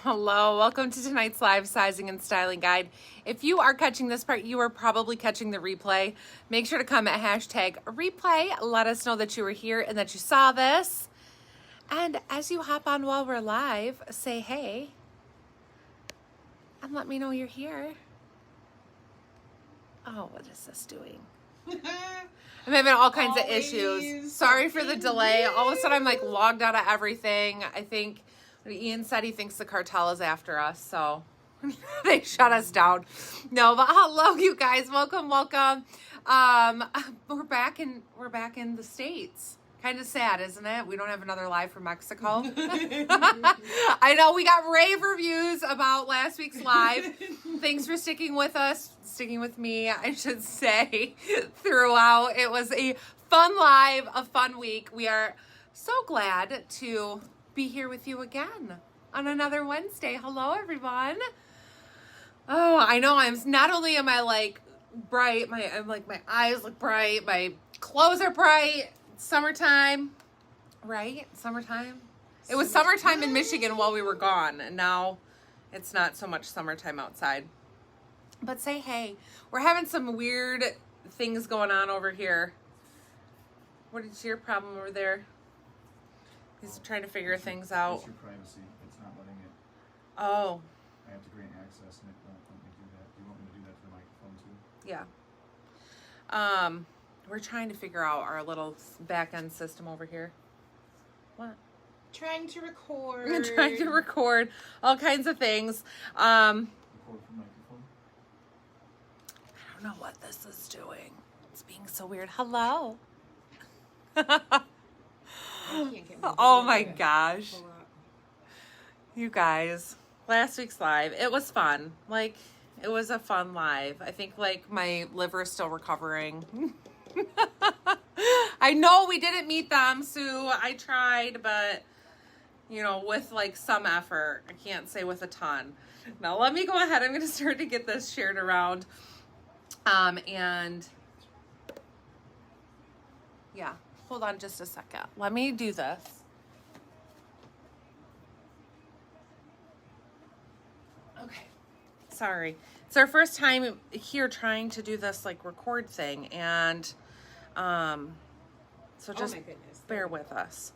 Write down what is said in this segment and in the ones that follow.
Hello, welcome to tonight's live sizing and styling guide. If you are catching this part, you are probably catching the replay. Make sure to comment hashtag replay. Let us know that you were here and that you saw this. And as you hop on while we're live, say hey and let me know you're here. Oh, what is this doing? I'm having all kinds of issues. Sorry for the delay. All of a sudden I'm like logged out of everything. I think Ian said he thinks the cartel is after us, so they shut us down. No, but hello you guys. Welcome. We're back in the States. Kind of sad, isn't it? We don't have another live from Mexico. I know we got rave reviews about last week's live. Thanks for sticking with us, sticking with me, I should say, throughout. It was a fun live, a fun week. We are so glad to be here with you again on another Wednesday. Hello, everyone. Oh, I know. Not only am I like bright, my eyes look bright, my clothes are bright. Summertime, right? Summertime. It was summertime in Michigan while we were gone, and now it's not so much summertime outside. But say hey. We're having some weird things going on over here. What is your problem over there? He's trying to figure things out. It's your privacy. It's not letting it. Oh. I have to grant access, and it won't let me do that. Do you want me to do that to the microphone too? Yeah. We're trying to figure out our little back-end system over here. What? Trying to record. We're trying to record all kinds of things. Record from microphone. I don't know what this is doing. It's being so weird. Hello. Oh my gosh. You guys, last week's live, it was fun. Like, it was a fun live. I think like my liver is still recovering. I know we didn't meet them, Sue. I tried, but you know, with like some effort. I can't say with a ton. Now let me go ahead. I'm going to start to get this shared around. And yeah, hold on just a second. Let me do this. Okay. Sorry. It's our first time here trying to do this like record thing, and so just bear with us.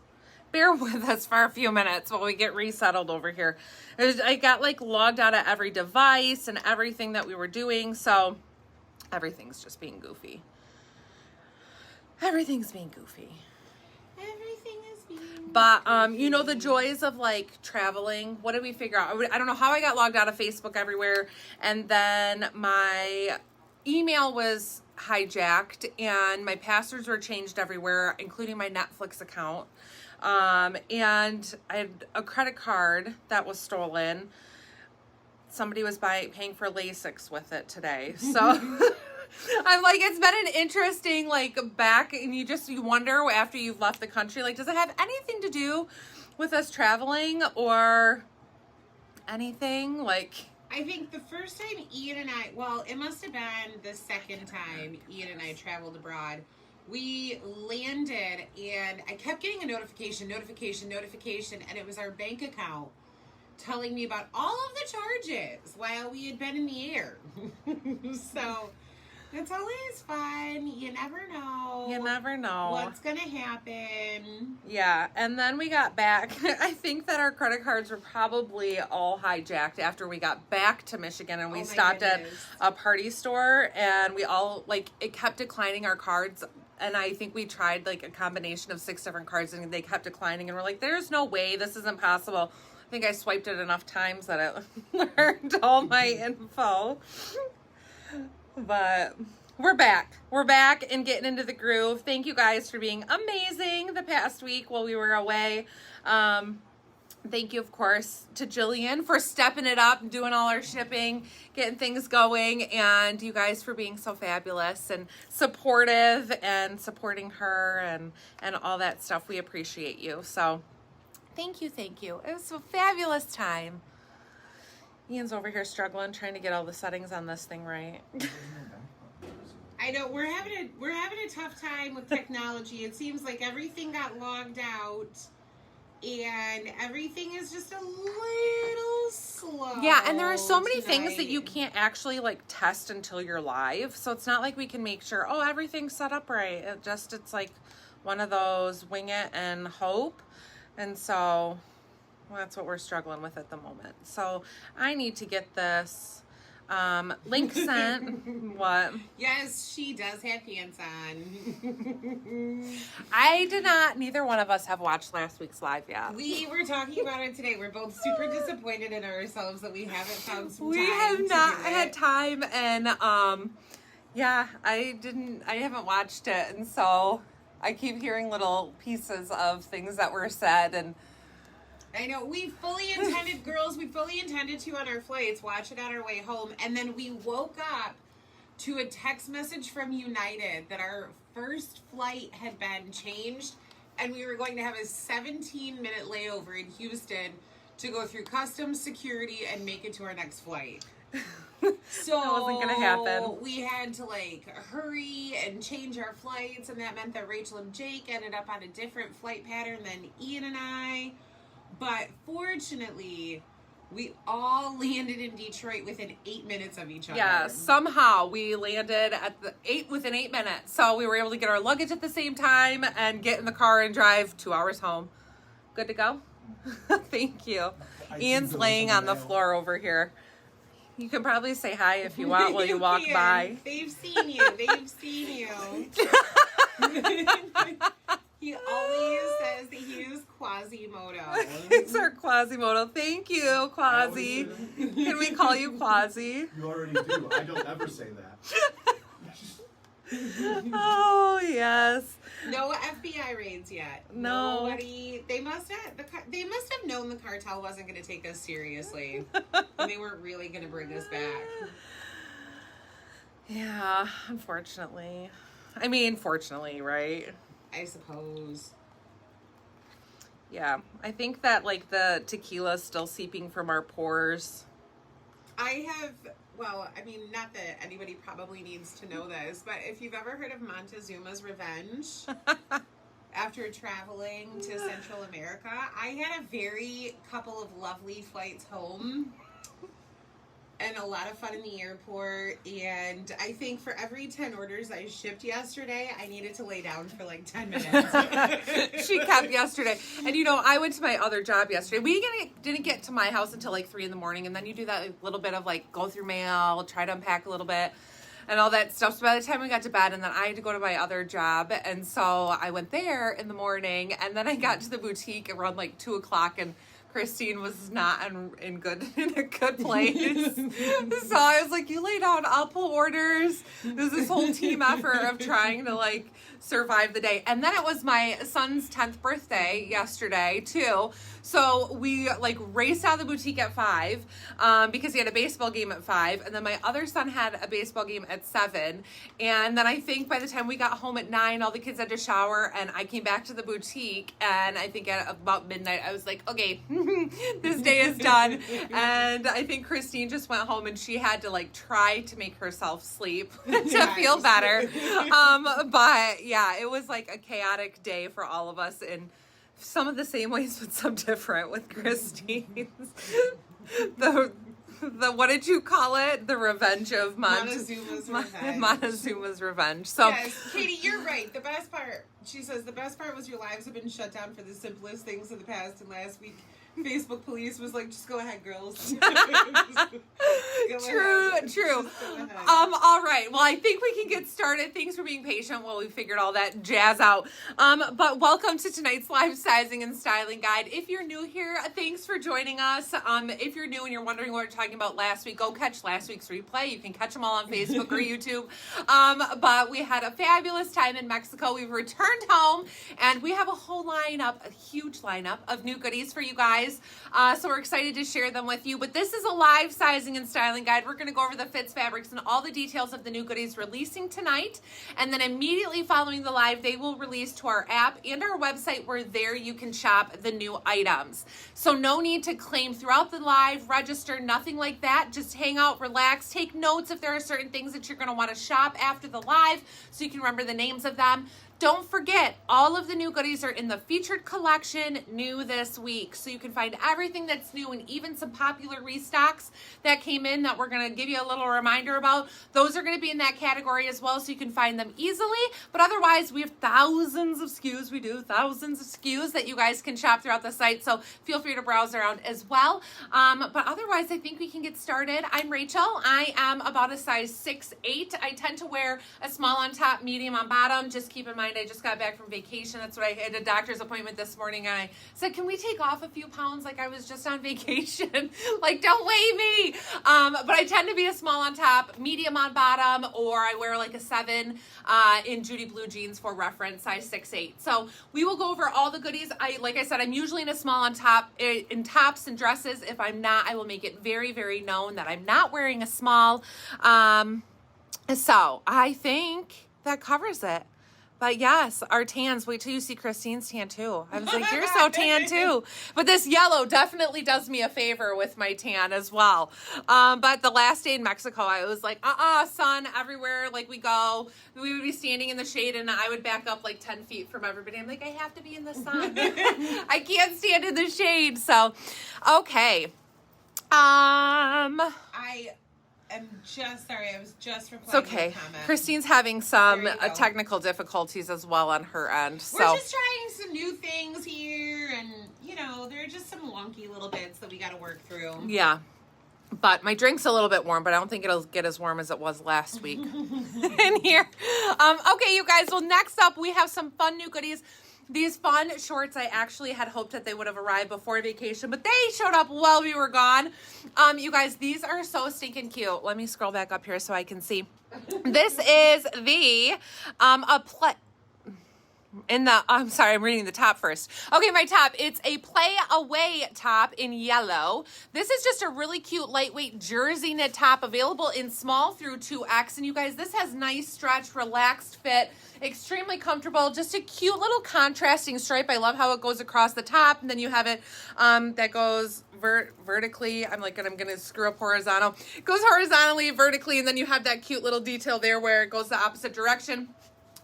Bear with us for a few minutes while we get resettled over here. I got like logged out of every device and everything that we were doing, so everything's just being goofy. Everything's being goofy. Everything is being But, you know, the joys of like traveling. What did we figure out? I don't know how I got logged out of Facebook everywhere. And then my email was hijacked and my passwords were changed everywhere, including my Netflix account. And I had a credit card that was stolen. Somebody was paying for LASIK with it today. So I'm like, it's been an interesting, like, back, and you wonder after you've left the country, like, does it have anything to do with us traveling or anything? Like, I think the first time Ian and I, well, it must have been the second time Ian and I traveled abroad. We landed and I kept getting a notification, and it was our bank account telling me about all of the charges while we had been in the air. So it's always fun. You never know. you never know what's going to happen. Yeah, and then we got back. I think that our credit cards were probably all hijacked after we got back to Michigan, and we stopped at a party store, and we all, like, it kept declining our cards, and I think we tried, like, a combination of 6 different cards, and they kept declining, and we're like, there's no way, this isn't possible. I think I swiped it enough times that it learned all my info. But we're back. We're back and getting into the groove. Thank you guys for being amazing the past week while we were away. Thank you, of course, to Jillian for stepping it up and doing all our shipping, getting things going, and you guys for being so fabulous and supportive and supporting her and all that stuff. We appreciate you. So thank you. It was a fabulous time. Ian's over here struggling, trying to get all the settings on this thing right. I know we're having a tough time with technology. It seems like everything got logged out, and everything is just a little slow. Yeah, and there are so many things that tonight. you can't actually like test until you're live. So it's not like we can make sure, oh, everything's set up right. It's like one of those wing it and hope. And so that's what we're struggling with at the moment. So I need to get this link sent. What? Yes, she does have pants on. I did not, neither one of us have watched last week's live yet. We were talking about it today. We're both super disappointed in ourselves that we haven't found some We time have to not do had it. time, and yeah, I haven't watched it, and so I keep hearing little pieces of things that were said, and I know. We fully intended, girls, we fully intended to on our flights watch it on our way home, and then we woke up to a text message from United that our first flight had been changed, and we were going to have a 17-minute layover in Houston to go through customs security and make it to our next flight. So that wasn't gonna happen. We had to like hurry and change our flights, and that meant that Rachel and Jake ended up on a different flight pattern than Ian and I. But fortunately, we all landed in Detroit within 8 minutes of each other. yeah, somehow we landed at within 8 minutes, so we were able to get our luggage at the same time and get in the car and drive 2 hours home. Good to go. Thank you. Ian's laying on the floor over here. You can probably say hi if you want while you walk can. by. They've seen you. They've seen you. He always says that he is Quasimodo. It's our Quasimodo. Thank you, Quasi. Can we call you Quasi? You already do. I don't ever say that. Oh, yes. No FBI raids yet. No. Nobody. They must have known the cartel wasn't going to take us seriously. And they weren't really going to bring us back. Yeah, unfortunately. I mean, fortunately, right? I suppose. Yeah, I think that like the tequila's still seeping from our pores. I have, well, I mean, not that anybody probably needs to know this, but if you've ever heard of Montezuma's Revenge, after traveling to Central America, I had a very couple of lovely flights home and a lot of fun in the airport. And I think for every 10 orders I shipped yesterday, I needed to lay down for like 10 minutes. She kept yesterday. And you know, I went to my other job yesterday. We didn't get to my house until like 3 in the morning. And then you do that little bit of like go through mail, try to unpack a little bit and all that stuff. So by the time we got to bed, and then I had to go to my other job. And so I went there in the morning, and then I got to the boutique around like 2 o'clock, and Christine was not in a good place. So I was like, you lay down, I'll pull orders. There's this whole team effort of trying to like survive the day. And then it was my son's 10th birthday yesterday too. So we like raced out of the boutique at 5 because he had a baseball game at 5. And then my other son had a baseball game at 7. And then I think by the time we got home at 9, all the kids had to shower, and I came back to the boutique, and I think at about midnight, I was like, okay, this day is done. And I think Christine just went home, and she had to like try to make herself sleep to feel better. But yeah, it was like a chaotic day for all of us in some of the same ways, but some different with Christine's. The what did you call it? The revenge of Montezuma's Revenge. Montezuma's Revenge. So yes, Katie, you're right. The best part, she says, the best part was your lives have been shut down for the simplest things in the past, and last week Facebook police was like, just go ahead, girls. True. All right. Well, I think we can get started. Thanks for being patient while we figured all that jazz out. But welcome to tonight's live sizing and styling guide. If you're new here, thanks for joining us. If you're new and you're wondering what we're talking about last week, go catch last week's replay. You can catch them all on Facebook or YouTube. But we had a fabulous time in Mexico. We've returned home, and we have a whole lineup, a huge lineup of new goodies for you guys. So we're excited to share them with you. But this is a live sizing and styling guide. We're going to go over the fits, fabrics, and all the details of the new goodies releasing tonight. And then immediately following the live, they will release to our app and our website, where there you can shop the new items. So no need to claim throughout the live, register, nothing like that. Just hang out, relax, take notes if there are certain things that you're going to want to shop after the live so you can remember the names of them. Don't forget, all of the new goodies are in the featured collection, new this week. So you can find everything that's new and even some popular restocks that came in that we're going to give you a little reminder about. Those are going to be in that category as well, so you can find them easily. But otherwise, we have thousands of SKUs. We do thousands of SKUs that you guys can shop throughout the site. So feel free to browse around as well. But otherwise, I think we can get started. I'm Rachel. I am about a size 6'8". I tend to wear a small on top, medium on bottom. Just keep in mind, I just got back from vacation. That's what I had a doctor's appointment this morning. And I said, can we take off a few pounds? Like I was just on vacation. Like, don't weigh me. But I tend to be a small on top, medium on bottom, or I wear like a 7 in Judy blue jeans for reference, size 6'8". So we will go over all the goodies. Like I said, I'm usually in a small on top, in tops and dresses. If I'm not, I will make it very, very known that I'm not wearing a small. So I think that covers it. But yes, our tans, wait till you see Christine's tan too. I was like, you're so tan too. But this yellow definitely does me a favor with my tan as well. But the last day in Mexico, I was like, sun everywhere. Like we go, we would be standing in the shade and I would back up like 10 feet from everybody. I'm like, I have to be in the sun. I can't stand in the shade. So, okay. I'm just sorry. I was just replying. It's okay. To a comment. Christine's having some There you go. technical difficulties as well on her end. We're just trying some new things here, and there are just some wonky little bits that we got to work through. Yeah. But my drink's a little bit warm, but I don't think it'll get as warm as it was last week in here. Okay, you guys. Well, next up, we have some fun new goodies. These fun shorts, I actually had hoped that they would have arrived before vacation, but they showed up while we were gone. You guys, these are so stinking cute. Let me scroll back up here so I can see. This is the I'm sorry, I'm reading the top first. Okay, my top, it's a play away top in yellow. This is just a really cute lightweight jersey knit top available in small through 2X. And you guys, this has nice stretch, relaxed fit, extremely comfortable, just a cute little contrasting stripe. I love how it goes across the top, and then you have it that goes vertically. I'm going to screw up horizontal. It goes horizontally, vertically, and then you have that cute little detail there where it goes the opposite direction.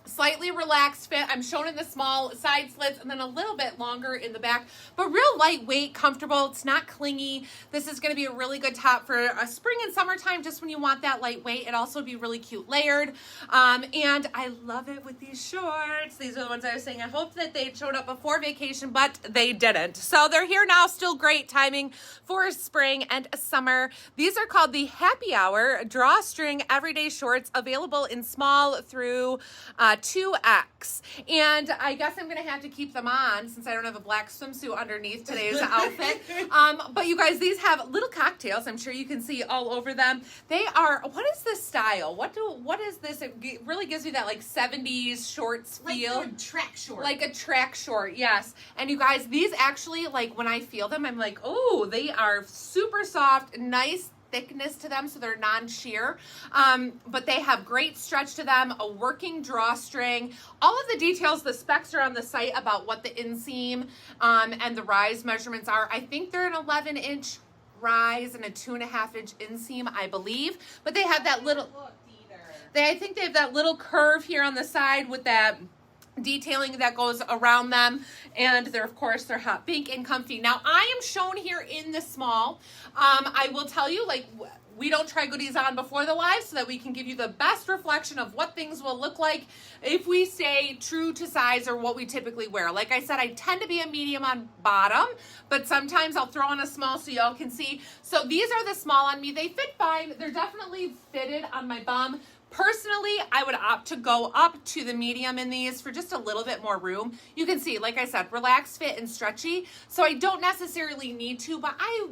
Slightly relaxed fit. I'm shown in the small side slits and then a little bit longer in the back, but real lightweight, comfortable. It's not clingy. This is going to be a really good top for a spring and summertime, just when you want that lightweight. It also would be really cute layered. And I love it with these shorts. These are the ones I was saying I hoped that they showed up before vacation, but they didn't. So they're here now. Still great timing for spring and summer. These are called the Happy Hour Drawstring Everyday Shorts, available in small through 2X. And I guess I'm going to have to keep them on since I don't have a black swimsuit underneath today's outfit. But you guys, these have little cocktails. I'm sure you can see all over them. They are, what is this style? What is this? It really gives me that like 70s shorts feel. Like a track short. Like a track short, yes. And you guys, these actually, like when I feel them, I'm like, oh, they are super soft, nice thickness to them, so they're non-sheer, but they have great stretch to them, a working drawstring. All of the details, the specs are on the site about what the inseam and the rise measurements are. I think they're an 11-inch rise and a 2.5-inch inseam, I believe, but they have that little, I think they have that little curve here on the side with that detailing that goes around them, and they're hot pink and comfy. Now I am shown here in the small. I will tell you, like, we don't try goodies on before the live so that we can give you the best reflection of what things will look like if we stay true to size or what we typically wear. Like I said, I tend to be a medium on bottom, but sometimes I'll throw on a small so y'all can see. So these are the small on me. They fit fine. They're definitely fitted on my bum. Personally, I would opt to go up to the medium in these for just a little bit more room. You can see, like I said, relaxed fit and stretchy. So I don't necessarily need to, but I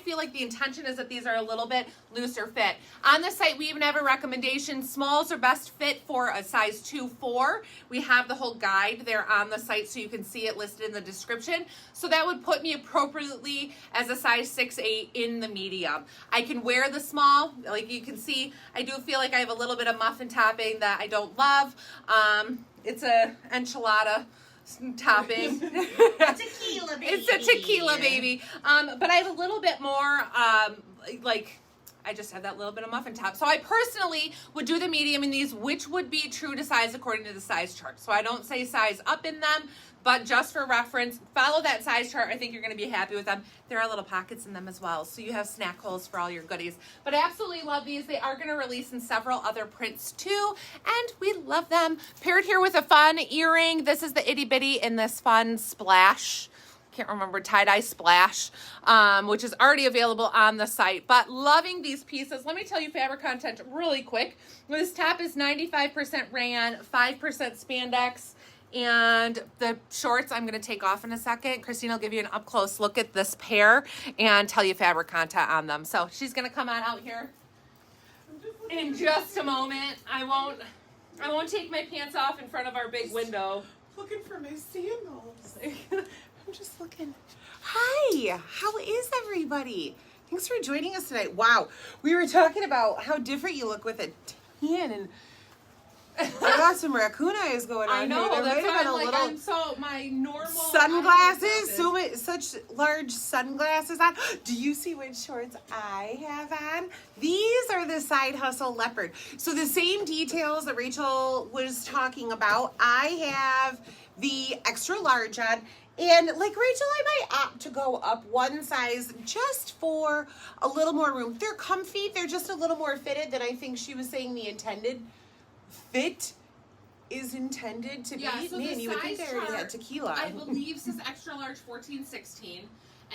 feel like the intention is that these are a little bit looser fit. On the site, we even have a recommendation. Smalls are best fit for a size 2-4. We have the whole guide there on the site so you can see it listed in the description. So that would put me appropriately as a size 6-8 in the medium. I can wear the small. Like you can see, I do feel like I have a little bit of muffin topping that I don't love. It's a enchilada topping. Tequila baby. It's a tequila baby. But I have a little bit more like I just have that little bit of muffin top. So I personally would do the medium in these, which would be true to size according to the size chart. So I don't say size up in them, but just for reference, follow that size chart. I think you're going to be happy with them. There are little pockets in them as well, so you have snack holes for all your goodies. But I absolutely love these. They are going to release in several other prints too, and we love them. Paired here with a fun earring. This is the itty bitty in this fun splash. Can't remember, tie-dye splash, which is already available on the site. But loving these pieces. Let me tell you fabric content really quick. This top is 95% rayon, 5% spandex. And the shorts I'm going to take off in a second. Christine will give you an up-close look at this pair and tell you fabric content on them. So she's going to come on out here in just a moment. I won't take my pants off in front of our big window. Looking for my sandals. I'm just looking. Hi, how is everybody? Thanks for joining us tonight. Wow, we were talking about how different you look with a tan, and I got some raccoon eyes going on. I know, here. that's why I'm like, little I'm so, my normal sunglasses, such large sunglasses on. Do you see which shorts I have on? These are the Side Hustle Leopard. So the same details that Rachel was talking about, I have the extra large on. And like Rachel, I might opt to go up one size just for a little more room. They're comfy. They're just a little more fitted than I think she was saying the intended fit is intended to be. So Man, the you would think size I already had chart, tequila. I believe says extra large 14-16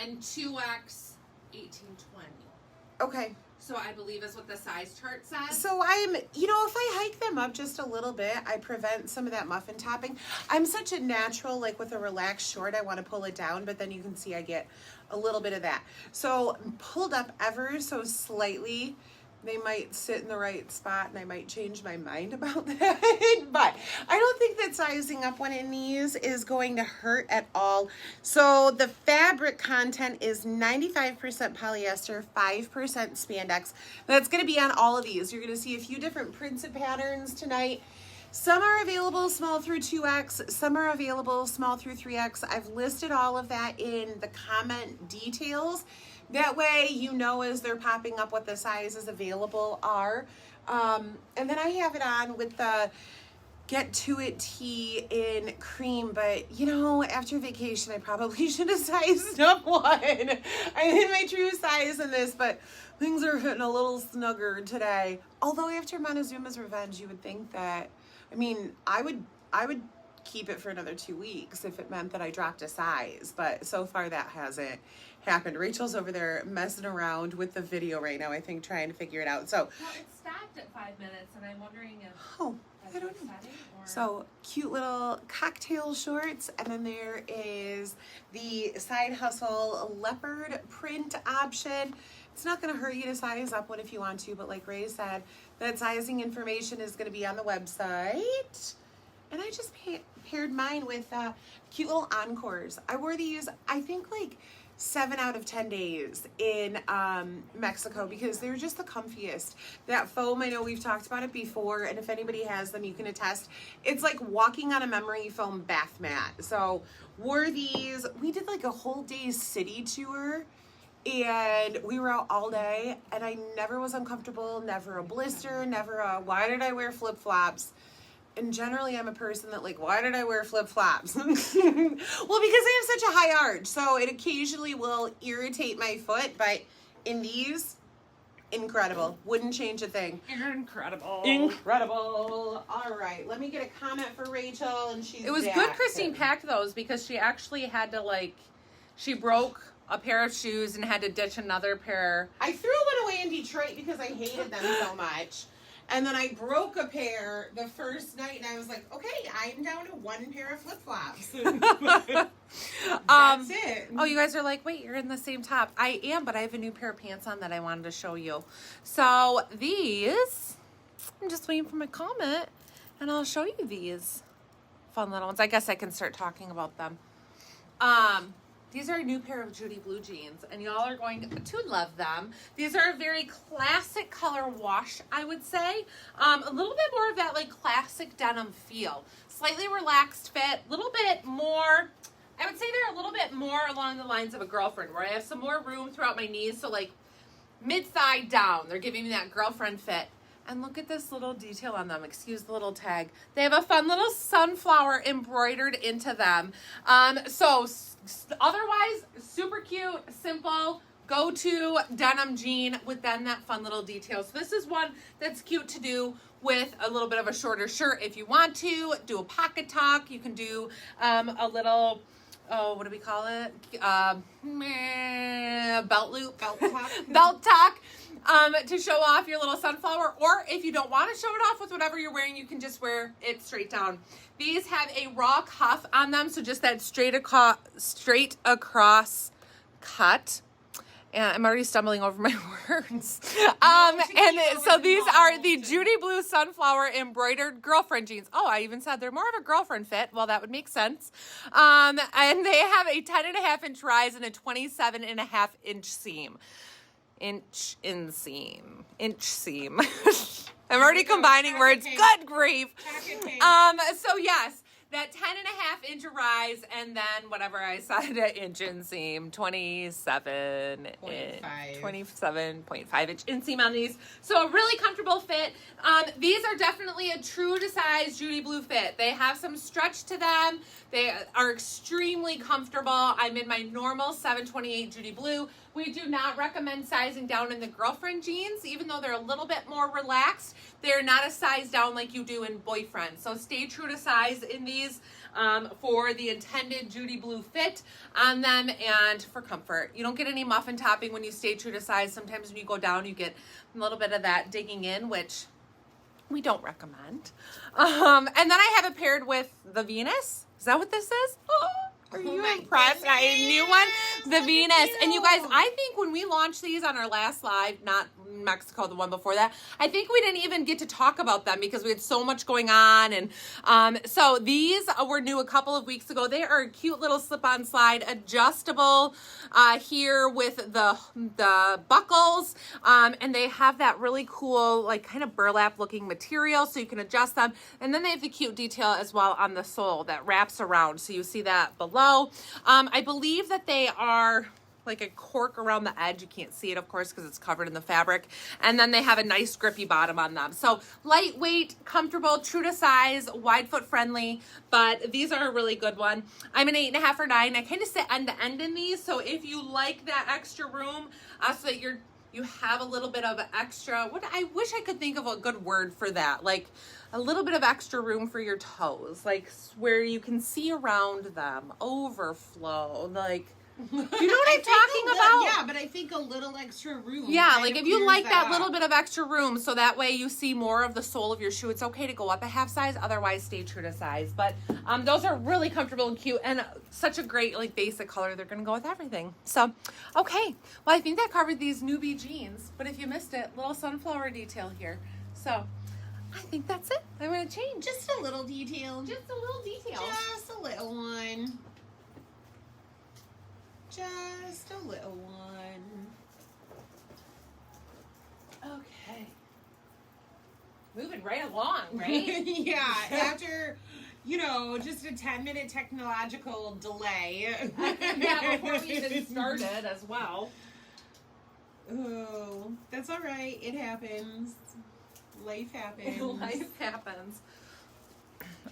and 2X 18-20. Okay. So I believe is what the size chart says. So I'm, if I hike them up just a little bit, I prevent some of that muffin topping. I'm such a natural, like with a relaxed short, I want to pull it down, but then you can see I get a little bit of that. So pulled up ever so slightly. They might sit in the right spot and I might change my mind about that. But I don't think that sizing up one in these is going to hurt at all. So the fabric content is 95% polyester, 5% spandex. That's going to be on all of these. You're going to see a few different prints and patterns tonight. Some are available small through 2X. Some are available small through 3X. I've listed all of that in the comment details. That way you know as they're popping up what the sizes available are. And then I have it on with the Get To It tee in cream. But, after vacation, I probably should have sized up one. I'm in my true size in this, but things are getting a little snugger today. Although after Montezuma's Revenge, you would think that, I would keep it for another 2 weeks if it meant that I dropped a size. But so far that hasn't happened. Rachel's over there messing around with the video right now, I think, trying to figure it out. So well, it stopped at 5 minutes, and I'm wondering if I don't know. So cute little cocktail shorts, and then there is the Side Hustle leopard print option. It's not going to hurt you to size up one if you want to, but like Ray said, that sizing information is going to be on the website. And I just paired mine with cute little Encores. I wore these, I think, like 7 out of 10 days in Mexico because they're just the comfiest. That foam, I know we've talked about it before, and if anybody has them, you can attest. It's like walking on a memory foam bath mat. So wore these. We did like a whole day city tour, and we were out all day, and I never was uncomfortable, never a blister, never a why did I wear flip-flops? And generally, I'm a person that why did I wear flip-flops? Well, because I have such a high arch, so it occasionally will irritate my foot, but in these, incredible. Wouldn't change a thing. incredible. Incredible. All right, let me get a comment for Rachel, and she's It was back. good Christine packed those because she actually had to she broke a pair of shoes and had to ditch another pair. I threw one away in Detroit because I hated them so much. And then I broke a pair the first night, and I was like, okay, I'm down to 1 pair of flip-flops. That's it. Oh, you guys are like, wait, you're in the same top. I am, but I have a new pair of pants on that I wanted to show you. So these, I'm just waiting for my comment, and I'll show you these fun little ones. I guess I can start talking about them. These are a new pair of Judy blue jeans, and y'all are going to love them. These are a very classic color wash, I would say. A little bit more of that classic denim feel. Slightly relaxed fit, a little bit more, I would say they're a little bit more along the lines of a girlfriend, where I have some more room throughout my knees, so mid-thigh down. They're giving me that girlfriend fit. And look at this little detail on them. Excuse the little tag. They have a fun little sunflower embroidered into them. So otherwise, super cute, simple, go-to denim jean with then that fun little detail. So this is one that's cute to do with a little bit of a shorter shirt if you want to. Do a pocket tuck. You can do a little... Oh, what do we call it? Belt loop. Belt tuck. Belt tuck. To show off your little sunflower, or if you don't want to show it off with whatever you're wearing, you can just wear it straight down. These have a raw cuff on them, so just that straight across cut. And I'm already stumbling over my words. And so these are the Judy Blue Sunflower embroidered girlfriend jeans. Oh, I even said they're more of a girlfriend fit. Well, that would make sense. And they have a 10.5-inch rise and a 27.5-inch seam. Inch seam. I'm already combining words. Good grief. So yes, that 10.5-inch rise, and then whatever I said, inch inseam, 27.5-inch inseam on these. So a really comfortable fit. These are definitely a true to size Judy Blue fit. They have some stretch to them. They are extremely comfortable. I'm in my normal 728 Judy Blue. We do not recommend sizing down in the girlfriend jeans, even though they're a little bit more relaxed. They're not a size down like you do in boyfriend. So stay true to size in these for the intended Judy Blue fit on them and for comfort. You don't get any muffin topping when you stay true to size. Sometimes when you go down, you get a little bit of that digging in, which we don't recommend. And then I have it paired with the Venus. Is that what this is? Oh. Are you impressed? I had a new one, the Venus. And you guys, I think when we launched these on our last live, not Mexico, the one before that, I think we didn't even get to talk about them because we had so much going on. And so these were new a couple of weeks ago. They are a cute little slip-on slide, adjustable here with the buckles. And they have that really cool, like kind of burlap looking material so you can adjust them. And then they have the cute detail as well on the sole that wraps around. So you see that below. I believe that they are like a cork around the edge. You can't see it, of course, because it's covered in the fabric. And then they have a nice grippy bottom on them. So lightweight, comfortable, true to size, wide foot friendly, but these are a really good one. I'm an 8.5 or 9. I kind of sit end to end in these. So if you like that extra room, so that you have a little bit of extra, I wish I could think of a good word for that. Like a little bit of extra room for your toes, like where you can see around them, overflow, like, you know what I'm talking about? Yeah, but I think a little extra room. Yeah, like if you like that little bit of extra room, so that way you see more of the sole of your shoe. It's okay to go up a half size, otherwise stay true to size. But those are really comfortable and cute, and such a great like basic color. They're gonna go with everything. So, okay, well I think that covered these newbie jeans. But if you missed it, little sunflower detail here. So, I think that's it. I'm gonna change. Just a little detail. Just a little detail. Just a little one. Just a little one. Okay. Moving right along, right? Yeah, after, just a 10-minute technological delay. Yeah, before we even started as well. Oh, that's all right. It happens. Life happens. Life happens.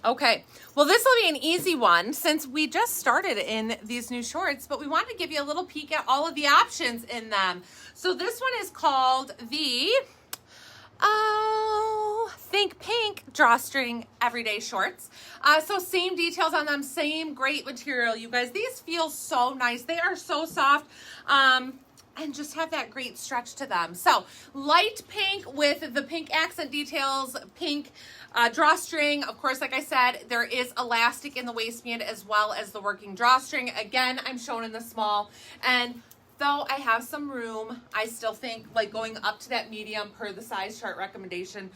Okay, well this will be an easy one since we just started in these new shorts, but we wanted to give you a little peek at all of the options in them. So this one is called the Think Pink Drawstring Everyday Shorts. So same details on them, same great material, you guys. These feel so nice. They are so soft. And just have that great stretch to them. So light pink with the pink accent details, pink drawstring. Of course, like I said, there is elastic in the waistband as well as the working drawstring. Again, I'm shown in the small. And though I have some room, I still think like going up to that medium per the size chart recommendation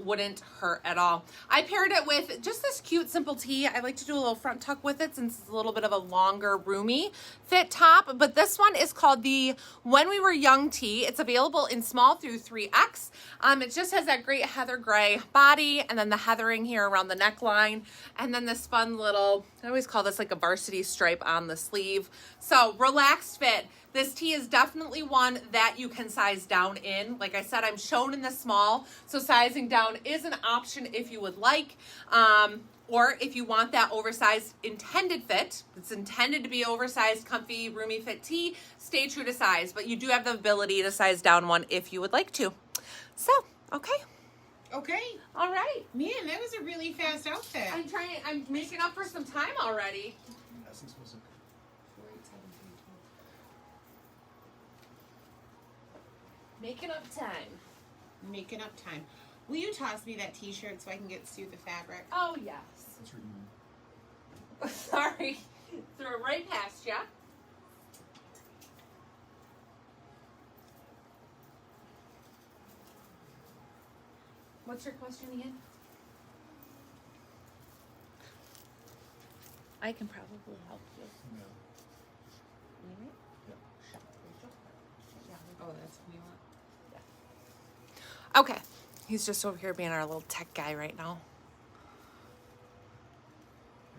wouldn't hurt at all. I paired it with just this cute simple tee. I like to do a little front tuck with it since it's a little bit of a longer roomy fit top, but this one is called the When We Were Young tee. It's available in small through 3X. It just has that great heather gray body and then the heathering here around the neckline and then this fun little, I always call this like a varsity stripe on the sleeve. So relaxed fit. This tee is definitely one that you can size down in. Like I said, I'm shown in the small, so sizing down is an option if you would like. Or if you want that oversized intended fit, it's intended to be oversized, comfy, roomy fit tee, stay true to size. But you do have the ability to size down one if you would like to. So, okay. Okay. All right. Man, that was a really fast outfit. I'm making up for some time already. Essex was Making up time. Making up time. Will you toss me that t-shirt so I can get Sue the fabric? Oh, yes. That's your name. Sorry. Threw it right past ya. What's your question again? I can probably help you. Yeah. Oh, that's what you want. Okay. He's just over here being our little tech guy right now.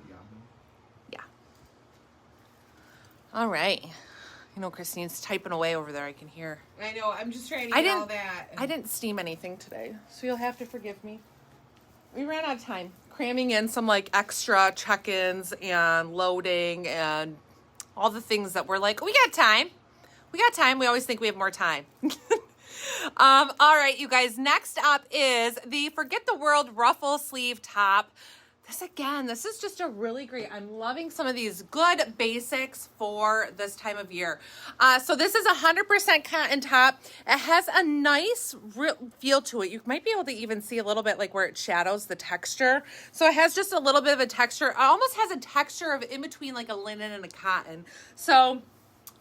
Yeah. Yeah. All right. You know, Christine's typing away over there. I can hear. I know. I'm just trying to I get didn't- all that. I didn't steam anything today, so you'll have to forgive me. We ran out of time cramming in some like extra check-ins and loading and all the things that we're like, we got time. We got time. We always think we have more time. All right, you guys, next up is the Forget the World ruffle sleeve top. This is just a really great, I'm loving some of these good basics for this time of year. So this is 100% cotton top. It has a nice feel to it. You might be able to even see a little bit like where it shadows the texture. So it has just a little bit of a texture. It almost has a texture of in between like a linen and a cotton. So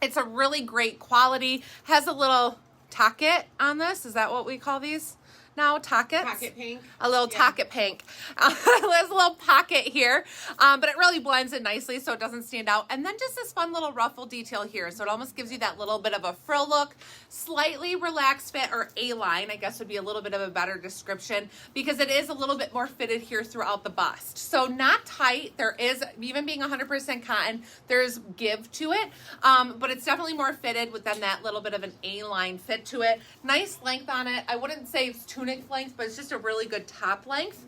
it's a really great quality. Has a little tacket on this. Is that what we call these? now, tackets. Pocket pink. A little tacket pink. There's a little pocket here, but it really blends it nicely so it doesn't stand out. And then just this fun little ruffle detail here. So it almost gives you that little bit of a frill look, slightly relaxed fit, or A-line, I guess would be a little bit of a better description, because it is a little bit more fitted here throughout the bust. So not tight. There is, even being 100% cotton, there's give to it, but it's definitely more fitted with then that little bit of an A-line fit to it. Nice length on it. I wouldn't say it's tunic length, but it's just a really good top length.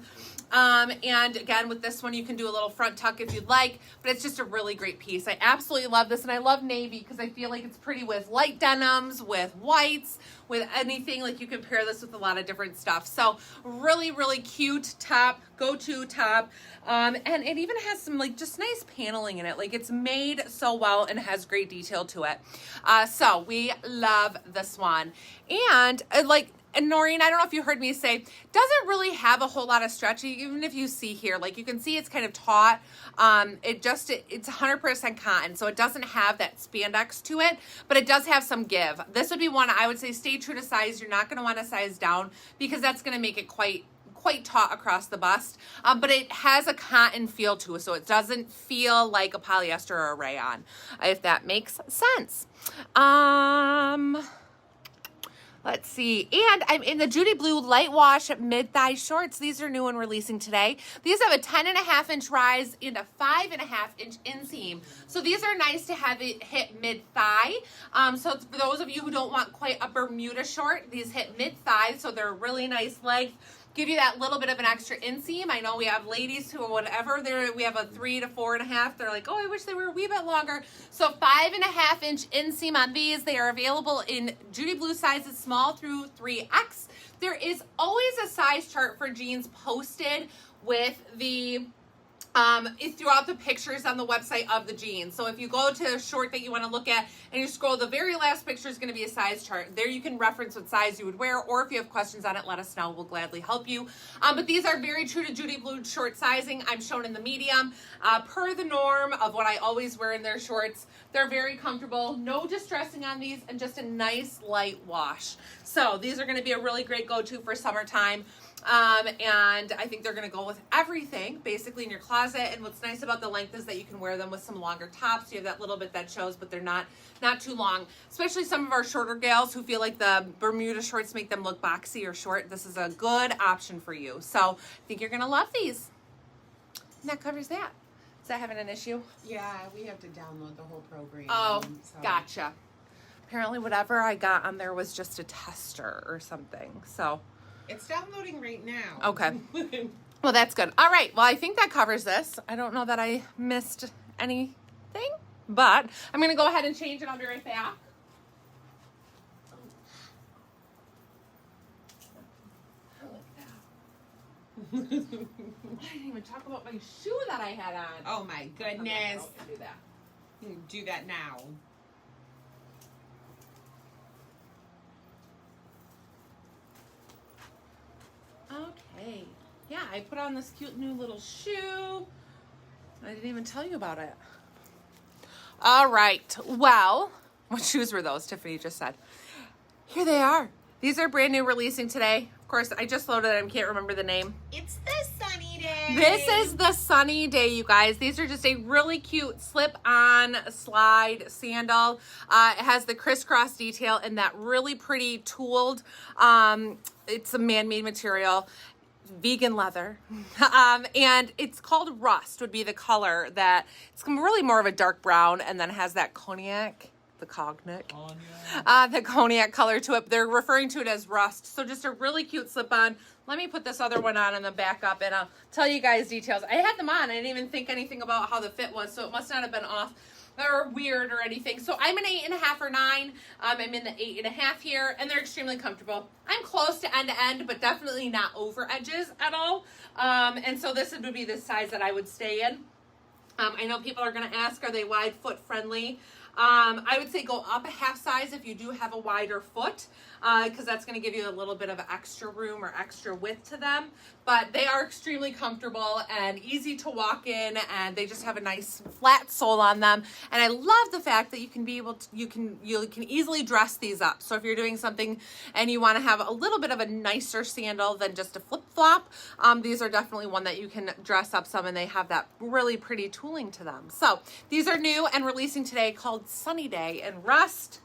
And again, with this one, you can do a little front tuck if you'd like, but it's just a really great piece. I absolutely love this, and I love navy because I feel like it's pretty with light denims, with whites, with anything. Like, you can pair this with a lot of different stuff. So really, really cute top, go-to top. And it even has some like just nice paneling in it. Like, it's made so well and has great detail to it. So we love this one. And and Noreen, I don't know if you heard me say, doesn't really have a whole lot of stretch. Even if you see here, like you can see it's kind of taut. It's 100% cotton, so it doesn't have that spandex to it, but it does have some give. This would be one I would say stay true to size. You're not going to want to size down because that's going to make it quite taut across the bust. But it has a cotton feel to it, so it doesn't feel like a polyester or a rayon, if that makes sense. Let's see. And I'm in the Judy Blue Light Wash Mid-Thigh Shorts. These are new and releasing today. These have a 10.5-inch rise and a 5.5-inch inseam. So these are nice to have it hit mid-thigh. So for those of you who don't want quite a Bermuda short, these hit mid-thigh, so they're a really nice length. Give you that little bit of an extra inseam. I know we have ladies who, whatever, we have a 3 to 4.5. They're like, oh, I wish they were a wee bit longer. So 5.5-inch inseam on these. They are available in Judy Blue sizes small through 3X. There is always a size chart for jeans posted with the throughout the pictures on the website of the jeans. So if you go to a short that you want to look at and you scroll, the very last picture is going to be a size chart. There you can reference what size you would wear, or if you have questions on it, let us know. We'll gladly help you. But these are very true to Judy Blue short sizing. I'm shown in the medium, per the norm of what I always wear in their shorts. They're very comfortable, no distressing on these, and just a nice light wash. So these are going to be a really great go-to for summertime. And I think they're going to go with everything basically in your closet. And what's nice about the length is that you can wear them with some longer tops. You have that little bit that shows, but they're not too long, especially some of our shorter gals who feel like the Bermuda shorts make them look boxy or short. This is a good option for you. So I think you're going to love these. And that covers that. Is that having an issue? Yeah, we have to download the whole program. Oh, so. gotcha. Apparently whatever I got on there was just a tester or something. So, It's downloading right now. okay. Well, that's good. All right. Well, I think that covers this. I don't know that I missed anything, but I'm going to go ahead and change and I'll be right back. I didn't even talk about my shoe that I had on. Oh my goodness. Okay, I'll do that. Do that now. Okay. Yeah, I put on this cute new little shoe. I didn't even tell you about it. All right. Well, what shoes were those? Tiffany just said. Here they are. These are brand new, releasing today. Of course, I just loaded them. Can't remember the name. It's the sunny day. This is the sunny day, you guys. These are just a really cute slip-on slide sandal. It has the crisscross detail and that really pretty tooled. It's a man-made material, vegan leather, and it's called Rust. Would be the color that it's really more of a dark brown, and then has that cognac. The cognac color to it. They're referring to it as Rust. So just a really cute slip-on. Let me put this other one on and then back up, and I'll tell you guys details. I had them on. I didn't even think anything about how the fit was, so it must not have been off or weird or anything. So I'm an 8.5 or 9. I'm in the 8.5 here, and they're extremely comfortable. I'm close to end to end, but definitely not over edges at all. And so this would be the size that I would stay in. I know people are going to ask, are they wide foot friendly? I would say go up a half size if you do have a wider foot, because that's going to give you a little bit of extra room or extra width to them. But they are extremely comfortable and easy to walk in, and they just have a nice flat sole on them. And I love the fact that you can be able to, you can easily dress these up. So if you're doing something and you want to have a little bit of a nicer sandal than just a flip flop, these are definitely one that you can dress up some, and they have that really pretty tooling to them. So these are new and releasing today, called Sunny Day in Rust.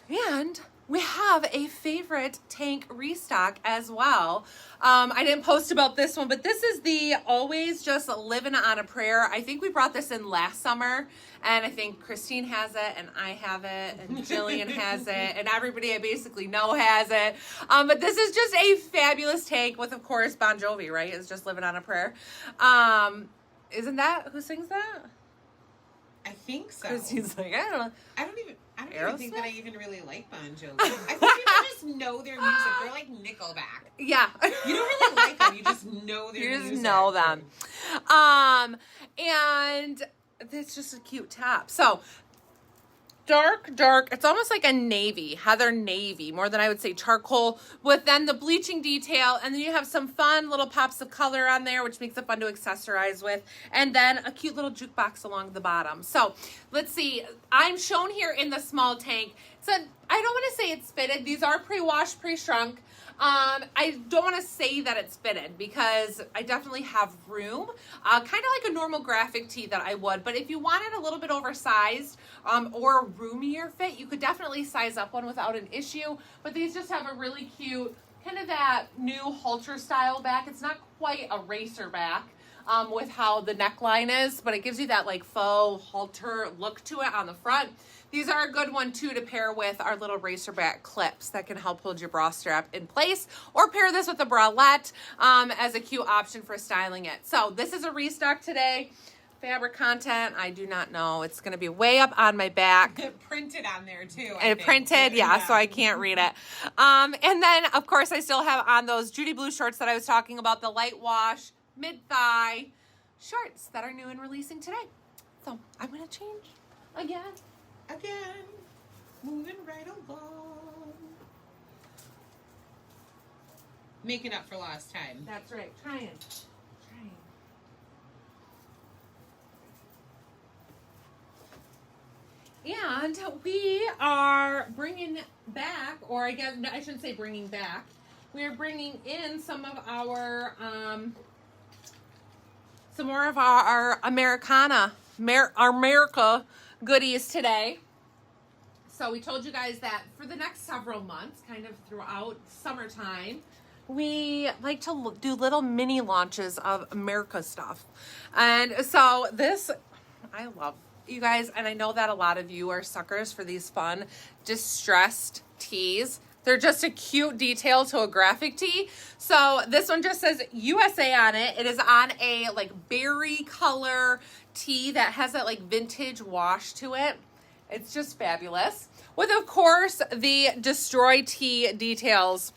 And we have a favorite tank restock as well. I didn't post about this one, but this is the Always Just Living on a Prayer. I think we brought this in last summer, and I think Christine has it, and I have it, and Jillian has it, and everybody I basically know has it. But this is just a fabulous tank with, of course, Bon Jovi, right? Is Just Living on a Prayer. Isn't that, who sings that? I think so. Christine's like, I don't know. I don't even think that I even really like Bon Jovi. I think people just know their music. They're like Nickelback. Yeah. You don't really like them. You just know their music. You just know them. And it's just a cute top. So dark, it's almost like a navy, heather navy, more than I would say charcoal, with then the bleaching detail, and then you have some fun little pops of color on there, which makes it fun to accessorize with, and then a cute little jukebox along the bottom. So let's see, I'm shown here in the small tank. So I don't want to say it's fitted. These are pre-washed, pre-shrunk. I don't want to say that it's fitted because I definitely have room, kind of like a normal graphic tee that I would, but if you wanted a little bit oversized, or a roomier fit, you could definitely size up one without an issue. But these just have a really cute, kind of that new halter style back. It's not quite a racer back, with how the neckline is, but it gives you that like faux halter look to it on the front. These are a good one too to pair with our little racer back clips that can help hold your bra strap in place, or pair this with a bralette as a cute option for styling it. So this is a restock today. Fabric content, I do not know. It's going to be way up on my back. Printed on there too. And printed, yeah, so I can't read it. And then, of course, I still have on those Judy Blue shorts that I was talking about, the light wash, mid-thigh shorts that are new and releasing today. So I'm going to change again. Moving right along. Making up for lost time. That's right. Trying. And we are bringing back, or I guess I shouldn't say bringing back. We are bringing in some of our, some more of our America goodies today. So we told you guys that for the next several months, kind of throughout summertime, we like to do little mini launches of America stuff. And so this, I love you guys, and I know that a lot of you are suckers for these fun distressed tees. They're just a cute detail to a graphic tee. So this one just says USA on it. It is on a like berry color tee that has that like vintage wash to it. It's just fabulous. With, of course, the Destroy tee details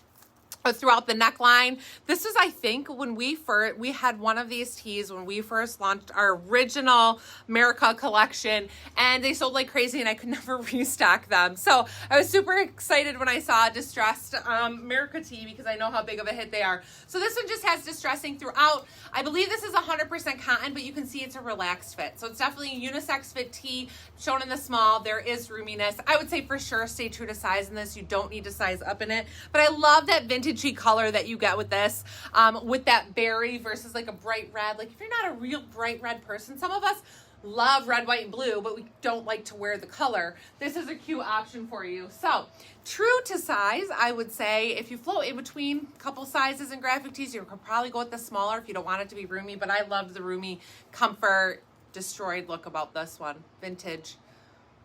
throughout the neckline. This was, I think, when we had one of these tees when we first launched our original America collection, and they sold like crazy and I could never restock them. So I was super excited when I saw a distressed America tee because I know how big of a hit they are. So this one just has distressing throughout. I believe this is 100% cotton, but you can see it's a relaxed fit. So it's definitely a unisex fit tee shown in the small. There is roominess. I would say for sure stay true to size in this. You don't need to size up in it, but I love that vintage color that you get with this, with that berry versus like a bright red. Like if you're not a real bright red person, some of us love red, white, and blue, but we don't like to wear the color. This is a cute option for you. So true to size, I would say if you float in between a couple sizes in graphic tees, you could probably go with the smaller if you don't want it to be roomy, but I loved the roomy comfort destroyed look about this one. Vintage.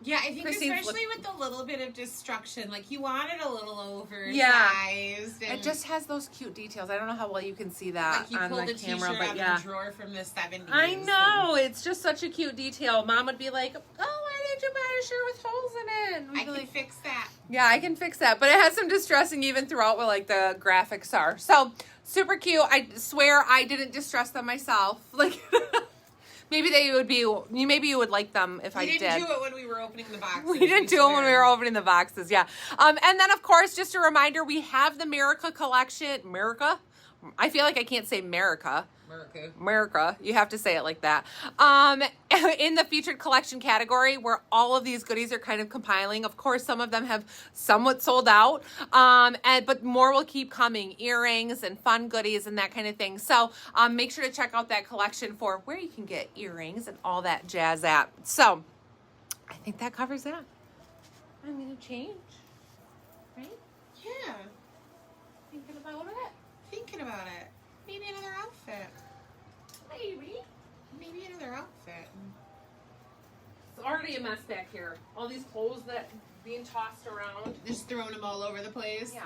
Yeah, I think Christine, especially with the little bit of destruction, like you want it a little oversized. Yeah. And It just has those cute details. I don't know how well you can see that like you on pulled the a camera, t-shirt but out yeah. of the drawer from the 70s. I know. It's just such a cute detail. Mom would be like, oh, why did you buy a shirt with holes in it? And we'd I be can like, fix that. yeah, I can fix that. But it has some distressing even throughout what like the graphics are. So super cute. I swear I didn't distress them myself. Like maybe they would be, maybe you would like them if I did. We didn't do it when we were opening the boxes. We didn't do them when we were opening the boxes, yeah. And then, of course, just a reminder, we have the America collection. America? I feel like I can't say America. America. You have to say it like that. In the featured collection category where all of these goodies are kind of compiling. Of course, some of them have somewhat sold out, but more will keep coming. Earrings and fun goodies and that kind of thing. So make sure to check out that collection for where you can get earrings and all that jazz at. So I think that covers that. I'm going to change. Right? Yeah. Thinking about it. Thinking about it. Maybe another outfit. Maybe another outfit. It's already a mess back here. All these clothes that being tossed around. Just throwing them all over the place. Yeah.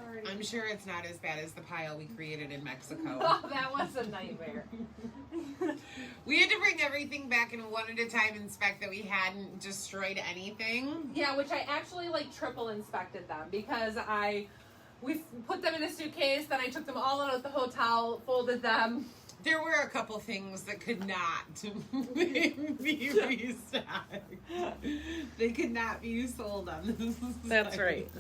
Already. I'm sure it's not as bad as the pile we created in Mexico. Oh, that was a nightmare. We had to bring everything back and one at a time inspect that we hadn't destroyed anything. Yeah, which I actually like triple inspected them because we put them in a suitcase, then I took them all out of the hotel, folded them. There were a couple things that could not be restocked. They could not be sold on this. That's site. right.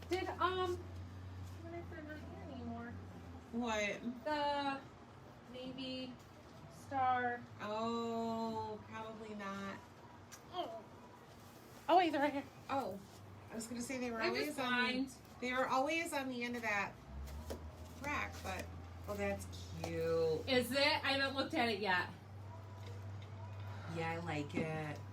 Did what if they're not here anymore? What? The navy star. Oh, probably not. Oh wait, they're right here. Oh, I was gonna say they were I'm always just on. blind. They were always on the end of that rack, but oh, that's cute. Is it? I haven't looked at it yet. Yeah, I like it.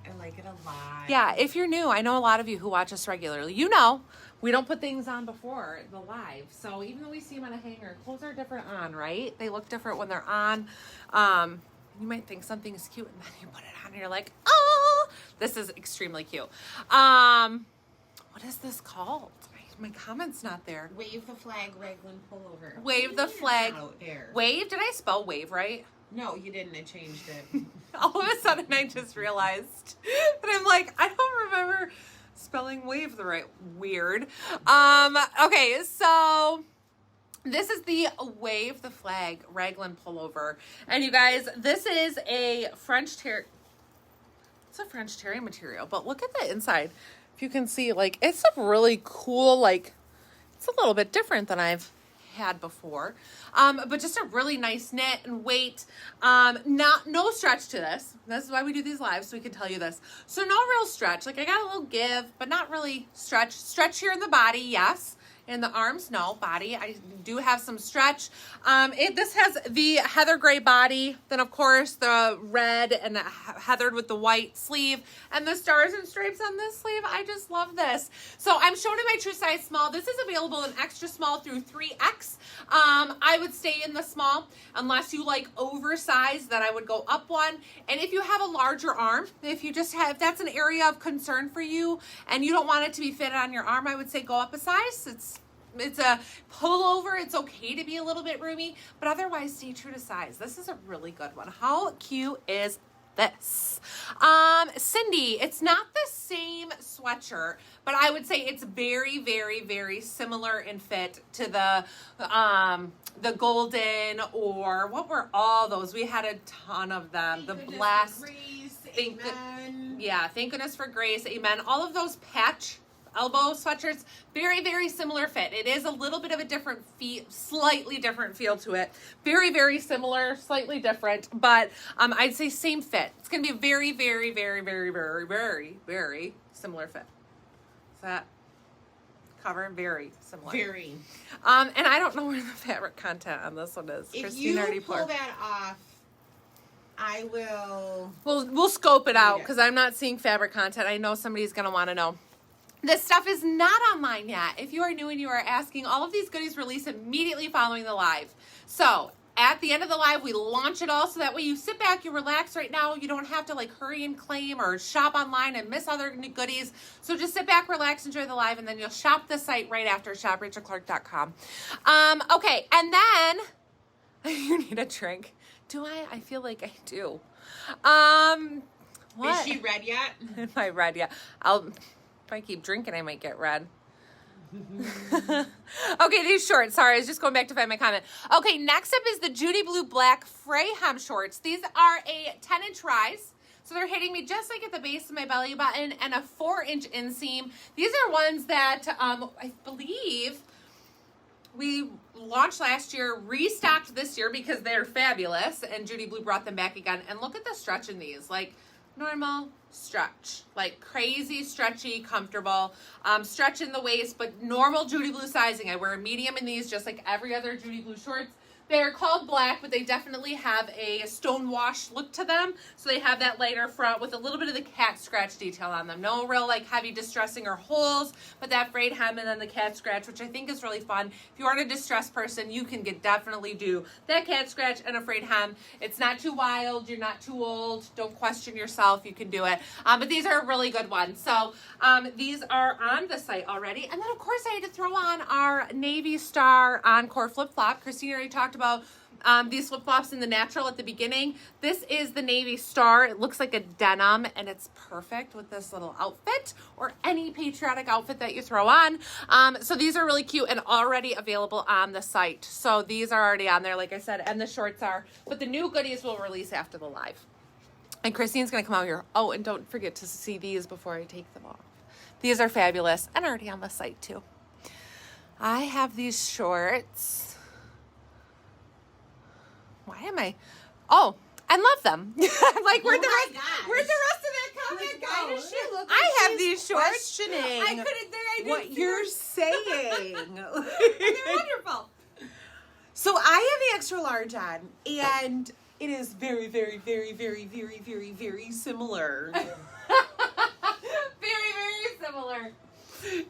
I like it a lot. Yeah, if you're new, I know a lot of you who watch us regularly. You know, we don't put things on before the live. So even though we see them on a hanger, clothes are different on, right? They look different when they're on. You might think something is cute, and then you put it on, and you're like, oh, this is extremely cute. What is this called? My comment's not there. Wave the flag, Raglan pullover. Wave the flag. Out there. Wave? Did I spell wave right? No, you didn't. I changed it. All of a sudden, I just realized that I'm like, I don't remember spelling wave the right. Weird. Okay, so this is the Wave the Flag Raglan pullover, and you guys, this is a French terry. It's a French terry material, but look at the inside. If you can see, like, it's a really cool, like, it's a little bit different than I've had before. But just a really nice knit and weight. No stretch to this. This is why we do these lives, so we can tell you this. So no real stretch. Like, I got a little give, but not really stretch. Stretch here in the body, yes. In the arms, no. Body, I do have some stretch. This has the heather gray body, then of course the red and heathered with the white sleeve, and the stars and stripes on this sleeve. I just love this. So I'm showing in my true size small. This is available in extra small through 3X. I would stay in the small unless you like oversized, then I would go up one. And if you have a larger arm, if that's an area of concern for you and you don't want it to be fitted on your arm, I would say go up a size. It's a pullover. It's okay to be a little bit roomy, but otherwise stay true to size. This is a really good one. How cute is this? Cindy, it's not the same sweatshirt, but I would say it's very, very, very similar in fit to the golden, or what were all those? We had a ton of them. The blast. Grace, Thank amen. thank goodness for grace. Amen. All of those patch elbow sweatshirts, very, very similar fit. It is a little bit of a different slightly different feel to it. Very, very similar, slightly different, but I'd say same fit. It's going to be a very, very, very, very, very, very, very similar fit. Is that cover? Very similar. Very. And I don't know where the fabric content on this one is. If Christine already you pull that off, I will. We'll scope it out Yeah. because I'm not seeing fabric content. I know somebody's going to want to know. This stuff is not online yet. If you are new and you are asking, all of these goodies release immediately following the live. So at the end of the live, we launch it all so that way you sit back, you relax right now. You don't have to like hurry and claim or shop online and miss other goodies. So just sit back, relax, enjoy the live, and then you'll shop the site right after, shoprachelclark.com. Okay, and then you need a drink. Do I? I feel like I do. What? Is she red yet? Am I red? Yeah. If I keep drinking, I might get red. Okay, these shorts. Sorry, I was just going back to find my comment. Okay, next up is the Judy Blue Black Frey Hem shorts. These are a 10-inch rise. So they're hitting me just like at the base of my belly button and a 4-inch inseam. These are ones that I believe we launched last year, restocked this year because they're fabulous, and Judy Blue brought them back again. And look at the stretch in these. Like, normal stretch, like crazy stretchy, comfortable, stretch in the waist, but normal Judy Blue sizing. I wear a medium in these just like every other Judy Blue shorts. They're called black, but they definitely have a stone wash look to them. So they have that lighter front with a little bit of the cat scratch detail on them. No real like heavy distressing or holes, but that frayed hem and then the cat scratch, which I think is really fun. If you aren't a distressed person, you can definitely do that cat scratch and a frayed hem. It's not too wild. You're not too old. Don't question yourself. You can do it. But these are really good ones. So these are on the site already. And then of course I had to throw on our Navy Star Encore flip-flop. Christina already talked about these flip-flops in the natural at the beginning. This is the Navy Star. It looks like a denim and it's perfect with this little outfit or any patriotic outfit that you throw on. So these are really cute and already available on the site. So these are already on there, like I said, and the shorts are, but the new goodies will release after the live. And Christine's gonna come out here. Oh, and don't forget to see these before I take them off. These are fabulous and already on the site too. I have these shorts. Why am I? Oh, I love them. I'm like, where'd the rest of that comment go? I have these shorts. Questioning I couldn't. what you're saying. They're wonderful. So I have the extra large on, and it is very, very, very, very, very, very, very similar Very, very similar.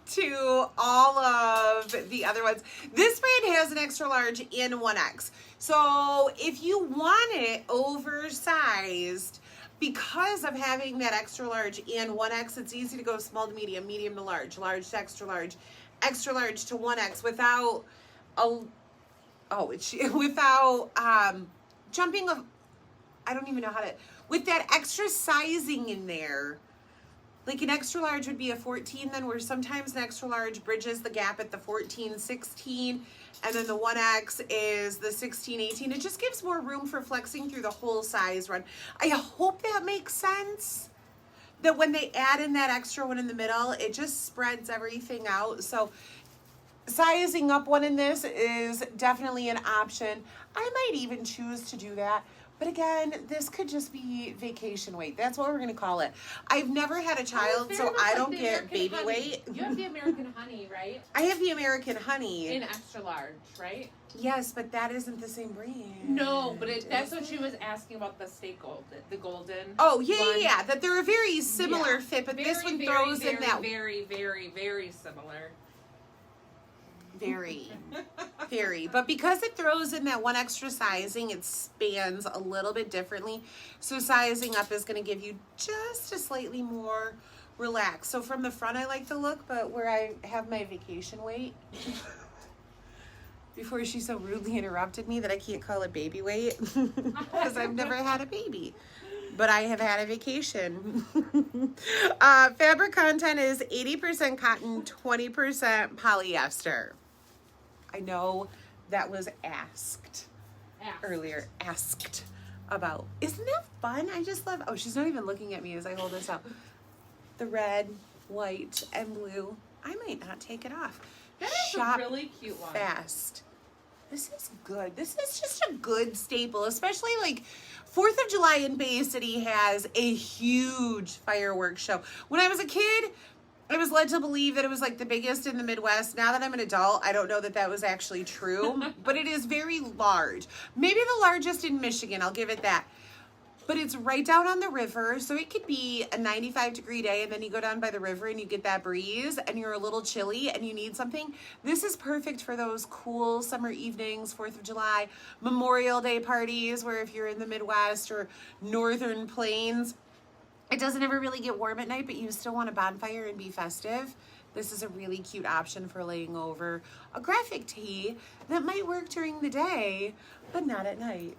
to all of the other ones. This brand has an extra large and 1X. So if you want it oversized, because of having that extra large and 1X, it's easy to go small to medium, medium to large, large to extra large to 1X without jumping of, I don't even know how to, with that extra sizing in there. Like an extra large would be a 14 then, where sometimes an extra large bridges the gap at the 14, 16, and then the 1X is the 16, 18. It just gives more room for flexing through the whole size run. I hope that makes sense. That when they add in that extra one in the middle, it just spreads everything out. So sizing up one in this is definitely an option. I might even choose to do that But again, this could just be vacation weight. That's what we're going to call it. I've never had a child, so I don't get baby weight. You have the American Honey, right? I have the American Honey. In extra large, right? Yes, but that isn't the same brand. No, but that's what she was asking about the steak golden, the golden. Oh, yeah, one. yeah, that they're a very similar fit, but this one throws in that... Very similar. Very. But because it throws in that one extra sizing, it spans a little bit differently. So sizing up is going to give you just a slightly more relaxed. So from the front, I like the look, but where I have my vacation weight... Before she so rudely interrupted me that I can't call it baby weight because I've never had a baby, but I have had a vacation. Fabric content is 80% cotton, 20% polyester. I know that was asked earlier. Asked about. Isn't that fun? I just love. Oh, she's not even looking at me as I hold this up. The red, white, and blue. I might not take it off. That is Shop a really cute one. fast. This is good. This is just a good staple, especially like 4th of July in Bay City has a huge fireworks show. When I was a kid, I was led to believe that it was like the biggest in the Midwest. Now that I'm an adult, I don't know that that was actually true, but it is very large. Maybe the largest in Michigan, I'll give it that. But it's right down on the river, so it could be a 95-degree day, and then you go down by the river and you get that breeze, and you're a little chilly and you need something. This is perfect for those cool summer evenings, 4th of July, Memorial Day parties, where if you're in the Midwest or Northern Plains, it doesn't ever really get warm at night, but you still want a bonfire and be festive. This is a really cute option for laying over a graphic tee that might work during the day, but not at night.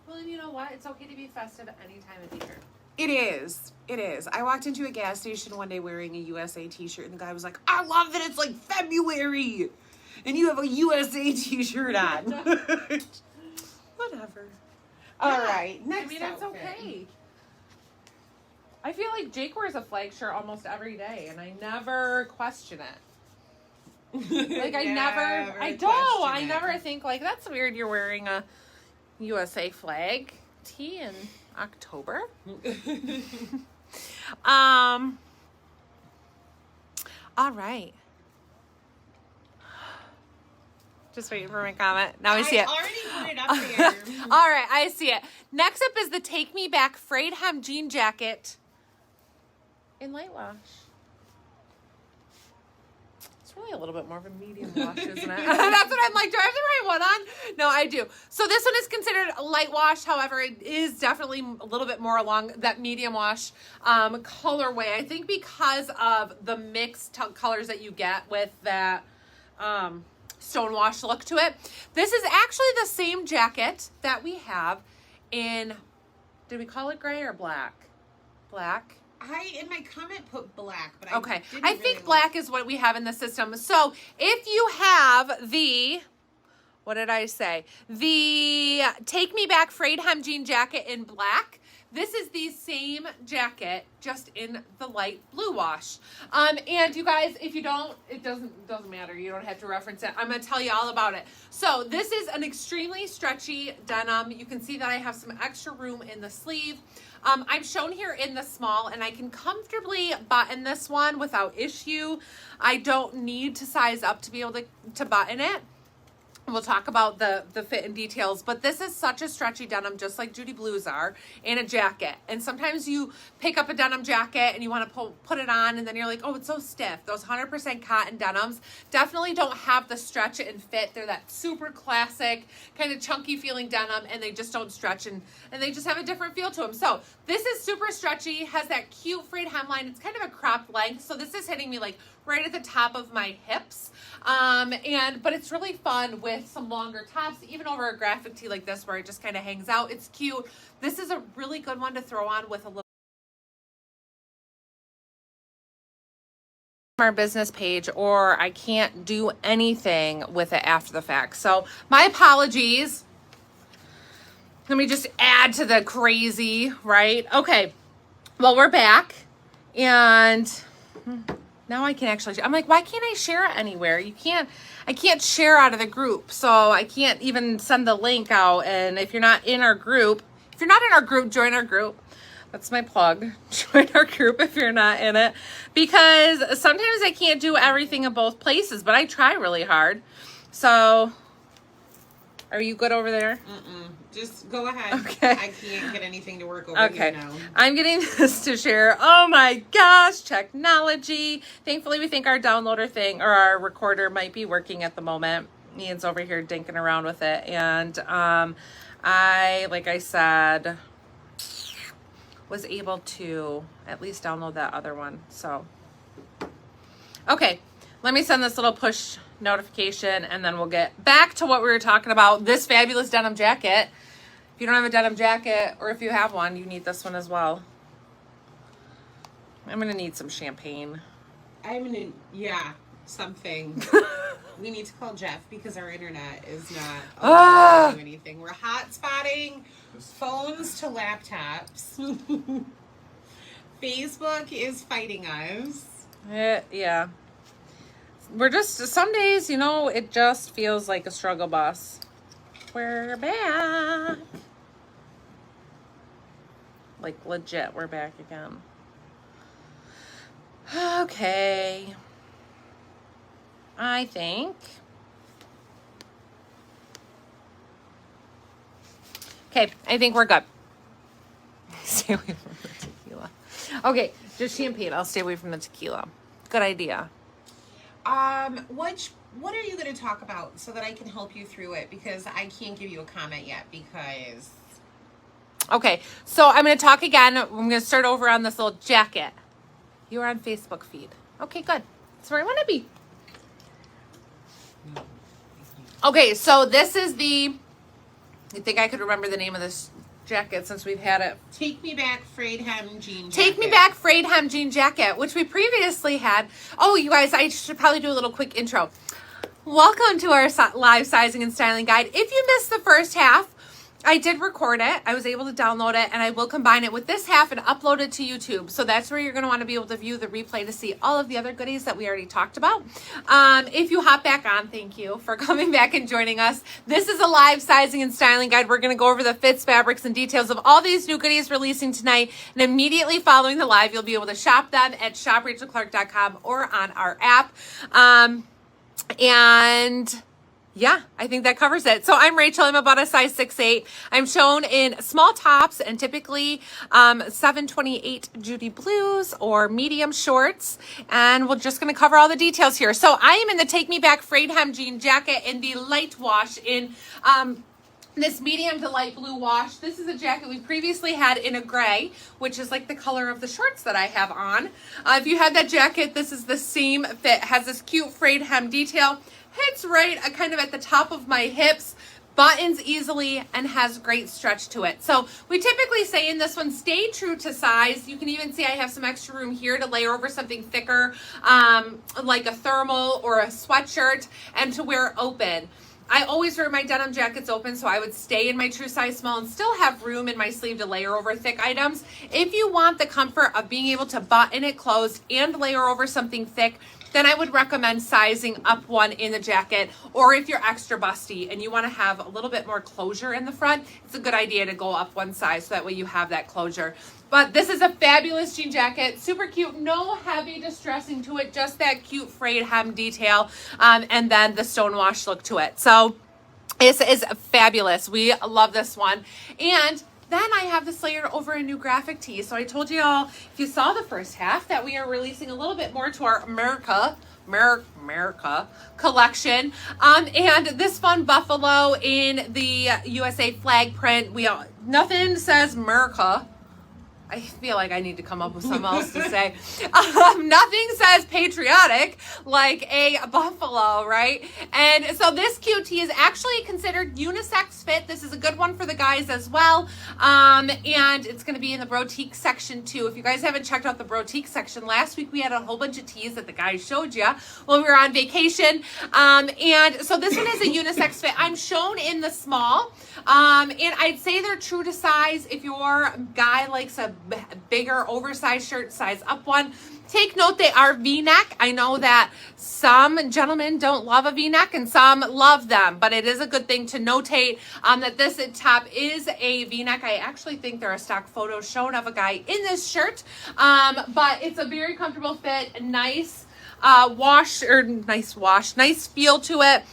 Well, and you know what? It's okay to be festive at any time of year. It is. It is. I walked into a gas station one day wearing a USA t-shirt, and the guy was like, I love that it's like February, and you have a USA t-shirt on. Whatever. All right. Next I mean, it's outfit. okay. I feel like Jake wears a flag shirt almost every day, and I never question it. Like, I never think, like, that's weird you're wearing a USA flag tee in October. All right. Just waiting for my comment. Now I see it. I already put it up there. All right, I see it. Next up is the Take Me Back frayed hem jean jacket in light wash. It's really a little bit more of a medium wash, isn't it? That's what I'm like. Do I have the right one on? No, I do. So this one is considered a light wash. However, it is definitely a little bit more along that medium wash colorway. I think because of the mixed colors that you get with that stonewash look to it. This is actually the same jacket that we have in, did we call it gray or black? Black. I, in my comment, put black, but okay. I think black is what we have in the system. So if you have the, what did I say? The Take Me Back frayed hem jean jacket in black. This is the same jacket, just in the light blue wash. And you guys, if you don't, it doesn't matter. You don't have to reference it. I'm going to tell you all about it. So this is an extremely stretchy denim. You can see that I have some extra room in the sleeve. I'm shown here in the small, and I can comfortably button this one without issue. I don't need to size up to be able to button it. We'll talk about the fit and details, but this is such a stretchy denim, just like Judy Blues are, and a jacket. And sometimes you pick up a denim jacket and you want to put it on, and then you're like, oh, it's so stiff. Those 100% cotton denims definitely don't have the stretch and fit. They're that super classic, kind of chunky feeling denim, and they just don't stretch, and they just have a different feel to them. So this is super stretchy, has that cute frayed hemline. It's kind of a cropped length, so this is hitting me like right at the top of my hips. But it's really fun with some longer tops, even over a graphic tee like this where it just kind of hangs out. It's cute. This is a really good one to throw on with a little our business page, or I can't do anything with it after the fact. So my apologies. Let me just add to the crazy, right? Okay. Well, we're back, and now I can actually, I'm like, why can't I share it anywhere? I can't share out of the group. So I can't even send the link out. And if you're not in our group, you're not in our group, join our group. That's my plug. Join our group if you're not in it. Because sometimes I can't do everything in both places, but I try really hard. So, are you good over there? Just go ahead. Okay. I can't get anything to work over here now. I'm getting this to share. Oh my gosh, technology. Thankfully, we think our downloader thing or our recorder might be working at the moment. Ian's over here dinking around with it. And like I said, was able to at least download that other one. So, okay, let me send this little push notification and then we'll get back to what we were talking about. This fabulous denim jacket. If you don't have a denim jacket, or if you have one, you need this one as well. I'm gonna need some champagne. Something. We need to call Jeff because our internet is not allowed to do anything. We're hotspotting phones to laptops. Facebook is fighting us. Yeah. We're just, some days, you know, it just feels like a struggle bus. We're back. Like legit, we're back again. Okay. I think. Okay, I think we're good. Stay away from the tequila. Okay, just champagne. I'll stay away from the tequila. Good idea. What are you going to talk about so that I can help you through it? Because I can't give you a comment yet because... Okay, so I'm going to talk again. I'm going to start over on this little jacket. You're on Facebook feed. Okay, good. That's where I want to be. Okay, so this is the... I think I could remember the name of this jacket since we've had it. Take Me Back frayed hem jean jacket. Take Me Back frayed hem jean jacket, which we previously had. Oh, you guys, I should probably do a little quick intro. Welcome to our live sizing and styling guide. If you missed the first half, I did record it. I was able to download it, and I will combine it with this half and upload it to YouTube. So that's where you're going to want to be able to view the replay to see all of the other goodies that we already talked about. If you hop back on, thank you for coming back and joining us. This is a live sizing and styling guide. We're going to go over the fits, fabrics, and details of all these new goodies releasing tonight. And immediately following the live, you'll be able to shop them at shoprachelclark.com or on our app. Yeah, I think that covers it. So I'm Rachel. I'm about a size 6'8". I'm shown in small tops and typically 728 Judy blues or medium shorts. And we're just going to cover all the details here. So I am in the Take Me Back frayed hem jean jacket in the light wash in this medium to light blue wash. This is a jacket we previously had in a gray, which is like the color of the shorts that I have on. If you had that jacket, this is the same fit. It has this cute frayed hem detail. Hits right kind of at the top of my hips, buttons easily, and has great stretch to it. So we typically say in this one, stay true to size. You can even see I have some extra room here to layer over something thicker, like a thermal or a sweatshirt, and to wear open. I always wear my denim jackets open, so I would stay in my true size small and still have room in my sleeve to layer over thick items. If you want the comfort of being able to button it closed and layer over something thick, then I would recommend sizing up one in the jacket. Or if you're extra busty and you want to have a little bit more closure in the front, it's a good idea to go up one size so that way you have that closure. But this is a fabulous jean jacket, super cute, no heavy distressing to it, just that cute frayed hem detail, and then the stonewash look to it. So this is fabulous. We love this one. And then I have this layered over a new graphic tee. So I told you all, if you saw the first half, that we are releasing a little bit more to our America collection. And this fun buffalo in the USA flag print. Nothing says America. I feel like I need to come up with something else to say. Nothing says patriotic like a buffalo, right? And so this QT is actually considered unisex fit. This is a good one for the guys as well. And it's going to be in the Brotique section too. If you guys haven't checked out the Brotique section, last week we had a whole bunch of tees that the guys showed you while we were on vacation. And so this one is a unisex fit. I'm shown in the small. And I'd say they're true to size. If your guy likes a bigger oversized shirt, size up one. Take note they are V-neck. I know that some gentlemen don't love a V-neck and some love them, but it is a good thing to notate that this top is a V-neck. I actually think there are stock photos shown of a guy in this shirt, but it's a very comfortable fit, nice nice feel to it.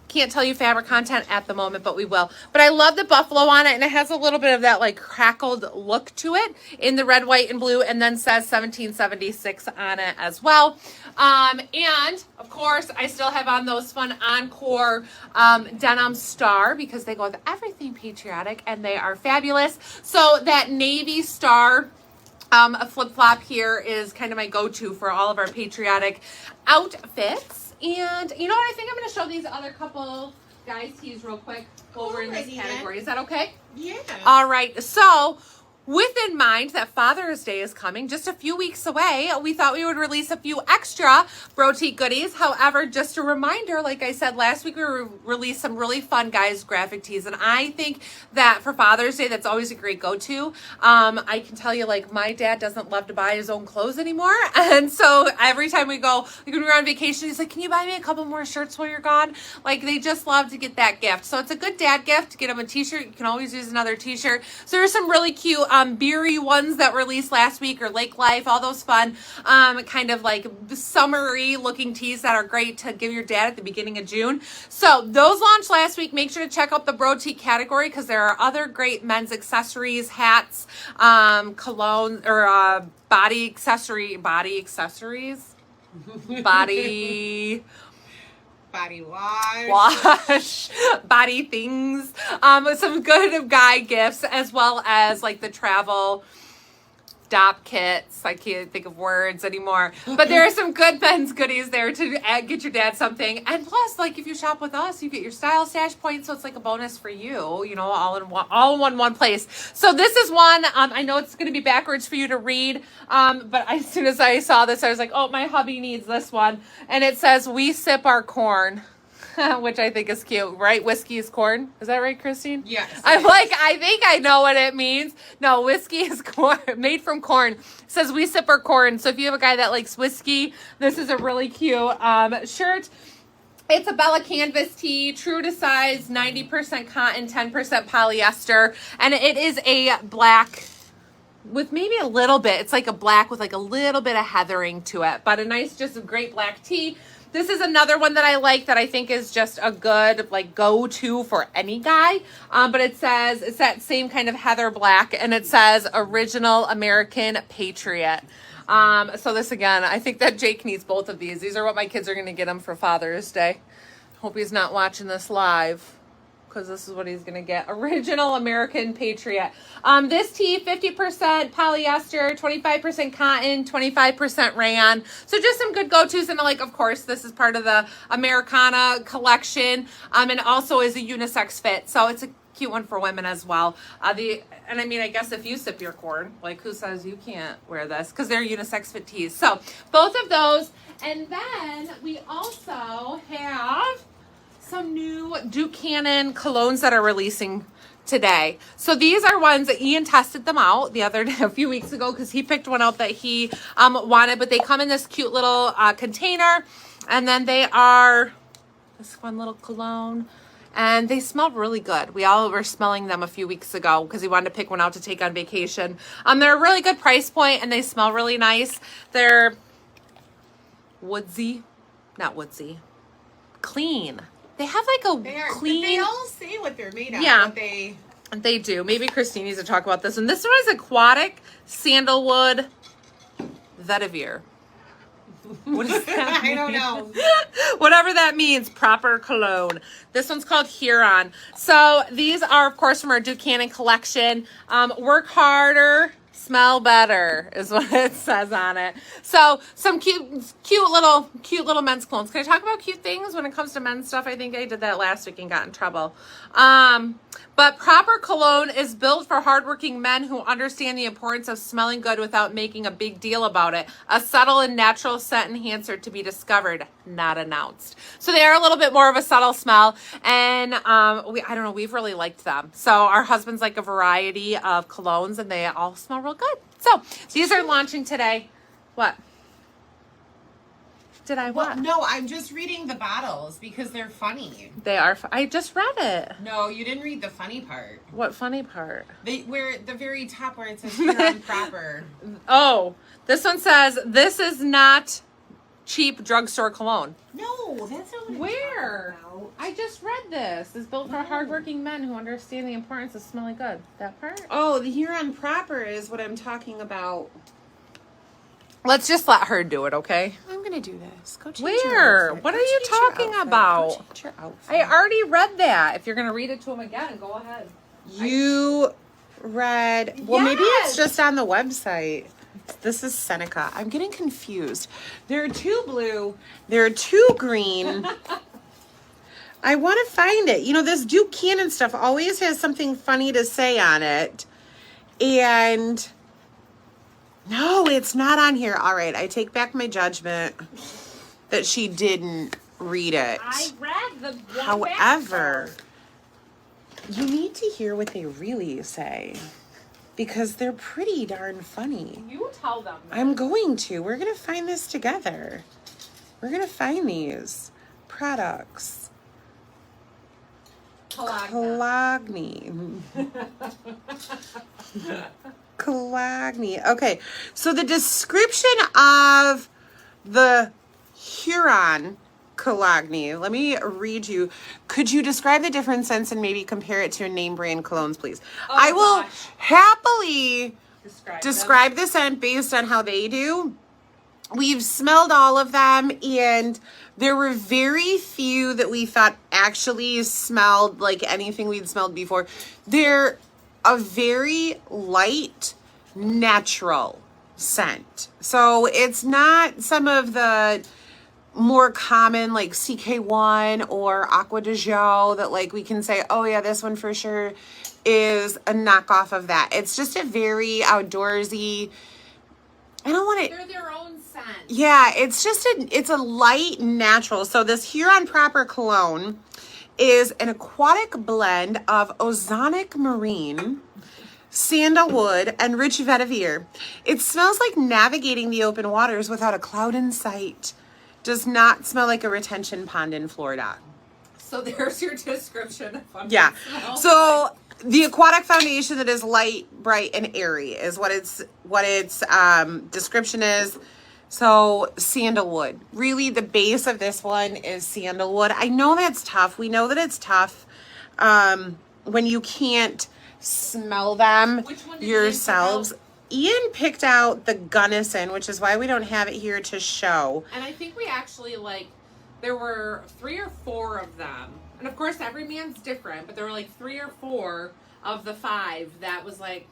Can't tell you fabric content at the moment, but we will. But I love the buffalo on it, and it has a little bit of that like crackled look to it in the red, white, and blue, and then says 1776 on it as well. And of course, I still have on those fun Encore denim star because they go with everything patriotic, and they are fabulous. So that navy star a flip-flop here is kind of my go-to for all of our patriotic outfits. And you know what? I think I'm going to show these other couple guys tees real quick while we're in this category. Is that okay? Yeah. All right. So with in mind that Father's Day is coming just a few weeks away, we thought we would release a few extra Brotique goodies. However, just a reminder, like I said last week, we released some really fun guys graphic tees, and I think that for Father's Day, that's always a great go-to. I can tell you, like, my dad doesn't love to buy his own clothes anymore, and so every time we go, like when we're on vacation, he's like, "Can you buy me a couple more shirts while you're gone?" Like, they just love to get that gift. So it's a good dad gift. Get him a t-shirt. You can always use another t-shirt. So there's some really cute beery ones that released last week, or Lake Life, all those fun kind of like summery looking tees that are great to give your dad at the beginning of June. So those launched last week. Make sure to check out the Brotique category because there are other great men's accessories, hats, cologne, or body accessories, body wash, body things, some good guy gifts, as well as like the travel stop kits. I can't think of words anymore, but there are some good men's goodies there to get your dad something. And plus, like, if you shop with us, you get your style stash points, so it's like a bonus for you, you know, all in one place. So this is one, I know it's going to be backwards for you to read, but as soon as I saw this, I was like, oh, my hubby needs this one. And it says, "We sip our corn." Which I think is cute, right? Whiskey is corn. Is that right, Christine? Yes. I'm like, I think I know what it means. No, whiskey is corn, made from corn. It says "we sip our corn." So if you have a guy that likes whiskey, this is a really cute shirt. It's a Bella canvas tee, true to size, 90% cotton, 10% polyester, and it is a black with maybe a little bit. It's like a black with like a little bit of heathering to it, but a nice, just a great black tee. This is another one that I like that I think is just a good like go-to for any guy. But it says, it's that same kind of heather black, and it says "Original American Patriot." So this again, I think that Jake needs both of these. These are what my kids are going to get him for Father's Day. Hope he's not watching this live, because this is what he's going to get. Original American Patriot. This tee, 50% polyester, 25% cotton, 25% rayon. So just some good go-tos. And like, of course, this is part of the Americana collection, and also is a unisex fit. So it's a cute one for women as well. And I mean, I guess if you sip your corn, like, who says you can't wear this? Because they're unisex fit tees. So both of those. And then we also have some new Duke Cannon colognes that are releasing today. So these are ones that Ian tested them out the other day, a few weeks ago, because he picked one out that he wanted, but they come in this cute little container, and then they are this fun little cologne, and they smell really good. We all were smelling them a few weeks ago because he wanted to pick one out to take on vacation. They're a really good price point, and they smell really nice. They're clean. They have like a clean. They all say what they're made of. Yeah, What they do. Maybe Christine needs to talk about this. And this one is aquatic sandalwood vetiver. What is that? I don't know. Whatever that means. Proper cologne. This one's called Huron. So these are, of course, from our Duke Cannon collection. Work harder, smell better is what it says on it. So some cute little men's clones. Can I talk about cute things when it comes to men's stuff? I think I did that last week and got in trouble. But Proper Cologne is built for hardworking men who understand the importance of smelling good without making a big deal about it. A subtle and natural scent enhancer to be discovered, not announced. So they are a little bit more of a subtle smell, and I don't know, we've really liked them. So our husbands like a variety of colognes, and they all smell real good. So these are launching today. What? did I Well, what? no, I'm just reading the bottles because they're funny. They are. I just read it. No, you didn't read the funny part. What funny part? Where the very top where it says Huron proper. Oh, this one says this is not cheap drugstore cologne. No, that's not what I'm Where? talking about. I just read this. It's built for hardworking men who understand the importance of smelling good. That part? Oh, the Huron proper is what I'm talking about. Let's just let her do it, okay? I'm gonna do this. Go change Where? your outfit. What Go are you change your talking outfit. about? Go change your outfit. I already read that. If you're going to read it to him again, go ahead. You read. Well, maybe Yes! it's just on the website. This is Seneca. I'm getting confused. There are 2 blue. There are 2 green. I want to find it. You know, this Duke Cannon stuff always has something funny to say on it. And no, it's not on here. All right, I take back my judgment that she didn't read it. I read the one However, you need to hear what they really say because they're pretty darn funny. You tell them. I'm going to. We're going to find this together. We're going to find these products. Cologne. Cologne. Okay. So the description of the Huron Cologne. Let me read you. Could you describe the different scents and maybe compare it to your name brand colognes, please? I will happily describe the scent based on how they do. We've smelled all of them, and there were very few that we thought actually smelled like anything we'd smelled before. They're a very light, natural scent. So it's not some of the more common like CK1 or Aqua de Jo that like we can say, oh yeah, this one for sure is a knockoff of that. It's just a very outdoorsy, I don't want to. They're their own scent. Yeah, it's just it's a light natural. So this Huron Proper Cologne is an aquatic blend of ozonic marine, sandalwood, and rich vetiver. It smells like navigating the open waters without a cloud in sight. Does not smell like a retention pond in Florida. So there's your description. Yeah. So the aquatic foundation that is light, bright, and airy is what its description is. So sandalwood. Really, the base of this one is sandalwood. I know that's tough. We know that it's tough when you can't smell them Which one did yourselves. Ian picked out the Gunnison, which is why we don't have it here to show. And I think we actually there were 3 or 4 of them. And of course, every man's different, but there were like 3 or 4 of the 5 that was like,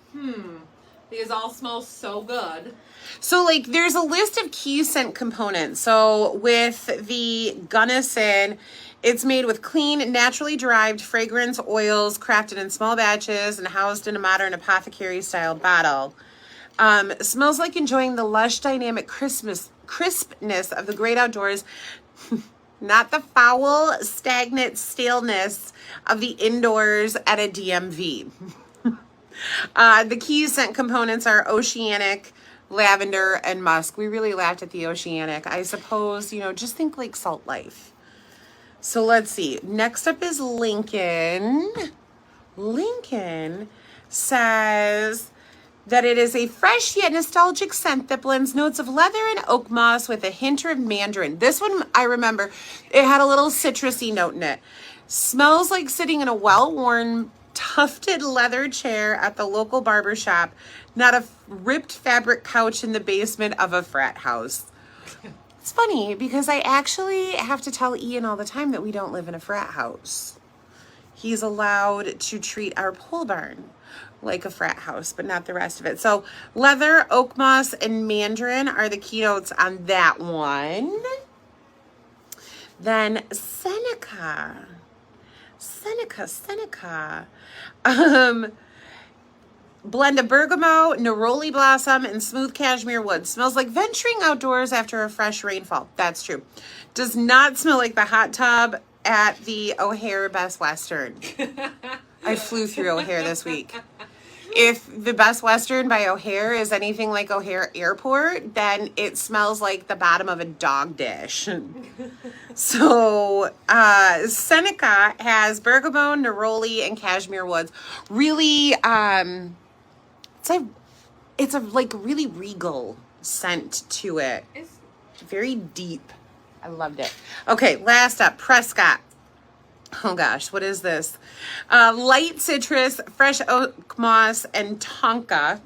these all smell so good. So, like, there's a list of key scent components. So, with the Gunnison, it's made with clean, naturally derived fragrance oils crafted in small batches and housed in a modern apothecary-style bottle. Smells like enjoying the lush, dynamic crispness of the great outdoors, not the foul, stagnant staleness of the indoors at a DMV. The key scent components are oceanic, lavender, and musk. We really laughed at the oceanic. I suppose, just think like Salt Life. So let's see. Next up is Lincoln. Lincoln says that it is a fresh yet nostalgic scent that blends notes of leather and oak moss with a hint of mandarin. This one, I remember, it had a little citrusy note in it. Smells like sitting in a well-worn, tufted leather chair at the local barber shop, not a ripped fabric couch in the basement of a frat house. It's funny because I actually have to tell Ian all the time that we don't live in a frat house. He's allowed to treat our pole barn like a frat house, but not the rest of it. So leather, oak moss, and mandarin are the keynotes on that one. Then Seneca. Blend of bergamot, neroli blossom, and smooth cashmere wood. Smells like venturing outdoors after a fresh rainfall. That's true. Does not smell like the hot tub at the O'Hare Best Western. I flew through O'Hare this week. if the Best Western by O'Hare is anything like O'Hare Airport, then it smells like the bottom of a dog dish. So Seneca has bergamot, neroli, and cashmere woods. Really, it's a like really regal scent to it. It's Very deep. I loved it. Okay, last up, Prescott. Oh gosh, what is this? Light citrus, fresh oak moss, and tonka.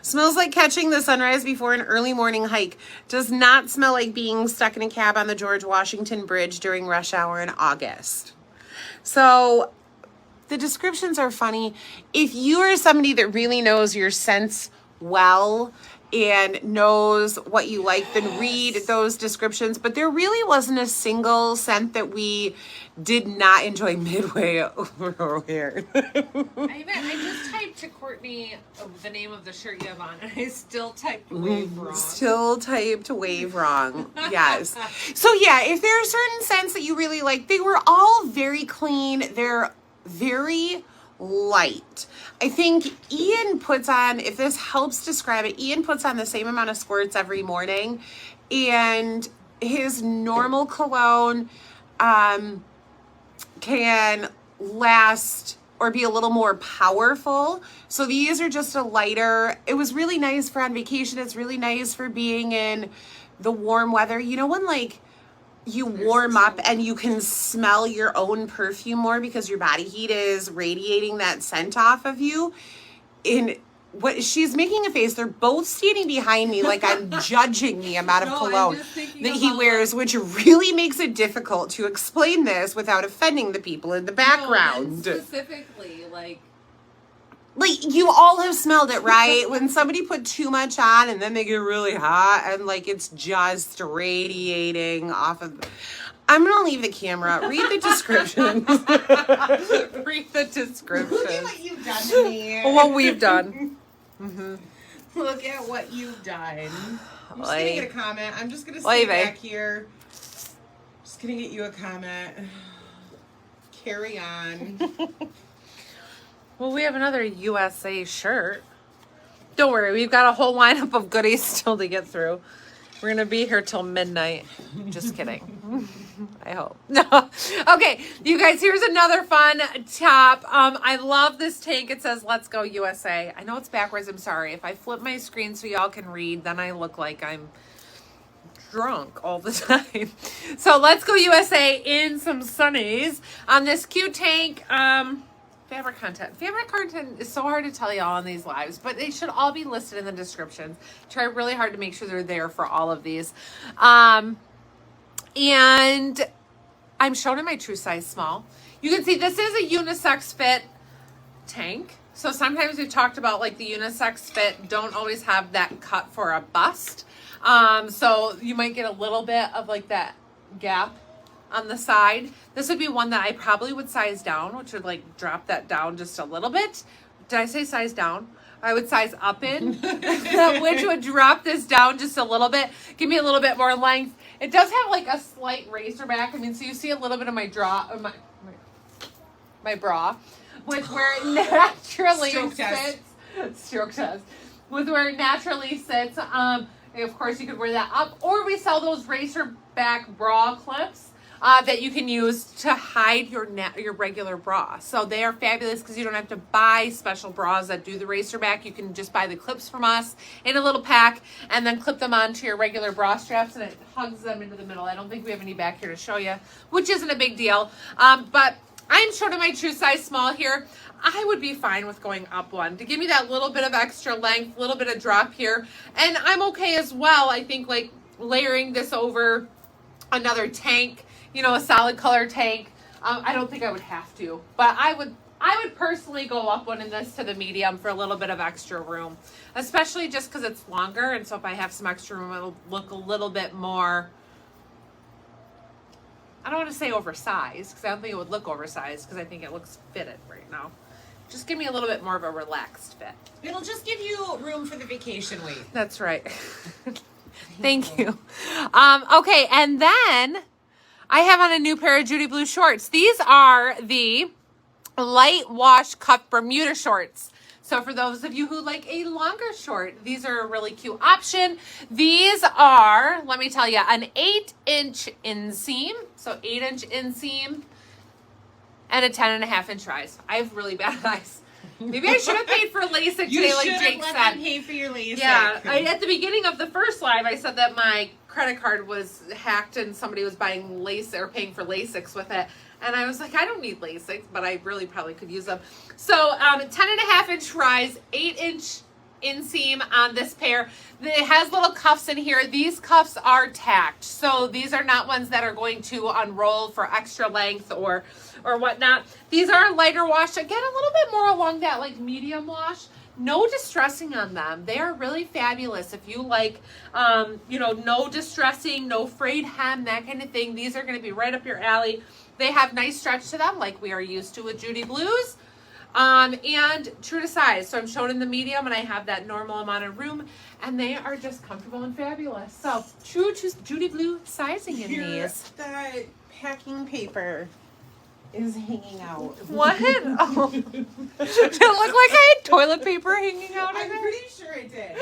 Smells like catching the sunrise before an early morning hike. Does not smell like being stuck in a cab on the George Washington Bridge during rush hour in August. So the descriptions are funny. If you are somebody that really knows your scents well and knows what you like, then read those descriptions. But there really wasn't a single scent that we did not enjoy midway over O'Hare. I just typed to Courtney the name of the shirt you have on, and I still typed wave wrong. Still typed wave wrong. Yes. So yeah, if there are certain scents that you really like, they were all very clean. They're very light. I think Ian puts on, if this helps describe it, Ian puts on the same amount of squirts every morning, and his normal cologne can last or be a little more powerful. So these are just a lighter. It was really nice for on vacation. It's really nice for being in the warm weather. You know, when like you warm up and you can smell your own perfume more because your body heat is radiating that scent off of you. In what she's making a face, they're both standing behind me like I'm judging the amount of cologne that he wears, which really makes it difficult to explain this without offending the people in the background. No, specifically, like you all have smelled it, right? When somebody put too much on and then they get really hot and like it's just radiating off of. I'm gonna leave the camera. Read the descriptions. Read the descriptions. Look at what you've done to me. What we've done. Mm-hmm. Look at what you've done. I'm just Oy. gonna get a comment. I'm just gonna Oy stay vey. back here. Just gonna get you a comment. Carry on. well, we have another USA shirt. Don't worry, we've got a whole lineup of goodies still to get through. We're gonna be here till midnight. Just kidding. I hope. No. Okay, you guys, here's another fun top. I love this tank. It says, "Let's go USA." I know it's backwards. I'm sorry. If I flip my screen so y'all can read, then I look like I'm drunk all the time. So let's go USA in some sunnies on this cute tank. Fabric content. Fabric content is so hard to tell y'all on these lives, but they should all be listed in the descriptions. Try really hard to make sure they're there for all of these. And I'm shown in my true size small. You can see this is a unisex fit tank. So sometimes we've talked about like the unisex fit don't always have that cut for a bust. So you might get a little bit of like that gap on the side. This would be one that I probably would size down, which would like drop that down just a little bit. Did I say size down? I would size up in, which would drop this down just a little bit, give me a little bit more length. It does have like a slight racer back. I mean, so you see a little bit of my my bra, with where it naturally sits. Stroke test. With where it naturally sits. Of course, you could wear that up, or we sell those racer back bra clips that you can use to hide your regular bra. So they are fabulous because you don't have to buy special bras that do the racer back. You can just buy the clips from us in a little pack and then clip them onto your regular bra straps, and it hugs them into the middle. I don't think we have any back here to show you, which isn't a big deal. But I'm short of my true size small here. I would be fine with going up one to give me that little bit of extra length, little bit of drop here. And I'm okay as well, I think, like layering this over another tank, you know, a solid color tank. I don't think I would have to, but I would personally go up one in this to the medium for a little bit of extra room, especially just because it's longer. And so if I have some extra room, it'll look a little bit more, I don't want to say oversized, because I don't think it would look oversized, because I think it looks fitted right now. Just give me a little bit more of a relaxed fit. It'll just give you room for the vacation weight. That's right. Thank you. Okay, and then I have on a new pair of Judy Blue shorts. These are the light wash cuff Bermuda shorts. So for those of you who like a longer short, these are a really cute option. These are, let me tell you, an 8-inch inseam. So 8-inch inseam and a 10.5-inch rise. I have really bad eyes. Maybe I should have paid for LASIK today, like Jake let said. them pay for your LASIK. Yeah, at the beginning of the first live, I said that my credit card was hacked and somebody was buying LASIK or paying for LASIKs with it. And I was like, I don't need LASIK, but I really probably could use them. So 10.5-inch rise, 8-inch inseam on this pair. It has little cuffs in here. These cuffs are tacked. So these are not ones that are going to unroll for extra length or whatnot. These are a lighter wash. Again, a little bit more along that like medium wash. No distressing on them. They are really fabulous. If you like, no distressing, no frayed hem, that kind of thing. These are going to be right up your alley. They have nice stretch to them like we are used to with Judy Blues. And true to size. So I'm shown in the medium and I have that normal amount of room and they are just comfortable and fabulous. So true to Judy Blue sizing in these. The packing paper is hanging out. What? Oh. Did it look like I had toilet paper hanging out in I'm there? pretty sure it did.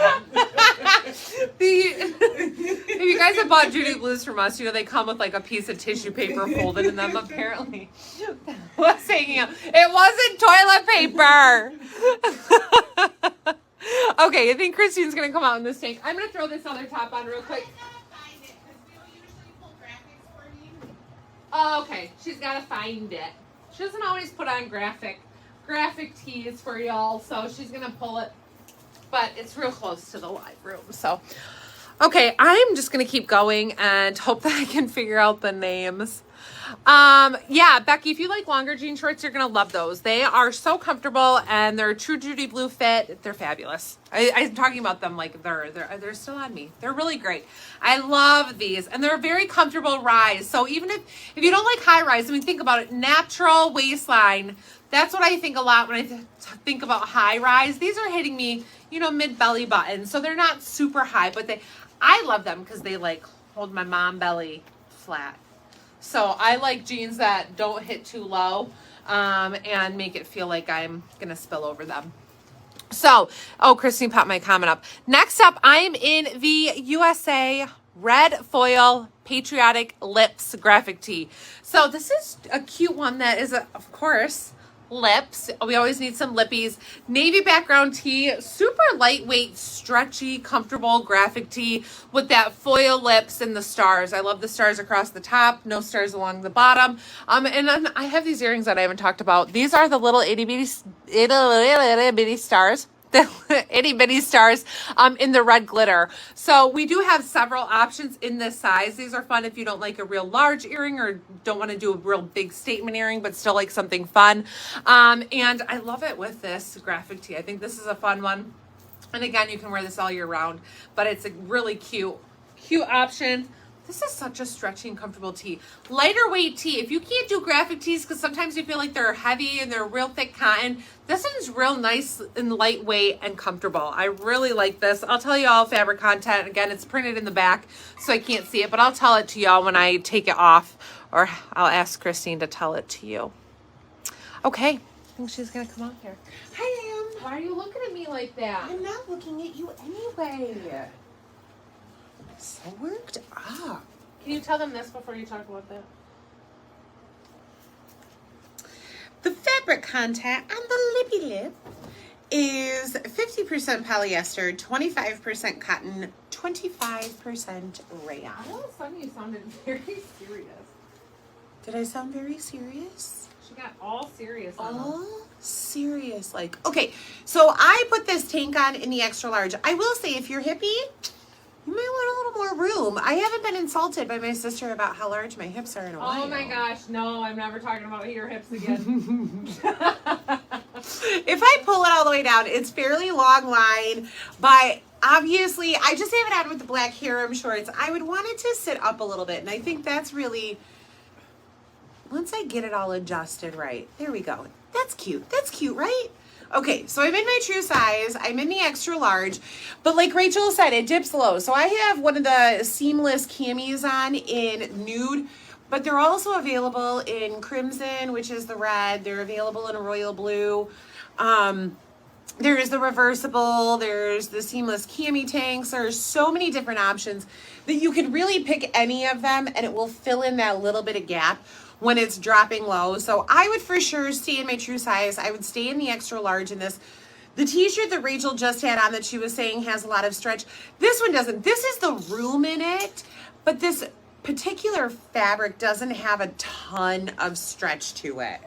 If you guys have bought Judy Blues from us, they come with like a piece of tissue paper folded in them apparently. What's hanging out? It wasn't toilet paper. Okay, I think Christine's gonna come out in this tank. I'm gonna throw this other top on real quick. Oh, okay, she's got to find it. She doesn't always put on graphic tees for y'all, so she's going to pull it. But it's real close to the live room, so. Okay, I'm just going to keep going and hope that I can figure out the names. Yeah, Becky, if you like longer jean shorts, you're going to love those. They are so comfortable and they're true Judy Blue fit. They're fabulous. I'm talking about them like they're still on me. They're really great. I love these and they're a very comfortable rise. So even if you don't like high rise, I mean, think about it, natural waistline. That's what I think a lot when I think about high rise. These are hitting me, mid belly button. So they're not super high, but I love them because they like hold my mom belly flat. So I like jeans that don't hit too low and make it feel like I'm going to spill over them. So, Christine popped my comment up. Next up, I'm in the USA Red Foil Patriotic Lips graphic tee. So this is a cute one that is, of course, lips. We always need some lippies. Navy background tee, super lightweight, stretchy, comfortable graphic tee with that foil lips and the stars. I love the stars across the top, no stars along the bottom. And then I have these earrings that I haven't talked about. These are the little itty bitty stars. The itty bitty stars in the red glitter. So we do have several options in this size. These are fun if you don't like a real large earring or don't want to do a real big statement earring, but still like something fun. And I love it with this graphic tee. I think this is a fun one. And again, you can wear this all year round, but it's a really cute option. This is such a stretchy and comfortable tee. Lighter weight tee. If you can't do graphic tees because sometimes you feel like they're heavy and they're real thick cotton, this one's real nice and lightweight and comfortable. I really like this. I'll tell you all fabric content. Again, it's printed in the back, so I can't see it, but I'll tell it to y'all when I take it off, or I'll ask Christine to tell it to you. Okay, I think she's gonna come out here. Hi, Em. Why are you looking at me like that? I'm not looking at you anyway. So worked up. Can you tell them this before you talk about that? The fabric content on the lippy lip is 50% polyester, 25% cotton, 25% rayon. All of a sudden you sounded very serious. Did I sound very serious? She got all serious on us. All serious, like, okay, so I put this tank on in the extra large. I will say, if you're hippie, you might want a little more room. I haven't been insulted by my sister about how large my hips are in a while. Oh my gosh, no, I'm never talking about your hips again. If I pull it all the way down, it's fairly long line, but obviously I just have it on with the black harem shorts. I would want it to sit up a little bit, and I think that's really, once I get it all adjusted right, there we go. That's cute, right? Okay, so I'm in my true size. I'm in the extra large, but like Rachel said, it dips low. So I have one of the seamless camis on in nude, but they're also available in crimson, which is the red. They're available in a royal blue. There's the reversible, there's the seamless cami tanks. There's so many different options that you can really pick any of them and it will fill in that little bit of gap when it's dropping low. So I would for sure stay in my true size. I would stay in the extra large in this. The t-shirt that Rachel just had on that she was saying has a lot of stretch. This one doesn't. This is the room in it, but this particular fabric doesn't have a ton of stretch to it.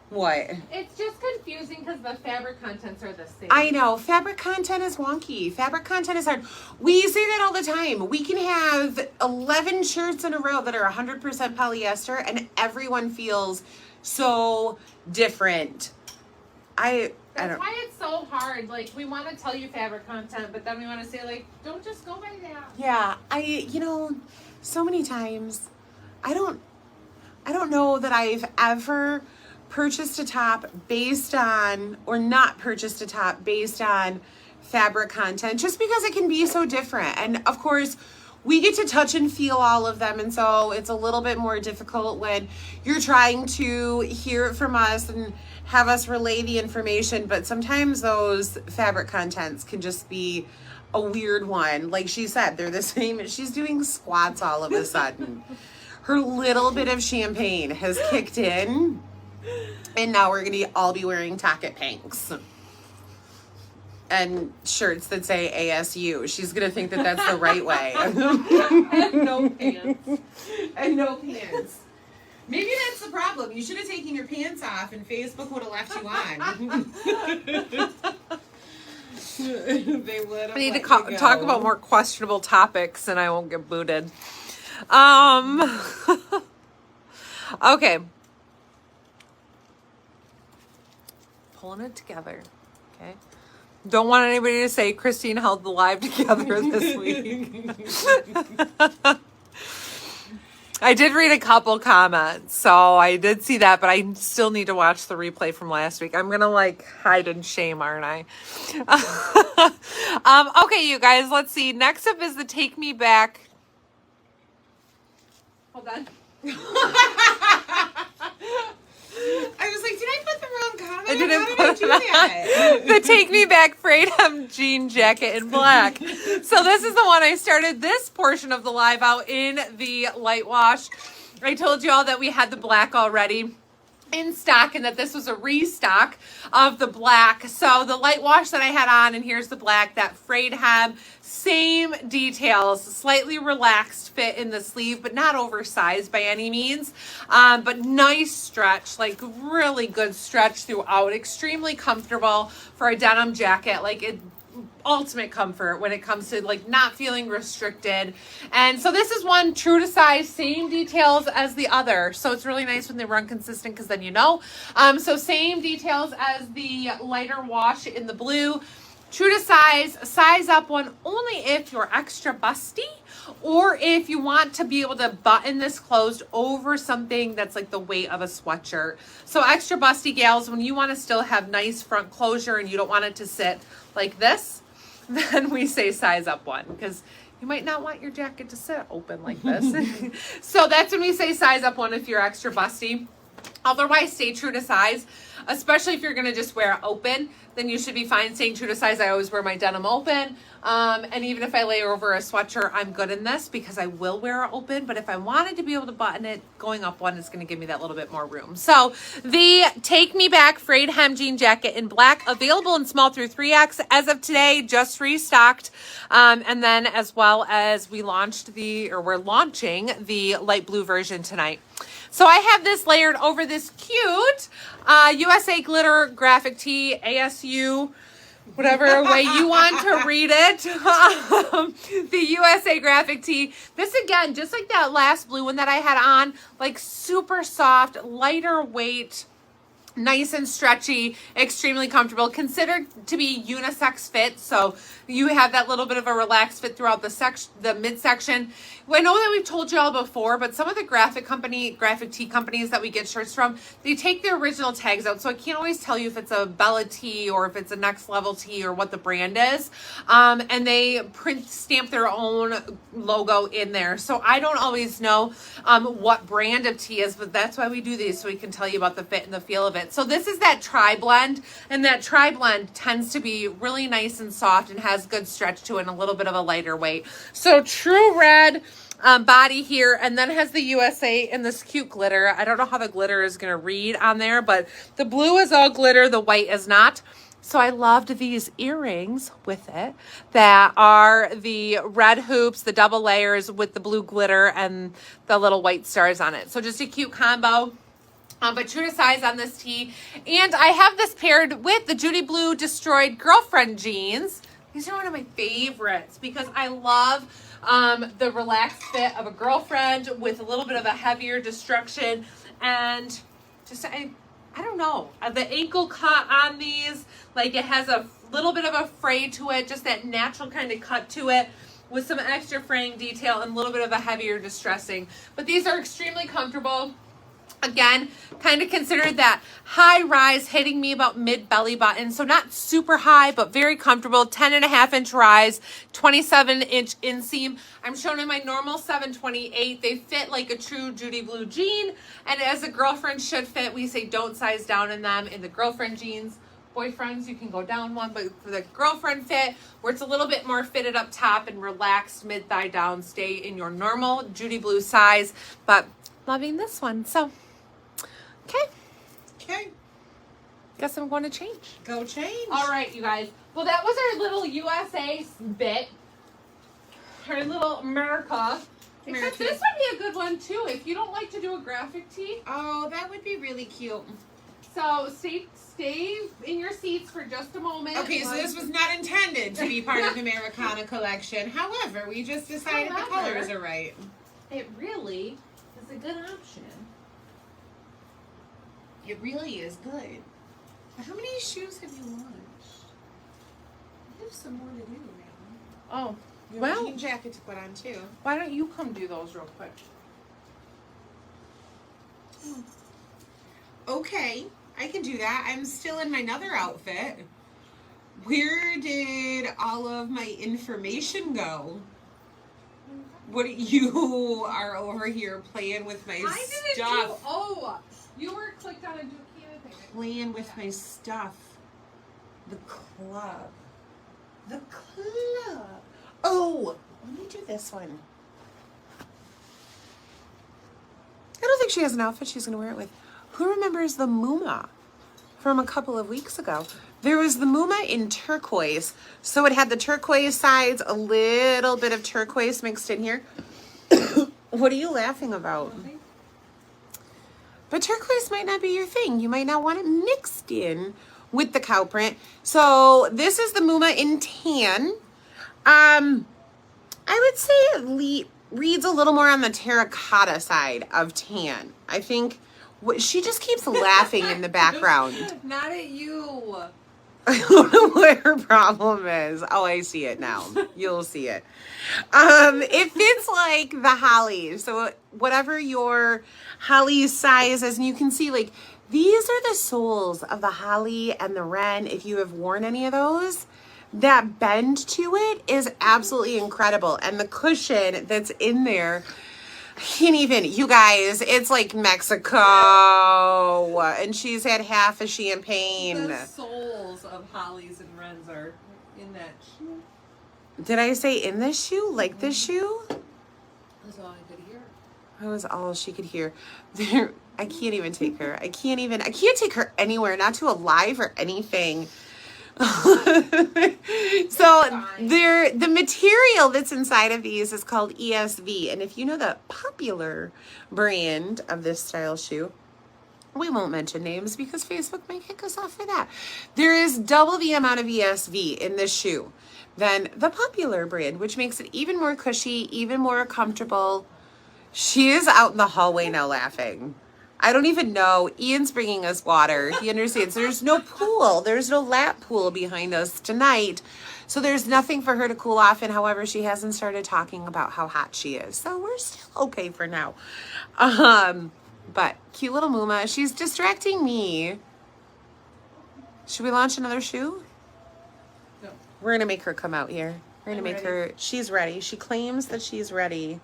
What? It's just confusing because the fabric contents are the same. I know. Fabric content is wonky. Fabric content is hard. We say that all the time. We can have 11 shirts in a row that are 100% polyester and everyone feels so different. I That's don't. why it's so hard. Like, we want to tell you fabric content, but then we want to say, like, don't just go by that. Yeah, so many times I don't know that I've ever purchased a top based on, or not purchased a top based on fabric content, just because it can be so different. And of course, we get to touch and feel all of them, and so it's a little bit more difficult when you're trying to hear it from us and have us relay the information. But sometimes those fabric contents can just be a weird one. Like she said, they're the same. She's doing squats all of a sudden. Her little bit of champagne has kicked in, and now we're gonna all be wearing Tacket Panks and shirts that say ASU. She's gonna think that that's the right way. And no pants. And no pants. Maybe that's the problem. You should have taken your pants off and Facebook would have left you on. They would have. I need to let you go. talk about more questionable topics and I won't get booted. Okay. Pulling it together. Okay. Don't want anybody to say Christine held the live together this week. I did read a couple comments, so I did see that, but I still need to watch the replay from last week. I'm gonna hide in shame, aren't I? Okay, you guys, let's see. Next up is the Take Me Back. Hold on. I was like, did I put the wrong comment? I didn't How did put I do that? the Take Me Back frayed hem jean jacket in black. So this is the one I started this portion of the live out in the light wash. I told you all that we had the black already in stock and that this was a restock of the black. So the light wash that I had on, and here's the black, that frayed hem, same details, slightly relaxed fit in the sleeve, but not oversized by any means. But nice stretch, really good stretch throughout, extremely comfortable for a denim jacket. Ultimate comfort when it comes to not feeling restricted. And so this is one true to size, same details as the other. So it's really nice when they run consistent because then you know. So same details as the lighter wash in the blue. True to size up one only if you're extra busty or if you want to be able to button this closed over something that's like the weight of a sweatshirt. So extra busty gals, when you want to still have nice front closure and you don't want it to sit like this, then we say size up one, because you might not want your jacket to sit open like this. So that's when we say size up one if you're extra busty. Otherwise, stay true to size, especially if you're going to just wear it open, then you should be fine staying true to size. I always wear my denim open. And even if I layer over a sweatshirt, I'm good in this because I will wear it open. But if I wanted to be able to button it, going up one is going to give me that little bit more room. So the Take Me Back frayed hem jean jacket in black, available in small through 3X as of today, just restocked. And then as well as we're launching the light blue version tonight. So I have this layered over this cute USA glitter graphic tee, ASU, whatever way you want to read it. The USA graphic tee. This again, just like that last blue one that I had on, super soft, lighter weight, nice and stretchy, extremely comfortable, considered to be unisex fit. So you have that little bit of a relaxed fit throughout the midsection. I know that we've told you all before, but some of the graphic tee companies that we get shirts from, they take the original tags out. So I can't always tell you if it's a Bella tee or if it's a Next Level tee or what the brand is. And they stamp their own logo in there. So I don't always know what brand of tee is, but that's why we do these, so we can tell you about the fit and the feel of it. it. So this is that tri-blend, and that tri-blend tends to be really nice and soft and has good stretch to it and a little bit of a lighter weight. So true red body here, and then has the USA and this cute glitter. I don't know how the glitter is going to read on there, but the blue is all glitter, the white is not. So I loved these earrings with it that are the red hoops, the double layers with the blue glitter and the little white stars on it. So just a cute combo. But true to size on this tee. And I have this paired with the Judy Blue Destroyed Girlfriend jeans. These are one of my favorites because I love the relaxed fit of a girlfriend with a little bit of a heavier destruction. And just, I don't know. The ankle cut on these, like it has a little bit of a fray to it, just that natural kind of cut to it with some extra fraying detail and a little bit of a heavier distressing. But these are extremely comfortable. Again, kind of considered that high rise, hitting me about mid belly button. So not super high, but very comfortable. 10.5-inch rise, 27-inch inseam. I'm showing in my normal 728. They fit like a true Judy Blue jean. And as a girlfriend should fit, we say don't size down in them in the girlfriend jeans. Boyfriends, you can go down one, but for the girlfriend fit, where it's a little bit more fitted up top and relaxed mid-thigh down, stay in your normal Judy Blue size. But loving this one. So, Okay. Guess I'm going to change. Go change. All right, you guys. Well, that was our little USA bit. Our little America. Except this would be a good one, too, if you don't like to do a graphic tee. Oh, that would be really cute. So, stay in your seats for just a moment. Okay, so this was not intended to be part of the Americana collection. However, we just decided the colors are right. It really is a good option. It really is good. How many shoes have you launched? I have some more to do now. Oh, You have a well, jean jacket to put on too. why don't you come do those real quick? Okay, I can do that. I'm still in my other outfit. Where did all of my information go? What you are over here playing with my stuff. You were clicked on a do Canada thing. Playing with my stuff. The club. The club. Oh, let me do this one. I don't think she has an outfit she's going to wear it with. Who remembers the Muma from a couple of weeks ago? There was the Muma in turquoise. So it had the turquoise sides, a little bit of turquoise mixed in here. What are you laughing about? But turquoise might not be your thing. You might not want it mixed in with the cow print. So this is the Muma in tan. I would say it reads a little more on the terracotta side of tan. I think she just keeps laughing in the background. Not at you. I don't know what her problem is. Oh, I see it now. You'll see it. It fits like the holly. So whatever your holly size is, and you can see like these are the soles of the holly and the wren. If you have worn any of those, that bend to it is absolutely incredible. And the cushion that's in there, can't even, you guys, it's like Mexico. And she's had half a champagne. The souls of hollies and wrens are in that shoe. Did I say in this shoe? Like this shoe? That's all I could hear. That was all she could hear. There, I can't even take her. I can't take her anywhere, not to a live or anything. So the material that's inside of these is called ESV. And if you know the popular brand of this style shoe, we won't mention names because Facebook might kick us off for that. There is double the amount of ESV in this shoe than the popular brand, which makes it even more cushy, even more comfortable. She is out in the hallway now laughing. I don't even know. Ian's bringing us water. He understands there's no pool. There's no lap pool behind us tonight. So there's nothing for her to cool off in. However, she hasn't started talking about how hot she is. So we're still okay for now. But cute little Muma. She's distracting me. Should we launch another shoe? No. We're going to make her come out here. We're going to make her. She's ready. She claims that she's ready.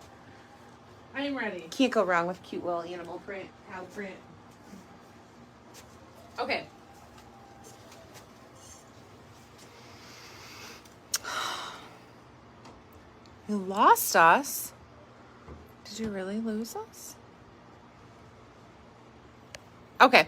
I'm ready. Can't go wrong with cute little animal print. Cow print. Okay. You lost us? Did you really lose us? Okay.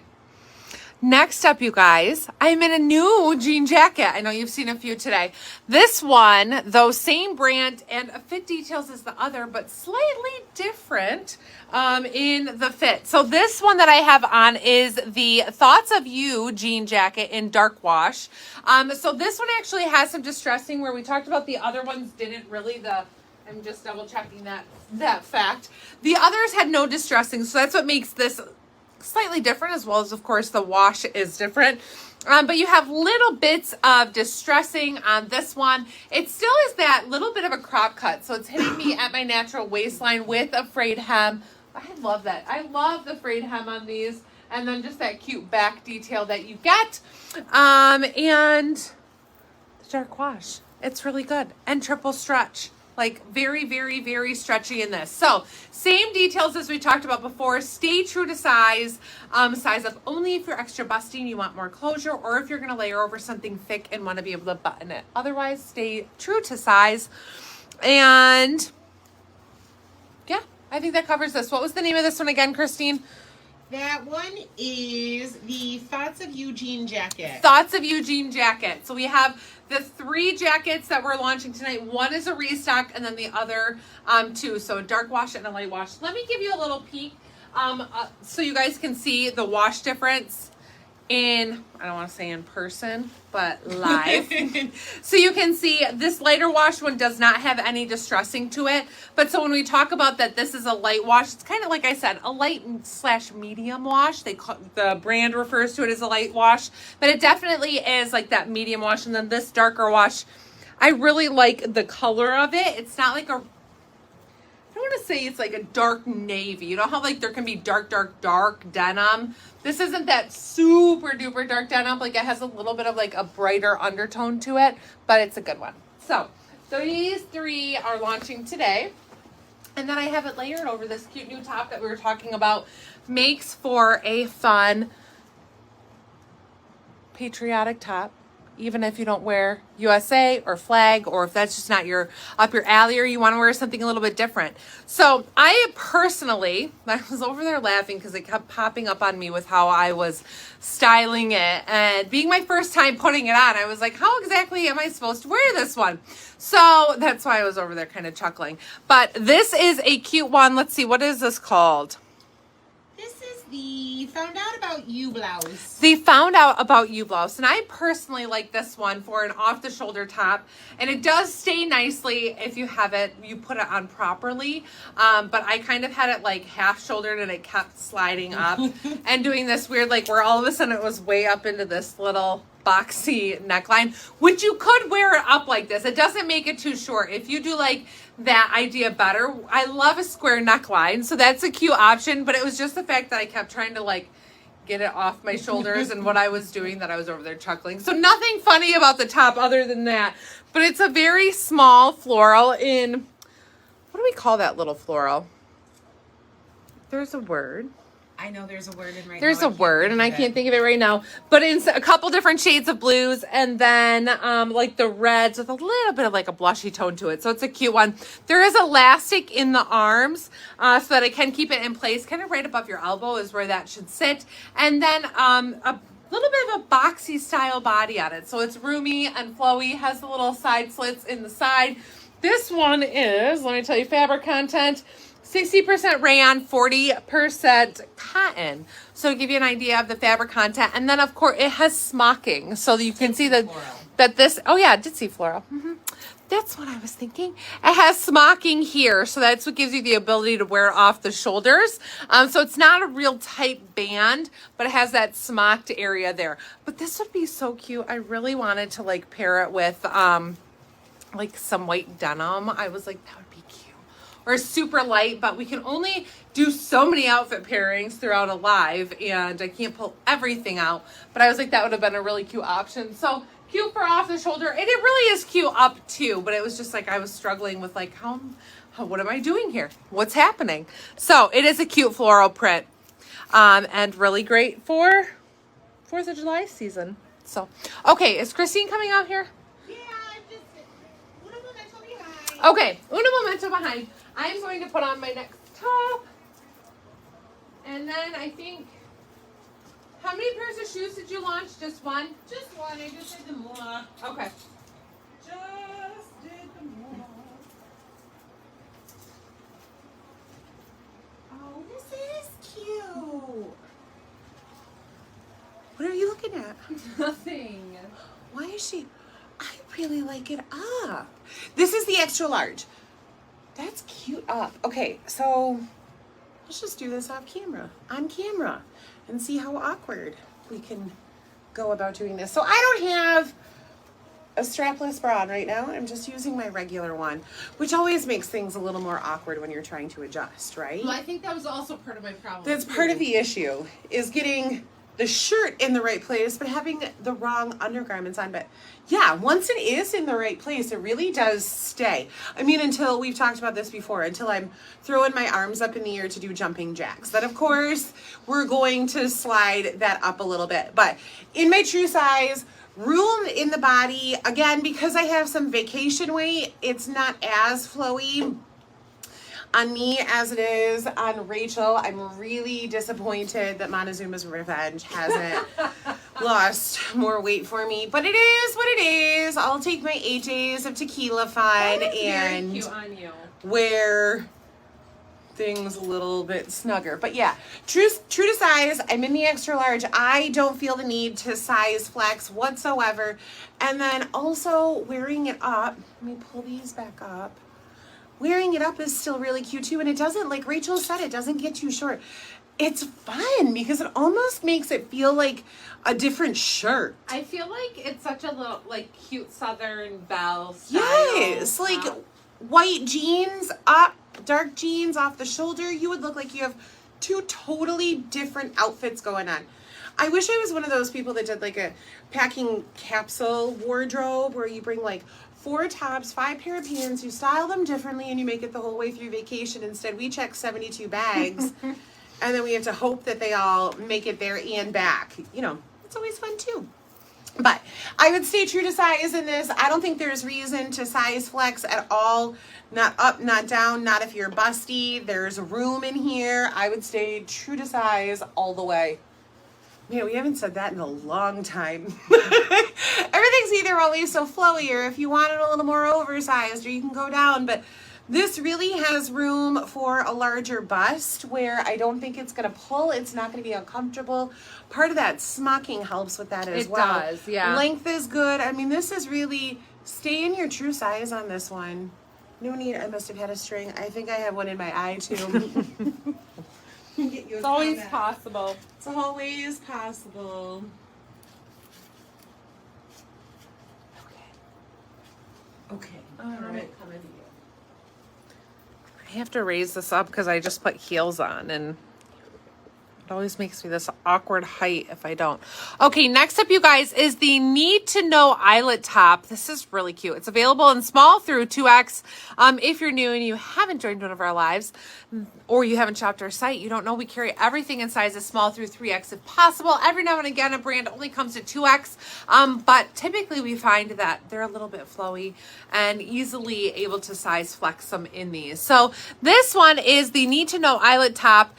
Next up, you guys, I'm in a new jean jacket. I know you've seen a few today. This one, though same brand and fit details as the other, but slightly different in the fit. So this one that I have on is the Thoughts of You jean jacket in dark wash. So this one actually has some distressing where we talked about the other ones didn't really. I'm just double checking that fact. The others had no distressing, so that's what makes this slightly different, as well as of course the wash is different, but you have little bits of distressing on this one. It still is that little bit of a crop cut, so it's hitting me at my natural waistline with a frayed hem. I love that. I love the frayed hem on these, and then just that cute back detail that you get, and the dark wash. It's really good, and triple stretch. Like very, very, very stretchy in this. So same details as we talked about before. Stay true to size. Size up only if you're extra busting, you want more closure, or if you're going to layer over something thick and want to be able to button it. Otherwise, stay true to size. And yeah, I think that covers this. What was the name of this one again, Christine? That one is the Thoughts of You jean jacket. Thoughts of You jean jacket. So we have the 3 jackets that we're launching tonight. One is a restock, and then the other 2. So a dark wash and a light wash. Let me give you a little peek so you guys can see the wash difference in, I don't want to say in person, but live. So you can see this lighter wash one does not have any distressing to it. But so when we talk about that this is a light wash, it's kind of like I said, a light / medium wash. The brand refers to it as a light wash, but it definitely is like that medium wash. And then this darker wash, I really like the color of it. It's not like a, I don't want to say it's like a dark navy. You know how like there can be dark denim? This isn't that super duper dark denim. Like it has a little bit of like a brighter undertone to it, but it's a good one. So these 3 are launching today. And then I have it layered over this cute new top that we were talking about. Makes for a fun patriotic top. Even if you don't wear USA or flag, or if that's just not up your alley, or you want to wear something a little bit different. So I personally, I was over there laughing because it kept popping up on me with how I was styling it, and being my first time putting it on, I was like, how exactly am I supposed to wear this one? So that's why I was over there kind of chuckling. But this is a cute one. Let's see, what is this called? This is the Found Out About You blouse. The Found Out About You blouse. And I personally like this one for an off-the-shoulder top. And it does stay nicely if you put it on properly. But I kind of had it like half-shouldered and it kept sliding up. And doing this weird, like where all of a sudden it was way up into this little boxy neckline. Which you could wear it up like this. It doesn't make it too short. If you do like that idea better. I love a square neckline, so that's a cute option, but it was just the fact that I kept trying to like get it off my shoulders and what I was doing that I was over there chuckling. So nothing funny about the top other than that, but it's a very small floral in, what do we call that little floral? There's a word. I know there's a word in right There's now. a word, and I can't think of it right now. But it's a couple different shades of blues, and then like the reds with a little bit of like a blushy tone to it. So it's a cute one. There is elastic in the arms so that it can keep it in place. Kind of right above your elbow is where that should sit. And then a little bit of a boxy style body on it. So it's roomy and flowy, has the little side slits in the side. This one is, let me tell you, fabric content. 60% rayon, 40% cotton. So to give you an idea of the fabric content. And then, of course, it has smocking. So you can see that this, oh yeah, I did see floral. That's what I was thinking. It has smocking here. So that's what gives you the ability to wear off the shoulders. So it's not a real tight band, but it has that smocked area there. But this would be so cute. I really wanted to like pair it with like some white denim. I was like, that would be cute. Or super light, but we can only do so many outfit pairings throughout a live, and I can't pull everything out. But I was like, that would have been a really cute option. So cute for off the shoulder, and it really is cute up too. But it was just like I was struggling with like, what am I doing here? What's happening? So it is a cute floral print, and really great for 4th of July season. So, okay, is Christine coming out here? Yeah, I'm just una momento behind. Okay, una momento behind. I'm going to put on my next top. And then I think, how many pairs of shoes did you launch? Just one? Just one. I just did the more. Okay. Just did the more. Oh, this is cute. What are you looking at? Nothing. Why is she? I really like it up. This is the extra large. That's cute up. Okay, so let's just do this on camera, and see how awkward we can go about doing this. So I don't have a strapless bra on right now. I'm just using my regular one, which always makes things a little more awkward when you're trying to adjust, right? Well, I think that was also part of my problem. That's part of the issue, is getting the shirt in the right place, but having the wrong undergarments on. But yeah, once it is in the right place, it really does stay. I mean, until we've talked about this before, until I'm throwing my arms up in the air to do jumping jacks. Then of course, we're going to slide that up a little bit. But in my true size, room in the body, again, because I have some vacation weight, it's not as flowy on me as it is on Rachel. I'm really disappointed that Montezuma's Revenge hasn't lost more weight for me, but it is what it is. I'll take my 8 days of tequila fun and Very cute on you. wear things a little bit snugger. But yeah, true to size, I'm in the extra large. I don't feel the need to size flex whatsoever. And then also wearing it up, let me pull these back up. Wearing it up is still really cute too, and it doesn't, like Rachel said, it doesn't get too short. It's fun because it almost makes it feel like a different shirt. I feel like it's such a little, like, cute Southern belle style. Yes, like white jeans up, dark jeans off the shoulder. You would look like you have two totally different outfits going on. I wish I was one of those people that did like a packing capsule wardrobe where you bring like 4 tops, 5 pair of pants, you style them differently, and you make it the whole way through vacation. Instead, we check 72 bags, and then we have to hope that they all make it there and back. You know, it's always fun too. But I would stay true to size in this. I don't think there's reason to size flex at all. Not up, not down, not if you're busty. There's room in here. I would stay true to size all the way. Man, we haven't said that in a long time. Everything's either always so flowy, or if you want it a little more oversized, or you can go down. But this really has room for a larger bust where I don't think it's going to pull. It's not going to be uncomfortable. Part of that smocking helps with that as well. It does, yeah. Length is good. I mean, this is really, stay in your true size on this one. No need, I must have had a string. I think I have one in my eye too. It's always possible. It's always possible. Okay. All right. I have to raise this up because I just put heels on, and it always makes me this awkward height if I don't. Okay, next up, you guys, is the Need to Know eyelet top. This is really cute. It's available in small through 2X. If you're new and you haven't joined one of our lives, or you haven't shopped our site, you don't know we carry everything in sizes small through 3X if possible. Every now and again, a brand only comes to 2X, but typically we find that they're a little bit flowy and easily able to size flex them in these. So this one is the Need to Know eyelet top.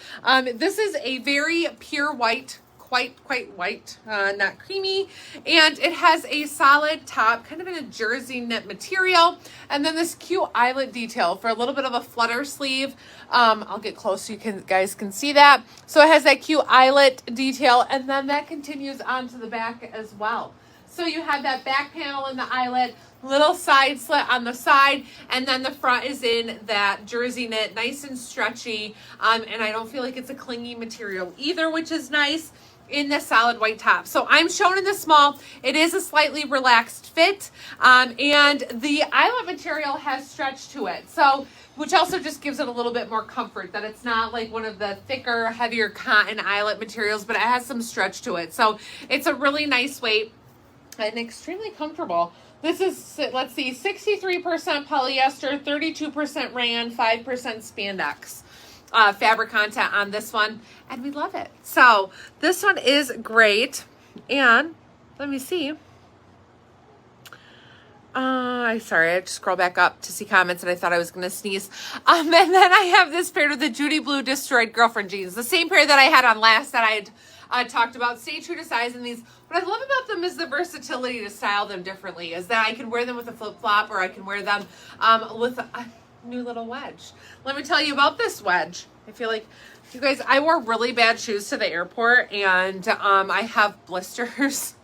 This is a very pure white, quite white, not creamy, and it has a solid top, kind of in a jersey knit material, and then this cute eyelet detail for a little bit of a flutter sleeve. I'll get close so you guys can see that. So it has that cute eyelet detail, and then that continues onto the back as well. So you have that back panel in the eyelet, little side slit on the side, and then the front is in that jersey knit, nice and stretchy, and I don't feel like it's a clingy material either, which is nice in the solid white top. So I'm shown in the small. It is a slightly relaxed fit, and the eyelet material has stretch to it, so which also just gives it a little bit more comfort, that it's not like one of the thicker, heavier cotton eyelet materials, but it has some stretch to it. So it's a really nice weight and extremely comfortable. This is, let's see, 63% polyester, 32% rayon, 5% spandex fabric content on this one, and we love it. So this one is great. And let me see. Sorry, I had to scroll back up to see comments and I thought I was gonna sneeze. And then I have this paired with the Judy Blue Destroyed Girlfriend jeans, the same pair that I had on last that I had talked about. Stay true to size in these. What I love about them is the versatility to style them differently. Is that I can wear them with a flip flop or I can wear them with a new little wedge. Let me tell you about this wedge. I feel like, you guys, I wore really bad shoes to the airport and I have blisters.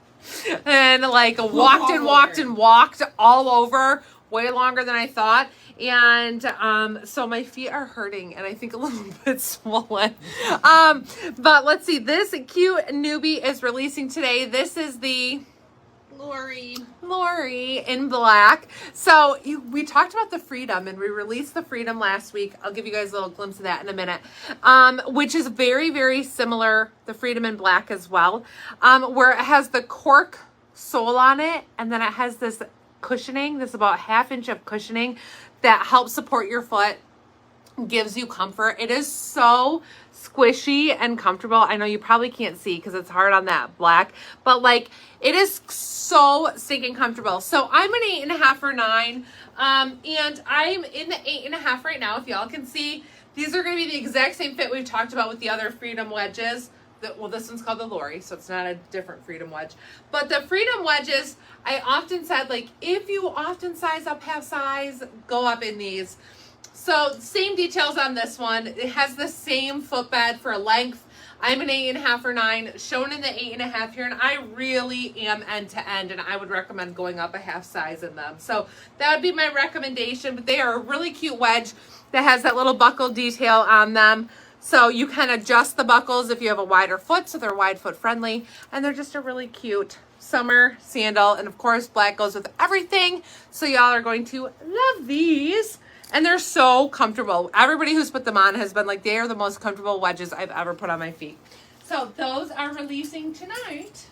And like walked all over way longer than I thought. And so my feet are hurting and I think a little bit swollen. But let's see, this cute newbie is releasing today. This is the Lori in black. So we talked about the Freedom and we released the Freedom last week. I'll give you guys a little glimpse of that in a minute. Which is very, very similar, the Freedom in black as well. Where it has the cork sole on it and then it has this cushioning, this about 1/2 inch of cushioning that helps support your foot, gives you comfort. It is so squishy and comfortable. I know you probably can't see because it's hard on that black, but like it is so stinking comfortable. So I'm an 8.5 or 9, and I'm in the 8.5 right now. If y'all can see, these are going to be the exact same fit we've talked about with the other Freedom wedges. Well, this one's called the Lori, so it's not a different Freedom wedge. But the Freedom wedges, I often said, like, if you often size up half size, go up in these. So same details on this one. It has the same footbed for length. I'm an 8.5 or 9, shown in the 8.5 here, and I really am end to end, and I would recommend going up a half size in them. So that would be my recommendation, but they are a really cute wedge that has that little buckle detail on them. So you can adjust the buckles if you have a wider foot, so they're wide foot friendly, and they're just a really cute summer sandal. And of course, black goes with everything, so y'all are going to love these. And they're so comfortable. Everybody who's put them on has been like, they are the most comfortable wedges I've ever put on my feet. So those are releasing tonight.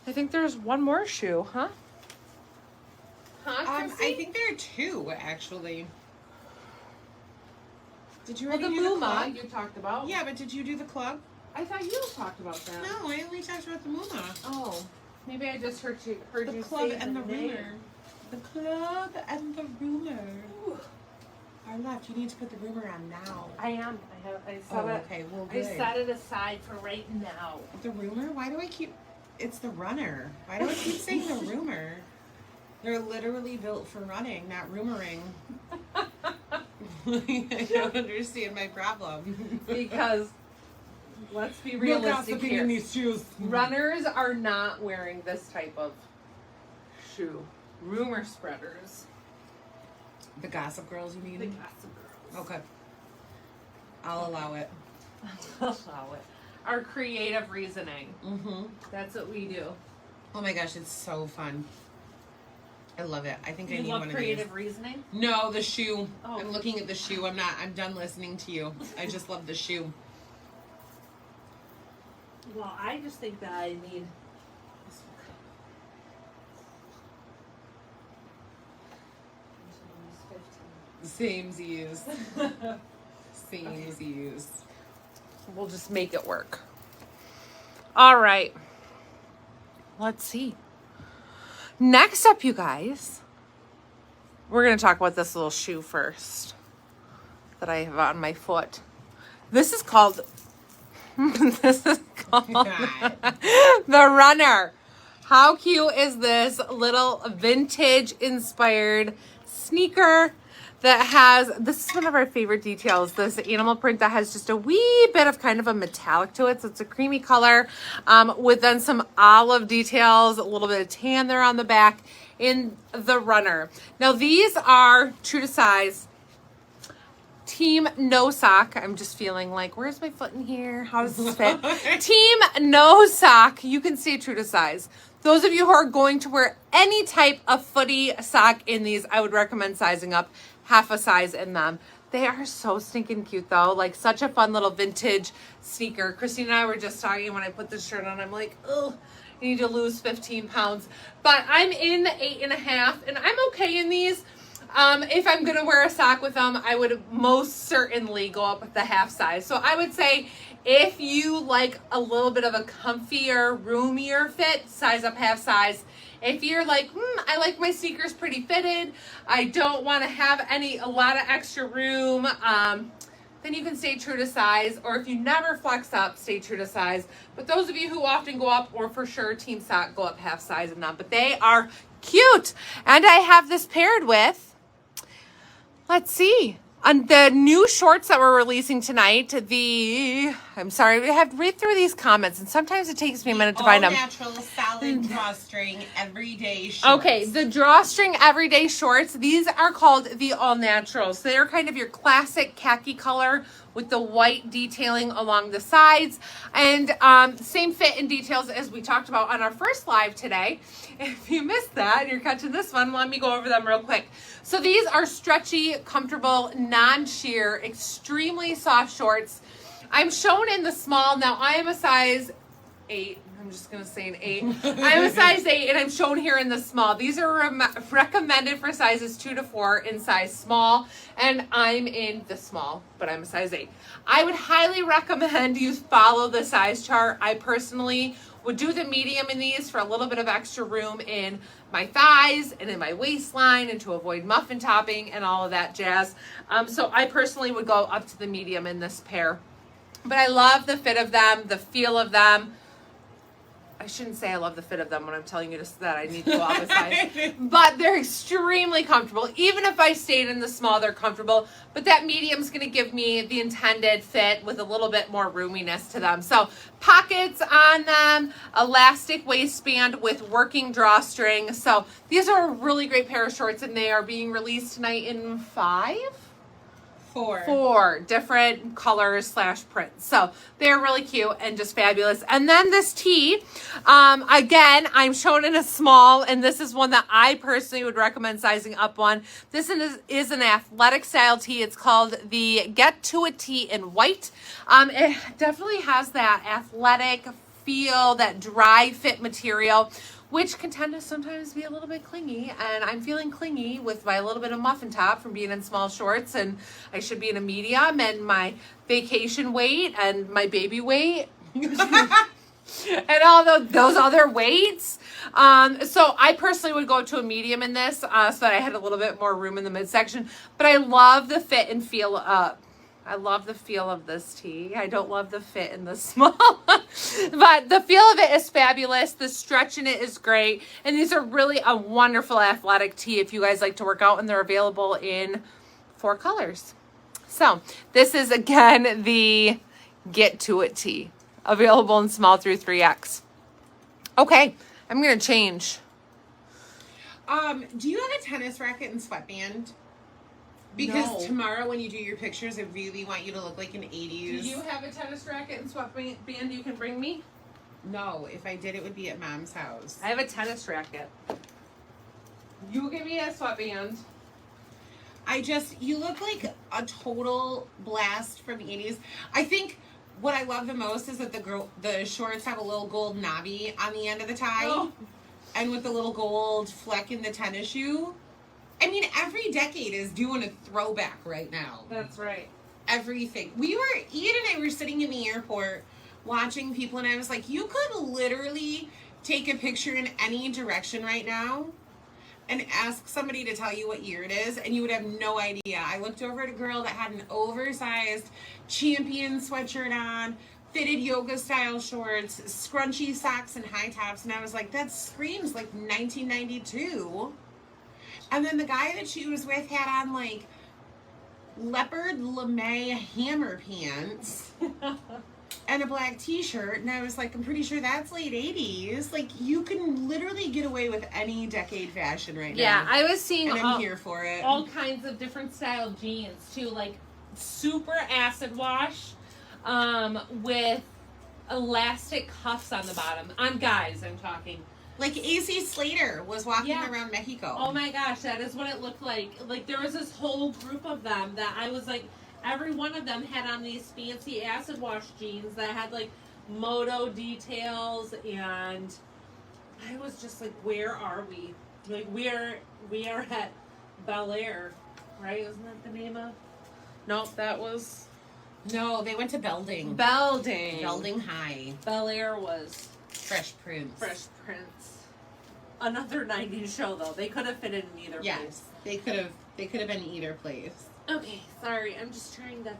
I think there's one more shoe, huh? I think there are 2, actually. Did you Well, already the do the Muma club? you talked about. Yeah, but did you do the club? I thought you talked about that. No, I only talked about the Muma. Oh, maybe I just heard you The club say and the name. rumor. The club and the rumor. Our left, you need to put the rumor on now. I am. I set it. Okay, well, I good. set it aside for right now. The rumor? Why do I keep... It's the runner. Why do I keep saying the rumor? They're literally built for running, not rumoring. I don't understand my problem. Because let's be realistic here. in these shoes. Runners are not wearing this type of shoe. Rumor spreaders. The Gossip Girls, you mean? The Gossip Girls. Okay. I'll allow it. Allow it. Our creative reasoning. Mm-hmm. That's what we do. Oh my gosh, it's so fun. I love it. I think I You need love one creative of reasoning? these. No, the shoe. Oh. I'm looking at the shoe. I'm done listening to you. I just love the shoe. Well, I just think that I need Samesies. Samesies. We'll just make it work. All right. Let's see. Next up, you guys, we're going to talk about this little shoe first that I have on my foot. This is called the Runner. How cute is this little vintage inspired sneaker that has, this is one of our favorite details, this animal print that has just a wee bit of kind of a metallic to it. So it's a creamy color with then some olive details, a little bit of tan there on the back in the Runner. Now these are true to size. Team No Sock. I'm just feeling like, where's my foot in here? How does this fit? Team No Sock. You can stay true to size. Those of you who are going to wear any type of footy sock in these, I would recommend sizing up half a size in them. They are so stinking cute though. Like such a fun little vintage sneaker. Christine and I were just talking when I put this shirt on. I'm like, oh, I need to lose 15 pounds. But I'm in the 8.5 and I'm okay in these. If I'm going to wear a sock with them, I would most certainly go up with the half size. So I would say If you like a little bit of a comfier, roomier fit, size up half size. If you're like, I like my sneakers pretty fitted, I don't want to have a lot of extra room, then you can stay true to size. Or if you never flex up, stay true to size. But those of you who often go up, or for sure Team Sock, go up half size and up. But they are cute. And I have this paired with, let's see, on the new shorts that we're releasing tonight, I'm sorry, we have to read through these comments, and sometimes it takes me a minute to find them. All-natural, solid drawstring, everyday shorts. Okay, the drawstring everyday shorts, these are called the all naturals. They're kind of your classic khaki color with the white detailing along the sides, and same fit and details as we talked about on our first live today. If you missed that and you're catching this one, let me go over them real quick. So these are stretchy, comfortable, non-sheer, extremely soft shorts. I'm shown in the small. Now I am a size 8. I'm just going to say an 8. I'm a size 8 and I'm shown here in the small. These are recommended for sizes 2 to 4 in size small, and I'm in the small, but I'm a size 8. I would highly recommend you follow the size chart. I personally would do the medium in these for a little bit of extra room in my thighs and in my waistline, and to avoid muffin topping and all of that jazz. So I personally would go up to the medium in this pair. But I love the fit of them, the feel of them. I shouldn't say I love the fit of them when I'm telling you just that I need to go up a size. But they're extremely comfortable. Even if I stayed in the small, they're comfortable. But that medium's going to give me the intended fit with a little bit more roominess to them. So pockets on them, elastic waistband with working drawstring. So these are a really great pair of shorts, and they are being released tonight in 4 different colors / prints. So they're really cute and just fabulous. And then this tee, again, I'm shown in a small, and this is one that I personally would recommend sizing up on. This is an athletic style tee. It's called the Get To It tee in white. It definitely has that athletic feel, that dry fit material, which can tend to sometimes be a little bit clingy, and I'm feeling clingy with my little bit of muffin top from being in small shorts, and I should be in a medium, and my vacation weight and my baby weight and all those other weights. So I personally would go to a medium in this so that I had a little bit more room in the midsection, but I love the fit and feel up. I love the feel of this tee. I don't love the fit in the small, but the feel of it is fabulous. The stretch in it is great. And these are really a wonderful athletic tee if you guys like to work out, and they're available in 4 colors. So this is, again, the Get To It tee, available in small through 3X. Okay, I'm going to change. Do you have a tennis racket and sweatband? Because No. tomorrow when you do your pictures, I really want you to look like an 80s. Do you have a tennis racket and sweatband you can bring me? No, if I did, it would be at Mom's house. I have a tennis racket. You give me a sweatband. You look like a total blast from the 80s. I think what I love the most is that the shorts have a little gold knobby on the end of the tie. Oh. And with the little gold fleck in the tennis shoe. I mean, every decade is doing a throwback right now. That's right. Everything. Ian and I were sitting in the airport watching people, and I was like, you could literally take a picture in any direction right now and ask somebody to tell you what year it is, and you would have no idea. I looked over at a girl that had an oversized Champion sweatshirt on, fitted yoga style shorts, scrunchy socks, and high tops, and I was like, that screams like 1992. And then the guy that she was with had on like leopard lame hammer pants and a black t-shirt, and I was like, I'm pretty sure that's late 80s. Like, you can literally get away with any decade fashion right now. Yeah, I was seeing and I'm here for it. all kinds of different style jeans too, like super acid wash with elastic cuffs on the bottom. On guys, I'm talking. Like AC Slater was walking Yeah. around Mexico. Oh my gosh, that is what it looked like. Like, there was this whole group of them that I was like, every one of them had on these fancy acid wash jeans that had like moto details, and I was just like, where are we? Like, we are at Bel Air, right? Isn't that the name of? Nope, that was No, they went to Belding. Belding. Belding High. Bel Air was Fresh Prince. Fresh Prince. Another 90s show though. They could have fit in either place. Yes, they could have been either place. Okay, sorry. I'm just trying to.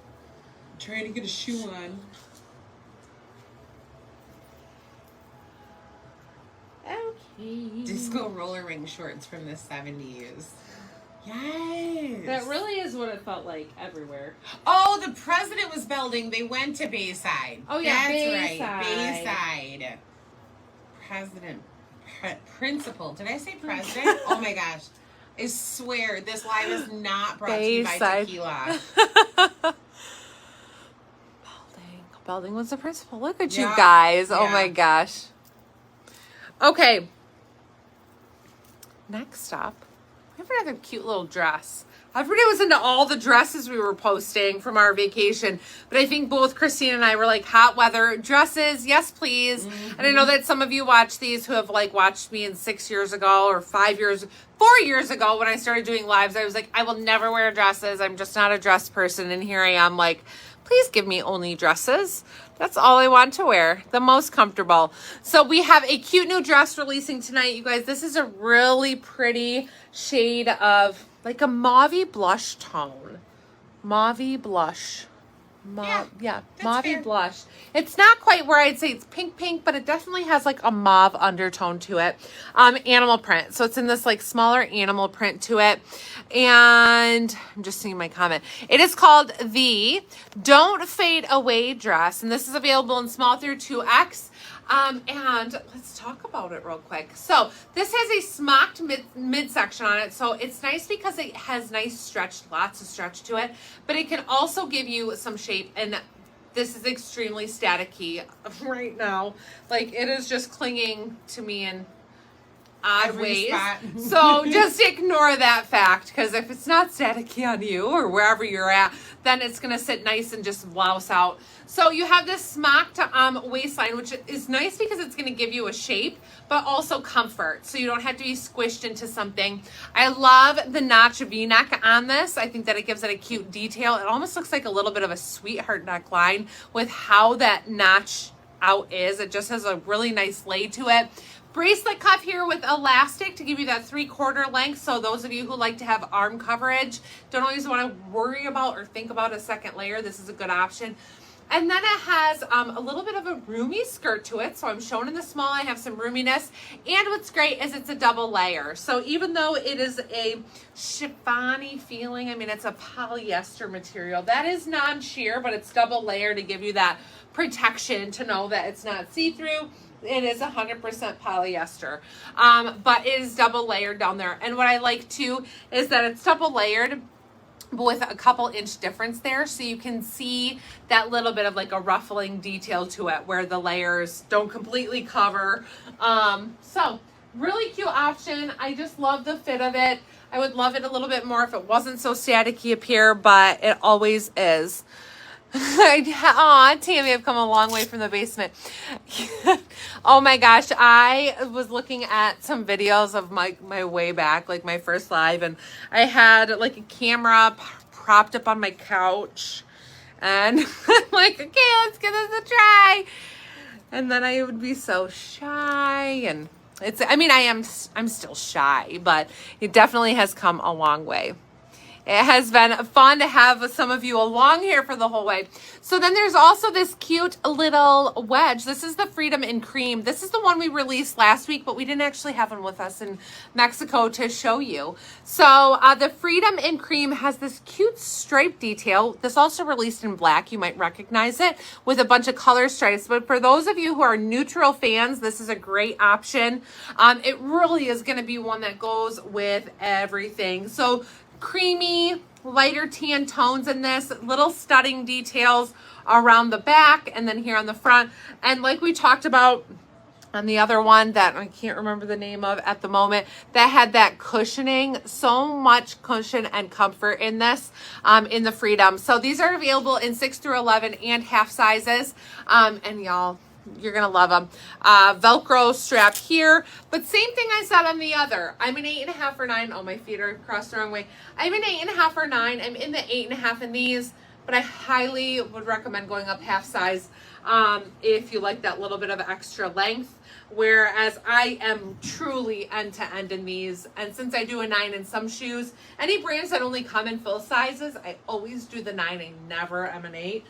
Trying to get a shoe on. Okay. Disco roller ring shorts from the 70s. Yes. That really is what it felt like everywhere. Oh, the president was Belding. They went to Bayside. Oh, yeah, That's right. Bayside. Bayside. Principal. Did I say president? Oh my gosh. I swear this live is not brought to you by Bayside. tequila. Belding was the principal. Look at you Yeah. guys. Oh Yeah. my gosh. Okay. Next up, we have another cute little dress. Everybody was into all the dresses we were posting from our vacation, but I think both Christine and I were like, hot weather dresses, yes please. And I know that some of you watch these who have like watched me in 6 years ago or 4 years ago when I started doing lives. I was like, I will never wear dresses. I'm just not a dress person. And here I am like, please give me only dresses. That's all I want to wear. The most comfortable. So we have a cute new dress releasing tonight, you guys. This is a really pretty shade of like a mauvey blush tone. Mauvey blush. Yeah, mauvey fair. blush. It's not quite where I'd say it's pink, but it definitely has like a mauve undertone to it. Animal print. So it's in this like smaller animal print to it. And I'm just seeing my comment. It is called the Don't Fade Away dress. And this is available in small through 2X. And let's talk about it real quick. So this has a smocked midsection on it. So it's nice because it has nice stretch, lots of stretch to it, but it can also give you some shape. And this is extremely staticky right now. Like it is just clinging to me in odd Every ways. spot. So just ignore that fact, because if it's not staticky on you or wherever you're at, then it's going to sit nice and just blouse out. So you have this smocked waistline, which is nice because it's going to give you a shape, but also comfort. So you don't have to be squished into something. I love the notch V-neck on this. I think that it gives it a cute detail. It almost looks like a little bit of a sweetheart neckline with how that notch out is. It just has a really nice lay to it. Bracelet cuff here with elastic to give you that 3/4 length. So those of you who like to have arm coverage, don't always want to worry about or think about a second layer, this is a good option. And then it has a little bit of a roomy skirt to it. So I'm showing in the small, I have some roominess. And what's great is it's a double layer. So even though it is a chiffon-y feeling, I mean, it's a polyester material. That is non-sheer, but it's double layer to give you that protection to know that it's not see-through. It is 100% polyester, but it is double layered down there. And what I like too is that it's double layered but with a couple inch difference there, so you can see that little bit of like a ruffling detail to it where the layers don't completely cover. So really cute option. I just love the fit of it. I would love it a little bit more if it wasn't so staticky up here, but it always is. Aw, Tammy, I've come a long way from the basement. Oh my gosh, I was looking at some videos of my way back, like my first live, and I had like a camera propped up on my couch, and I'm like, okay, let's give this a try. And then I would be so shy, and I'm still shy, but it definitely has come a long way. It has been fun to have some of you along here for the whole way. So then there's also this cute little wedge. This is the Freedom in Cream. This is the one we released last week, but we didn't actually have one with us in Mexico to show you. So the Freedom in Cream has this cute stripe detail. This also released in black. You might recognize it with a bunch of color stripes. But for those of you who are neutral fans, this is a great option. It really is going to be one that goes with everything. So creamy, lighter tan tones in this, little studding details around the back and then here on the front. And like we talked about on the other one that I can't remember the name of at the moment, that had that cushioning, so much cushion and comfort in this, in the Freedom. So these are available in 6 through 11 and half sizes. And y'all, you're going to love them. Velcro strap here, but same thing I said on the other. I'm an 8.5 or 9. Oh, my feet are crossed the wrong way. I'm an 8.5 or 9. I'm in the 8.5 in these, but I highly would recommend going up half size if you like that little bit of extra length. Whereas I am truly end to end in these, and since I do a 9 in some shoes, any brands that only come in full sizes, I always do the 9. I never am an 8.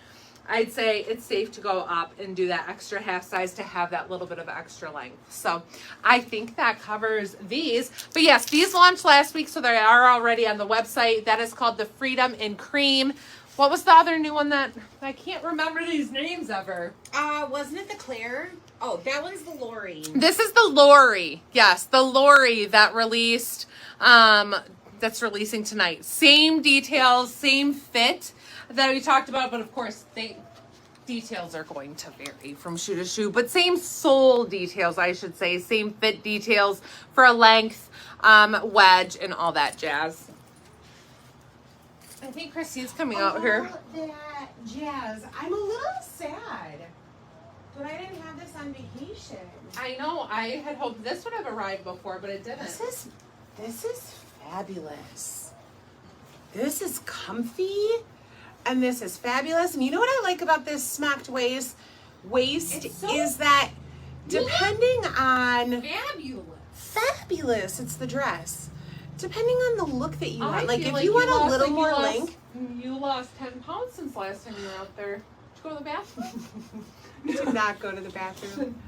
I'd say it's safe to go up and do that extra half size to have that little bit of extra length. So I think that covers these. But yes, these launched last week, so they are already on the website. That is called the Freedom in Cream. What was the other new one that I can't remember these names ever? Wasn't it the Claire? Oh, that one's the Lori. This is the Lori. Yes, the Lori that released, that's releasing tonight. Same details, same fit that we talked about, but of course, details are going to vary from shoe to shoe, but same sole details, I should say, same fit details for a length, wedge, and all that jazz. I think Christine's coming out here. That jazz. I'm a little sad, but I didn't have this on vacation. I know, I had hoped this would have arrived before, but it didn't. This is fabulous. This is comfy, and this is fabulous. And you know what I like about this smocked waist is that depending on fabulous, it's the dress. Depending on the look that you want, like if you want a little more length. You lost 10 pounds since last time you were out there. Did you go to the bathroom? I did not go to the bathroom.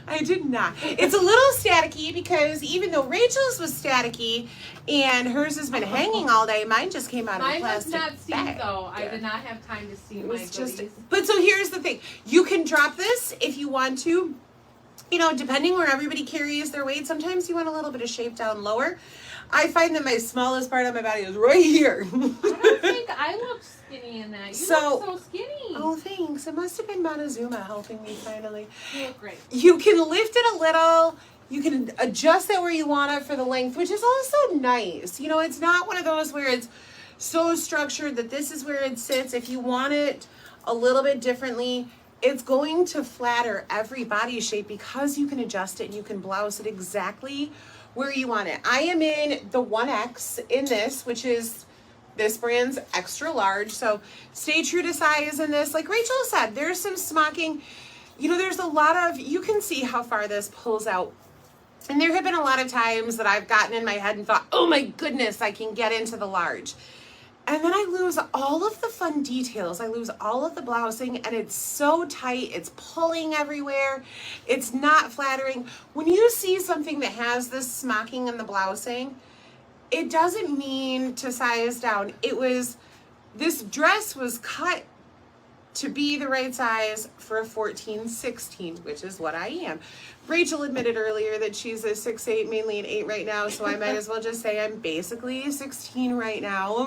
I did not. It's a little staticky because even though Rachel's was staticky and hers has been hanging all day, mine just came out of a Mine was plastic not steamed bag. though. I did not have time to steam my goodies. But so here's the thing. You can drop this if you want to. You know, depending where everybody carries their weight, sometimes you want a little bit of shape down lower. I find that my smallest part of my body is right here. I don't think I look skinny in that. You look so skinny. Oh, thanks. It must have been Montezuma helping me finally. You look great. You can lift it a little. You can adjust it where you want it for the length, which is also nice. You know, it's not one of those where it's so structured that this is where it sits. If you want it a little bit differently, it's going to flatter every body shape because you can adjust it and you can blouse it exactly where you want it. I am in the 1X in this, which is this brand's extra large. So stay true to size in this. Like Rachel said, there's some smocking. You know, there's a lot of, you can see how far this pulls out. And there have been a lot of times that I've gotten in my head and thought, oh my goodness, I can get into the large. And then I lose all of the fun details. I lose all of the blousing, and it's so tight. It's pulling everywhere. It's not flattering. When you see something that has this smocking and the blousing, it doesn't mean to size down. This dress was cut to be the right size for a 14-16, which is what I am. Rachel admitted earlier that she's a 6'8", mainly an 8 right now, so I might as well just say I'm basically a 16 right now.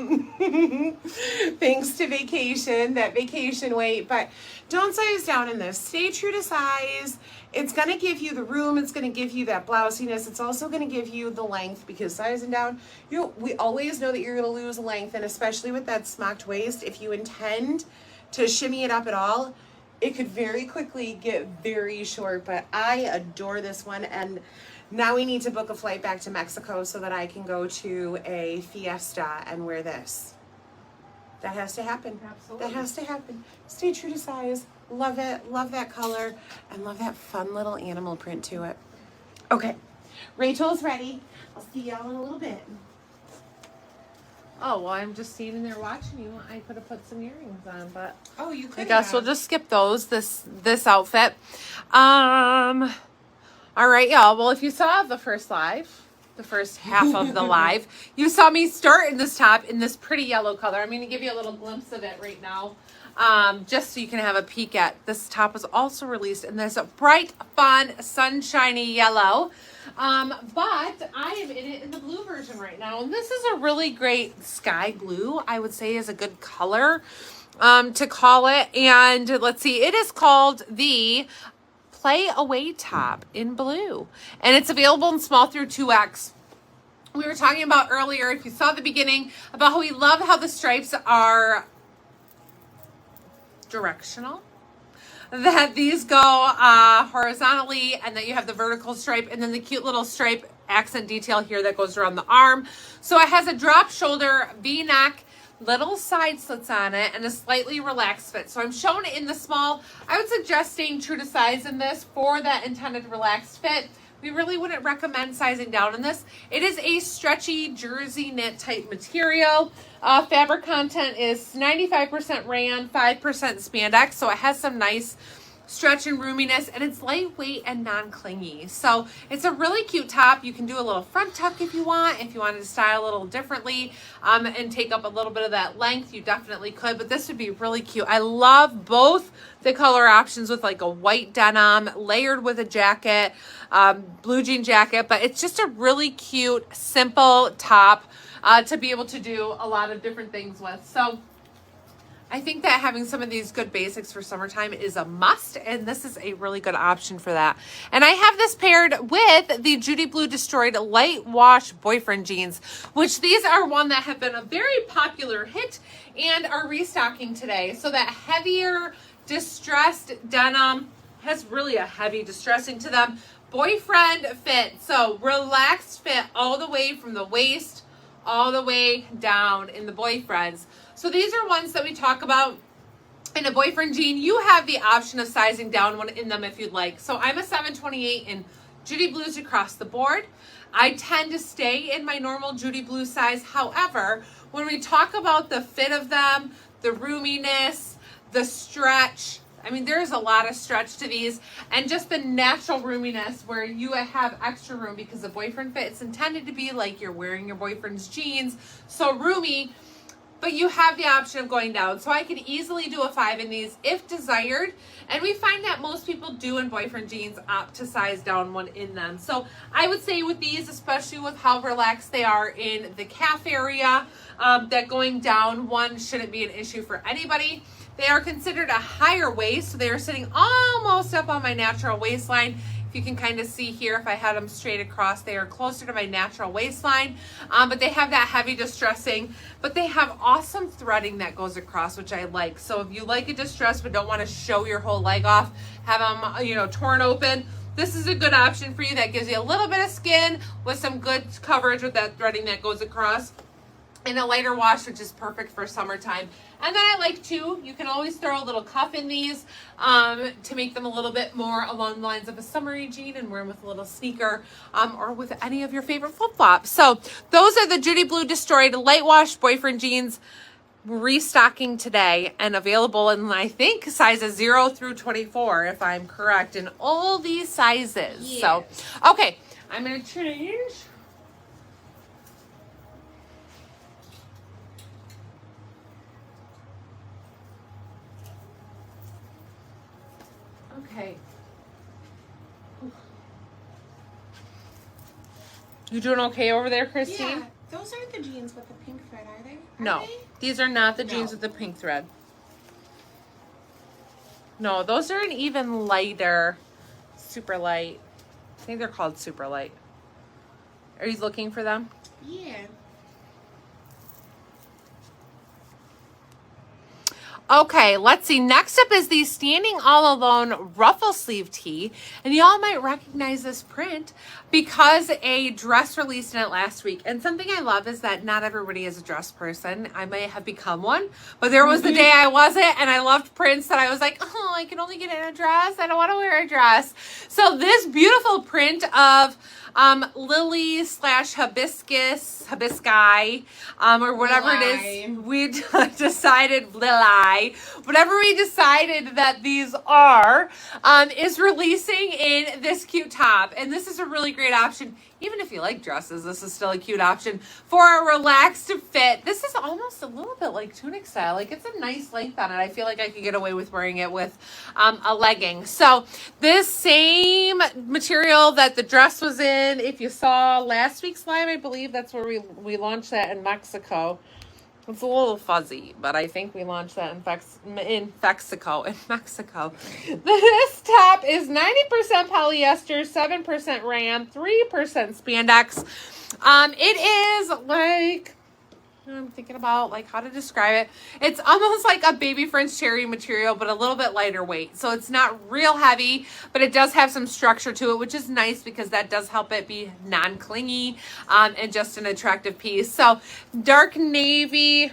Thanks to vacation, that vacation weight. But don't size down in this. Stay true to size. It's going to give you the room. It's going to give you that blousiness. It's also going to give you the length, because sizing down, we always know that you're going to lose length, and especially with that smocked waist, if you intend to shimmy it up at all, it could very quickly get very short. But I adore this one, and now we need to book a flight back to Mexico so that I can go to a fiesta and wear this. That has to happen. Absolutely. That has to happen. Stay true to size. Love it. Love that color, and love that fun little animal print to it. Okay, Rachel's ready. I'll see y'all in a little bit. Oh, well, I'm just standing there watching you. I could have put some earrings on, but Oh, you could. I guess we'll just skip those, this outfit. All right, y'all. Well, if you saw the first half of the live, you saw me start in this top in this pretty yellow color. I'm going to give you a little glimpse of it right now, just so you can have a peek at. This top was also released in this bright, fun, sunshiny yellow. But I am in it in the blue version right now. And this is a really great sky blue, I would say, is a good color to call it. And let's see, it is called the Play Away Top in blue. And it's available in small through 2X. We were talking about earlier, if you saw the beginning, about how we love how the stripes are directional. That these go horizontally, and that you have the vertical stripe, and then the cute little stripe accent detail here that goes around the arm. So it has a drop shoulder V-neck little side slits on it, and a slightly relaxed fit. So I'm showing it in the small. I would suggest staying true to size in this for that intended relaxed fit. We really wouldn't recommend sizing down in this. It is a stretchy jersey knit type material. Fabric content is 95% rayon, 5% spandex, so it has some nice stretch and roominess, and it's lightweight and non-clingy. So it's a really cute top. You can do a little front tuck if you wanted to style a little differently and take up a little bit of that length. You definitely could, but this would be really cute. I love both the color options with like a white denim layered with a jacket, blue jean jacket, but it's just a really cute, simple top to be able to do a lot of different things with. So I think that having some of these good basics for summertime is a must, and this is a really good option for that. And I have this paired with the Judy Blue Destroyed Light Wash Boyfriend Jeans, which these are one that have been a very popular hit and are restocking today. So that heavier distressed denim has really a heavy distressing to them. Boyfriend fit, so relaxed fit all the way from the waist all the way down in the boyfriends. So these are ones that we talk about in a boyfriend jean. You have the option of sizing down one in them if you'd like. So I'm a 728 in Judy Blues across the board. I tend to stay in my normal Judy Blue size. However, when we talk about the fit of them, the roominess, the stretch, I mean, there's a lot of stretch to these, and just the natural roominess where you have extra room because the boyfriend fit, it's intended to be like you're wearing your boyfriend's jeans, so roomy, but you have the option of going down. So I could easily do a 5 in these if desired, and we find that most people do in boyfriend jeans opt to size down one in them. So I would say with these, especially with how relaxed they are in the calf area, that going down one shouldn't be an issue for anybody. They are considered a higher waist, so they are sitting almost up on my natural waistline. If you can kind of see here, if I had them straight across, they are closer to my natural waistline, but they have that heavy distressing, but they have awesome threading that goes across, which I like. So if you like a distress but don't want to show your whole leg off, have them, torn open, this is a good option for you. That gives you a little bit of skin with some good coverage with that threading that goes across. In a lighter wash, which is perfect for summertime. And then I like too, you can always throw a little cuff in these to make them a little bit more along the lines of a summery jean and wear them with a little sneaker or with any of your favorite flip-flops. So those are the Judy Blue Destroyed Light Wash Boyfriend Jeans, restocking today and available in, I think, sizes 0 through 24, if I'm correct, in all these sizes. Yes. So, okay, I'm going to change. Okay. You doing okay over there, Christine? Yeah, those aren't the jeans with the pink thread, are they? No, these are not the jeans with the pink thread. No, those are an even lighter, super light. I think they're called super light. Are you looking for them? Yeah. Okay, let's see. Next up is the Standing All Alone ruffle sleeve tee. And y'all might recognize this print because a dress released in it last week. And something I love is that not everybody is a dress person. I may have become one, but there was the day I wasn't, and I loved prints that I was like, oh, I can only get in a dress. I don't want to wear a dress. So this beautiful print of lily / hibiscus, or whatever it is, we decided, whatever we decided that these are, is releasing in this cute top. And this is a really great option. Even if you like dresses, this is still a cute option for a relaxed fit. This is almost a little bit like tunic style. Like, it's a nice length on it. I feel like I could get away with wearing it with a legging. So this same material that the dress was in, if you saw last week's live, I believe that's where we launched that in Mexico. It's a little fuzzy, but I think we launched that in Mexico. This top is 90% polyester, 7% rayon, 3% spandex. It is like, I'm thinking about like how to describe it. It's almost like a baby French cherry material, but a little bit lighter weight. So it's not real heavy, but it does have some structure to it, which is nice because that does help it be non-clingy and just an attractive piece. So dark navy,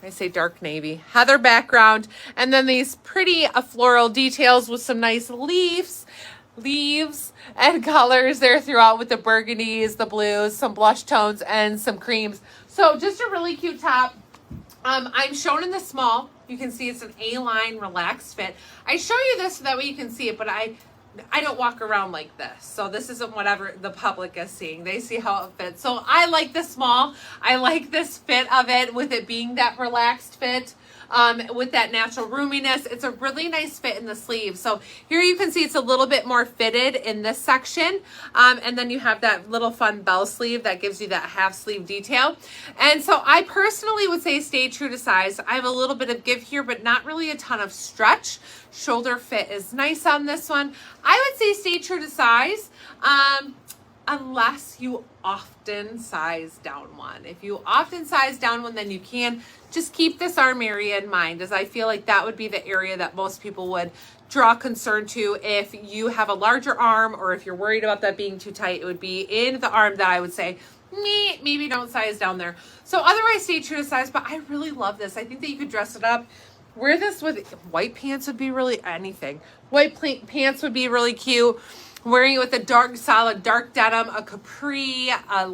I say dark navy, heather background, and then these pretty floral details with some nice leaves and colors there throughout with the burgundies, the blues, some blush tones, and some creams. So just a really cute top. I'm shown in the small. You can see it's an A-line relaxed fit. I show you this so that way you can see it, but I don't walk around like this. So this isn't whatever the public is seeing. They see how it fits. So I like the small. I like this fit of it with it being that relaxed fit. With that natural roominess. It's a really nice fit in the sleeve. So here you can see it's a little bit more fitted in this section. And then you have that little fun bell sleeve that gives you that half sleeve detail. And so I personally would say stay true to size. I have a little bit of give here, but not really a ton of stretch. Shoulder fit is nice on this one. I would say stay true to size. Unless you often size down one. If you often size down one, then you can just keep this arm area in mind, as I feel like that would be the area that most people would draw concern to. If you have a larger arm or if you're worried about that being too tight, it would be in the arm that I would say, maybe don't size down there. So otherwise stay true to size, but I really love this. I think that you could dress it up. Wear this with white pants would be really anything. White pants would be really cute. Wearing it with a dark, solid, dark denim, a capri, a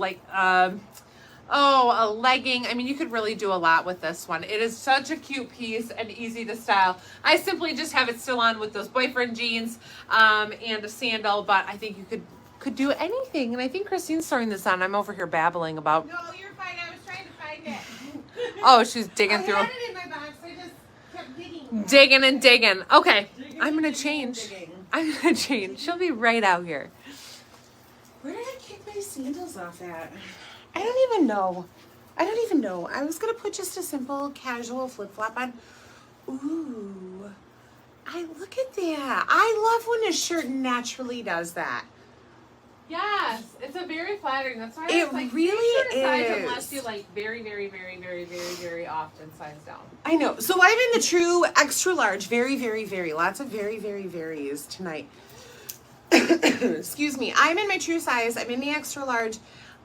legging. I mean, you could really do a lot with this one. It is such a cute piece and easy to style. I simply just have it still on with those boyfriend jeans and a sandal, but I think you could do anything. And I think Christine's throwing this on. I'm over here babbling about. No, you're fine. I was trying to find it. Oh, she's digging through. I had it in my box. I just kept digging. Digging and digging. Okay, I'm going to Digging. change. I'm going to change. She'll be right out here. Where did I kick my sandals off at? I don't even know. I was going to put just a simple casual flip-flop on. Ooh. I look at that. I love when a shirt naturally does that. Yes, it's a very flattering. That's why It really is. Unless you like very, very, very, very, very, very often size down. I know. So I'm in the true extra large. Very, very, very. Lots of very, very, varies tonight. Excuse me. I'm in my true size. I'm in the extra large.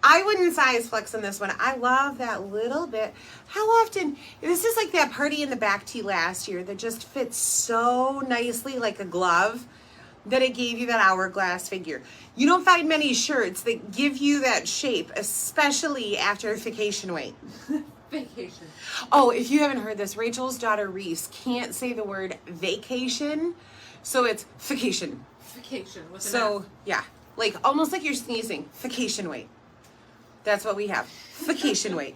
I wouldn't size flex on this one. I love that little bit. How often, this is like that party in the back tee last year that just fits so nicely like a glove that it gave you that hourglass figure. You don't find many shirts that give you that shape, especially after vacation weight. Vacation. Oh, if you haven't heard this, Rachel's daughter Reese can't say the word vacation, so it's vacation. Vacation. With an So, F. yeah, like almost like you're sneezing. Vacation weight. That's what we have. Vacation weight.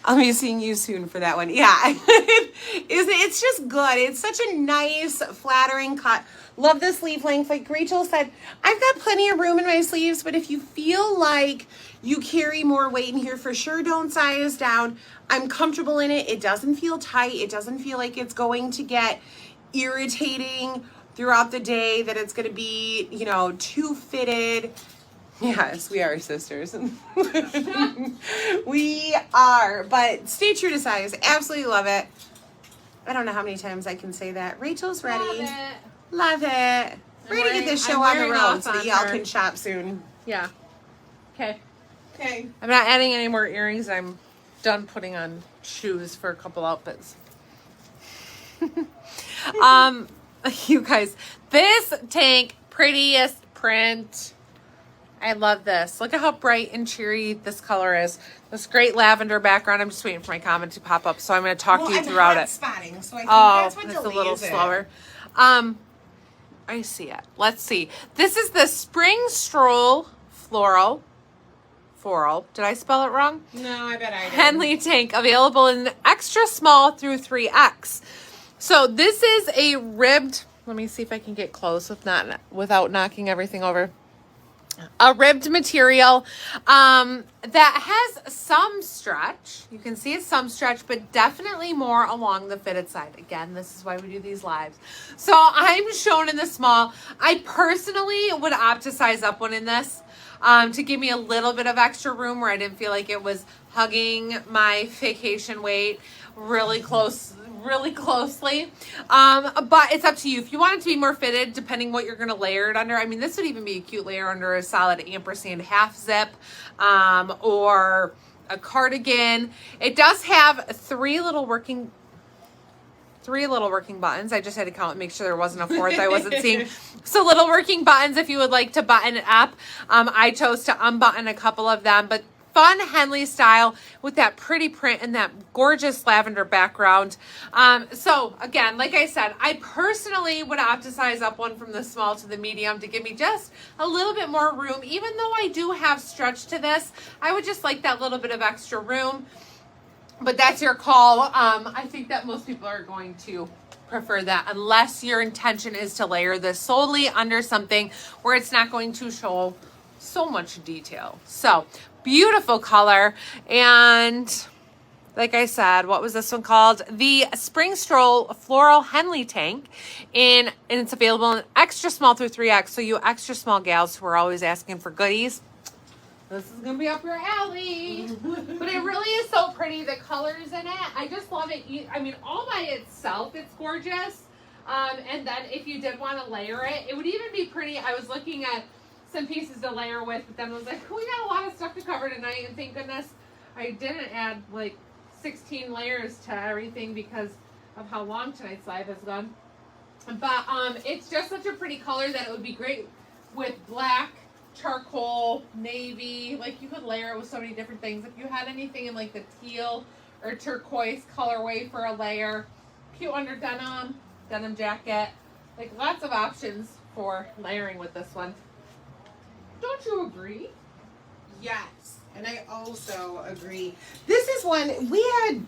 I'll be seeing you soon for that one. Yeah. It's just good. It's such a nice, flattering cut. Love the sleeve length. Like Rachel said, I've got plenty of room in my sleeves, but if you feel like you carry more weight in here, for sure don't size down. I'm comfortable in it. It doesn't feel tight. It doesn't feel like it's going to get irritating throughout the day, that it's going to be, too fitted. Yes, we are sisters. We are, but stay true to size. Absolutely love it. I don't know how many times I can say that. Rachel's ready. Love it. Love it. We're going to get this show on the road so that y'all can shop soon. Yeah. Okay. Okay. I'm not adding any more earrings. I'm done putting on shoes for a couple outfits. You guys, this tank, prettiest print. I love this. Look at how bright and cheery this color is. This great lavender background. I'm just waiting for my comment to pop up, so I'm going to talk to you throughout it. Spotting, so I think That's what a delays little it. slower. I see it. Let's see. This is the Spring Stroll Floral. Did I spell it wrong? No, I bet I did. Henley tank, available in extra small through 3X. So this is a ribbed, let me see if I can get close without knocking everything over. A ribbed material that has some stretch. You can see it's some stretch, but definitely more along the fitted side. Again, this is why we do these lives. So I'm shown in the small. I personally would opt to size up one in this to give me a little bit of extra room where I didn't feel like it was hugging my vacation weight really closely. But it's up to you. If you want it to be more fitted, depending what you're going to layer it under. I mean, this would even be a cute layer under a solid ampersand half zip, or a cardigan. It does have three little working buttons. I just had to count and make sure there wasn't a fourth I wasn't seeing. So little working buttons if you would like to button it up. I chose to unbutton a couple of them, but fun Henley style with that pretty print and that gorgeous lavender background. So again, like I said, I personally would opt to size up one from the small to the medium to give me just a little bit more room. Even though I do have stretch to this, I would just like that little bit of extra room. But that's your call. I think that most people are going to prefer that unless your intention is to layer this solely under something where it's not going to show so much detail. So beautiful color. And like I said, what was this one called? The Spring Stroll Floral Henley Tank. And it's available in extra small through 3X. So you extra small gals who are always asking for goodies, this is going to be up your alley. But it really is so pretty. The colors in it, I just love it. I mean, all by itself, it's gorgeous. And then if you did want to layer it, it would even be pretty. I was looking at some pieces to layer with, but then I was like, we got a lot of stuff to cover tonight. And thank goodness I didn't add like 16 layers to everything because of how long tonight's live has gone. But it's just such a pretty color that it would be great with black, charcoal, navy. Like you could layer it with so many different things. If you had anything in like the teal or turquoise colorway for a layer, cute under denim jacket, like lots of options for layering with this one. Don't you agree? Yes, and I also agree. This is one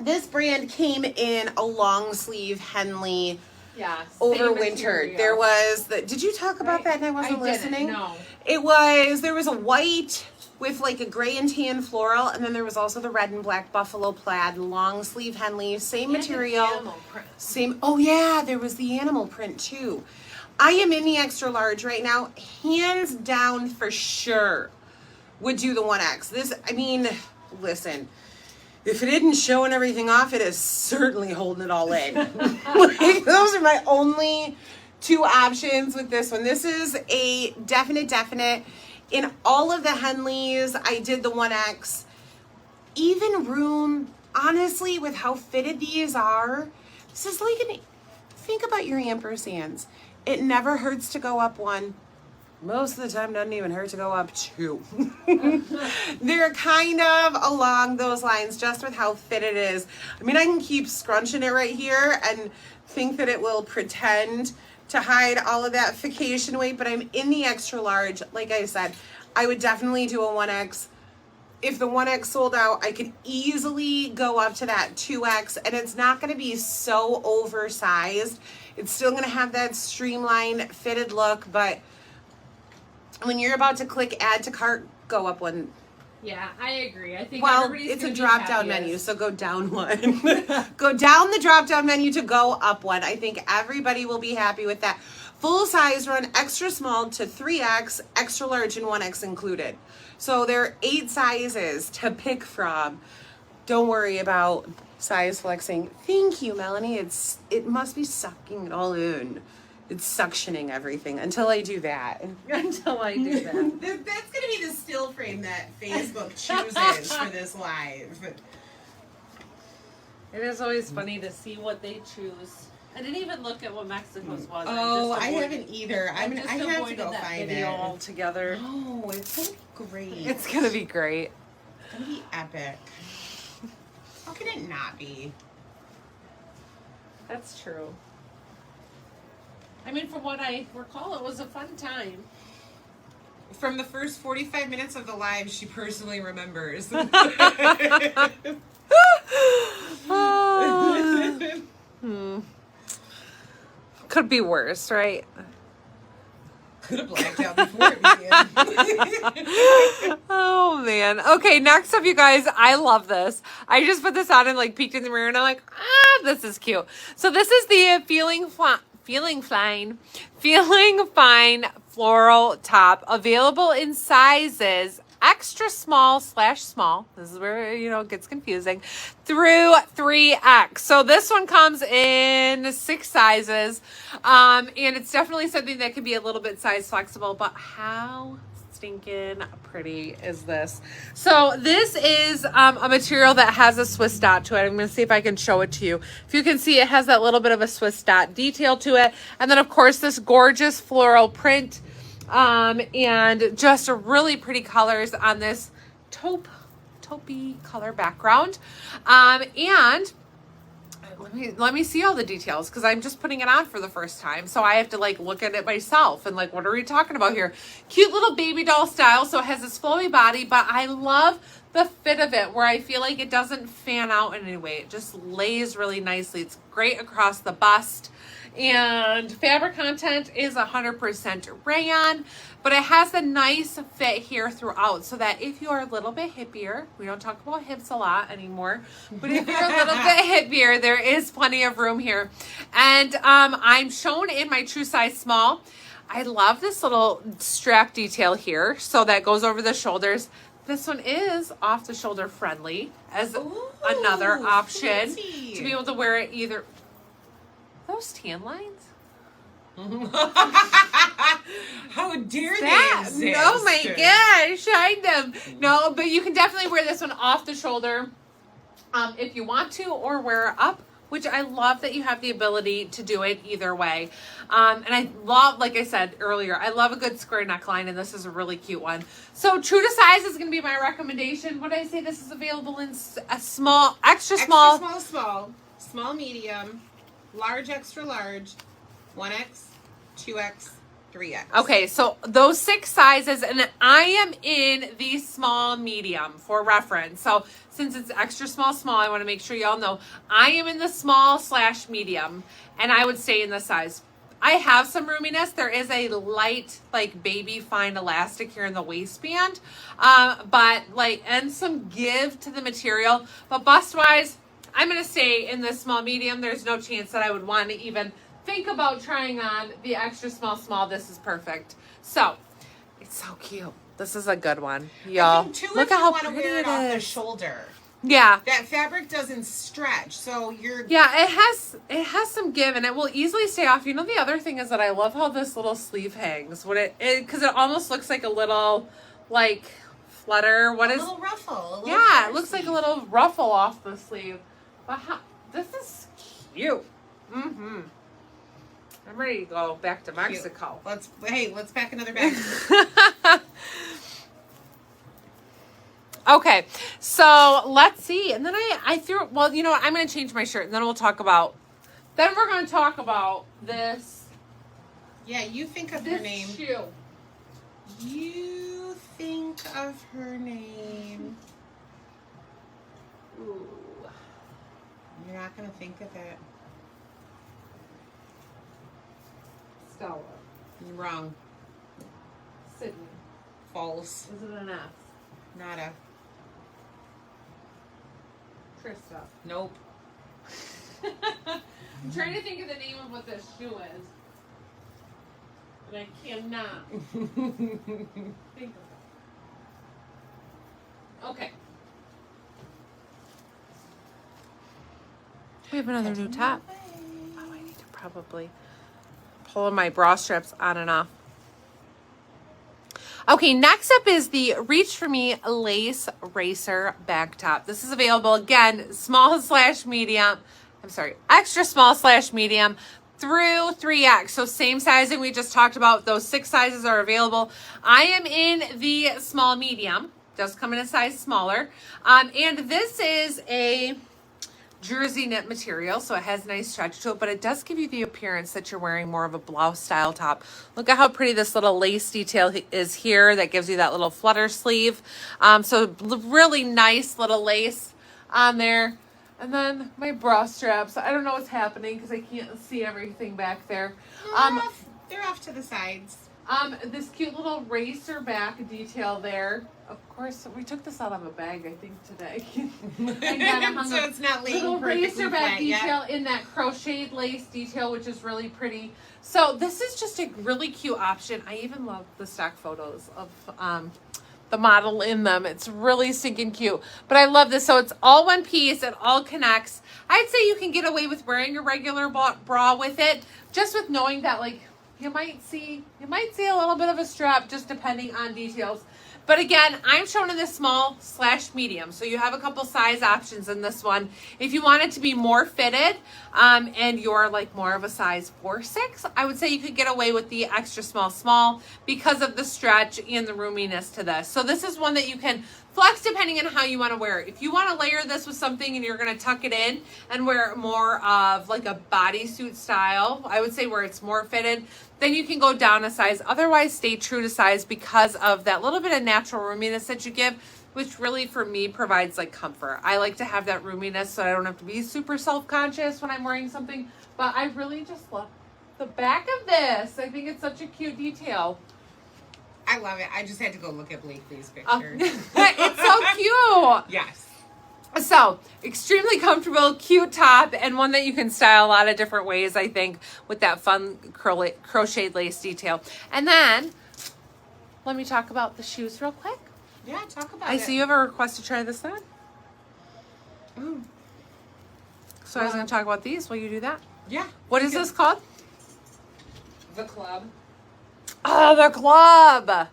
this brand came in a long sleeve Henley. Yeah. Over winter. There was did you talk about that and I wasn't listening? No. There was a white with like a gray and tan floral, and then there was also the red and black buffalo plaid long sleeve Henley, same material. Same. Oh yeah, there was the animal print too. I am in the extra large right now. Hands down for sure would do the 1X. Listen. If it isn't showing everything off, it is certainly holding it all in. Like, those are my only two options with this one. This is a definite. In all of the Henleys, I did the 1X. Even room, honestly, with how fitted these are, this is like think about your ampersands. It never hurts to go up one. Most of the time, doesn't even hurt to go up two. They're kind of along those lines, just with how fit it is. I mean, I can keep scrunching it right here and think that it will pretend to hide all of that vacation weight, but I'm in the extra large. Like I said, I would definitely do a 1X. If the 1X sold out, I could easily go up to that 2X, and it's not going to be so oversized. It's still going to have that streamlined, fitted look, but when you're about to click add to cart, go up one. Yeah, I agree. I think it's a drop down menu, so go down one. Go down the drop down menu to go up one. I think everybody will be happy with that. Full size run extra small to 3X, extra large and 1X included. So there are 8 sizes to pick from. Don't worry about size flexing. Thank you, Melanie. It must be sucking it all in. It's suctioning everything until I do that. Until I do that. That's going to be the still frame that Facebook chooses for this live. It is always funny to see what they choose. I didn't even look at what Mexico's was. Oh, I haven't either. I have to go find it altogether. Oh, it's going to be great. It's going to be great. It's going to be epic. How can it not be? That's true. I mean, from what I recall, it was a fun time. From the first 45 minutes of the live, she personally remembers. Could be worse, right? Could have blacked out before it began. Oh, man. Okay, next up, you guys, I love this. I just put this on and, like, peeked in the mirror, and I'm like, this is cute. So this is the Feeling Fine floral top, available in sizes extra small / small. This is where, it gets confusing, through 3X. So this one comes in 6 sizes. And it's definitely something that can be a little bit size flexible, but how stinking pretty is this? So this is a material that has a Swiss dot to it. I'm going to see if I can show it to you. If you can see, it has that little bit of a Swiss dot detail to it. And then, of course, this gorgeous floral print and just really pretty colors on this taupey color background. And let me see all the details because I'm just putting it on for the first time. So I have to like look at it myself and like, what are we talking about here? Cute little baby doll style. So it has this flowy body, but I love the fit of it where I feel like it doesn't fan out in any way. It just lays really nicely. It's great across the bust. And fabric content is 100% rayon, but it has a nice fit here throughout so that if you are a little bit hippier, we don't talk about hips a lot anymore, but if you're a little bit hippier, there is plenty of room here. And I'm shown in my true size small. I love this little strap detail here. So that goes over the shoulders. This one is off the shoulder friendly as another option fancy. to be able to wear it either. Those tan lines? How dare That? they exist? Oh my gosh, hide them. No, but you can definitely wear this one off the shoulder if you want to, or wear it up, which I love that you have the ability to do it either way. And I love, like I said earlier, I love a good square neckline, and this is a really cute one. So true to size is going to be my recommendation. What did I say? This is available in a small, extra small. Small, medium, large, extra large, 1X, 2X, 3X. Okay, so those 6 sizes, and I am in the small medium for reference. So since it's extra small, I want to make sure y'all know I am in the small/medium, and I would stay in this size. I have some roominess. There is a light, like baby fine elastic here in the waistband, but like, and some give to the material. But bust wise, I'm going to stay in the small medium. There's no chance that I would want to even think about trying on the extra small. This is perfect. So it's so cute. This is a good one, y'all. Look at how pretty wear it off the shoulder. Yeah. That fabric doesn't stretch, so you're... Yeah, it has some give, and it will easily stay off. You know, the other thing is that I love how this little sleeve hangs. Because it almost looks like a little, like, flutter. A little ruffle. Yeah, it looks like a little ruffle off the sleeve. But this is cute. Mm-hmm. I'm ready to go back to Mexico. Let's pack another bag. Okay, so let's see. And then I threw, well, you know what? I'm going to change my shirt, and then we're going to talk about this. Yeah, you think of her name. Shoe. You think of her name. Ooh. You're not going to think of it. Stella. You're wrong. Sydney. False. Is it an F? Nada. Krista. Nope. I'm trying to think of the name of what this shoe is. But I cannot think of it. Okay. We have another new top. Oh, I need to probably pull my bra straps on and off. Okay, next up is the Reach For Me Lace Racer Bag Top. This is available, again, small/medium. I'm sorry, extra small/medium through 3X. So same sizing we just talked about. Those 6 sizes are available. I am in the small medium. Does come in a size smaller. And this is a jersey knit material, so it has a nice stretch to it, but it does give you the appearance that you're wearing more of a blouse style top. Look at how pretty this little lace detail is here that gives you that little flutter sleeve. So really nice little lace on there. And then my bra straps. I don't know what's happening because I can't see everything back there. They're off to the sides. This cute little racer back detail there. Of course, we took this out of a bag, I think, today. So it's not laying little perfectly racer back flat yet. detail in that crocheted lace detail, which is really pretty. So this is just a really cute option. I even love the stock photos of the model in them. It's really stinking cute. But I love this. So it's all one piece. It all connects. I'd say you can get away with wearing a regular bra with it, just with knowing that, like, you might see a little bit of a strap just depending on details. But again, I'm showing in this small/medium. So you have a couple size options in this one. If you want it to be more fitted, and you're like more of a size 4-6, I would say you could get away with the extra small because of the stretch and the roominess to this. So this is one that you can flex depending on how you want to wear it. If you want to layer this with something and you're going to tuck it in and wear it more of like a bodysuit style, I would say where it's more fitted, then you can go down a size. Otherwise, stay true to size because of that little bit of natural roominess that you give, which really for me provides like comfort. I like to have that roominess so I don't have to be super self-conscious when I'm wearing something. But I really just love the back of this. I think it's such a cute detail. I love it. I just had to go look at Blakely's picture. It's so cute. Yes. So, extremely comfortable, cute top, and one that you can style a lot of different ways, I think, with that fun crocheted lace detail. And then, let me talk about the shoes real quick. Yeah, talk about I it. see you have a request to try this on. Oh. So I was going to talk about these. Will you do that? Yeah. What is this called? The Club. Oh, the Club.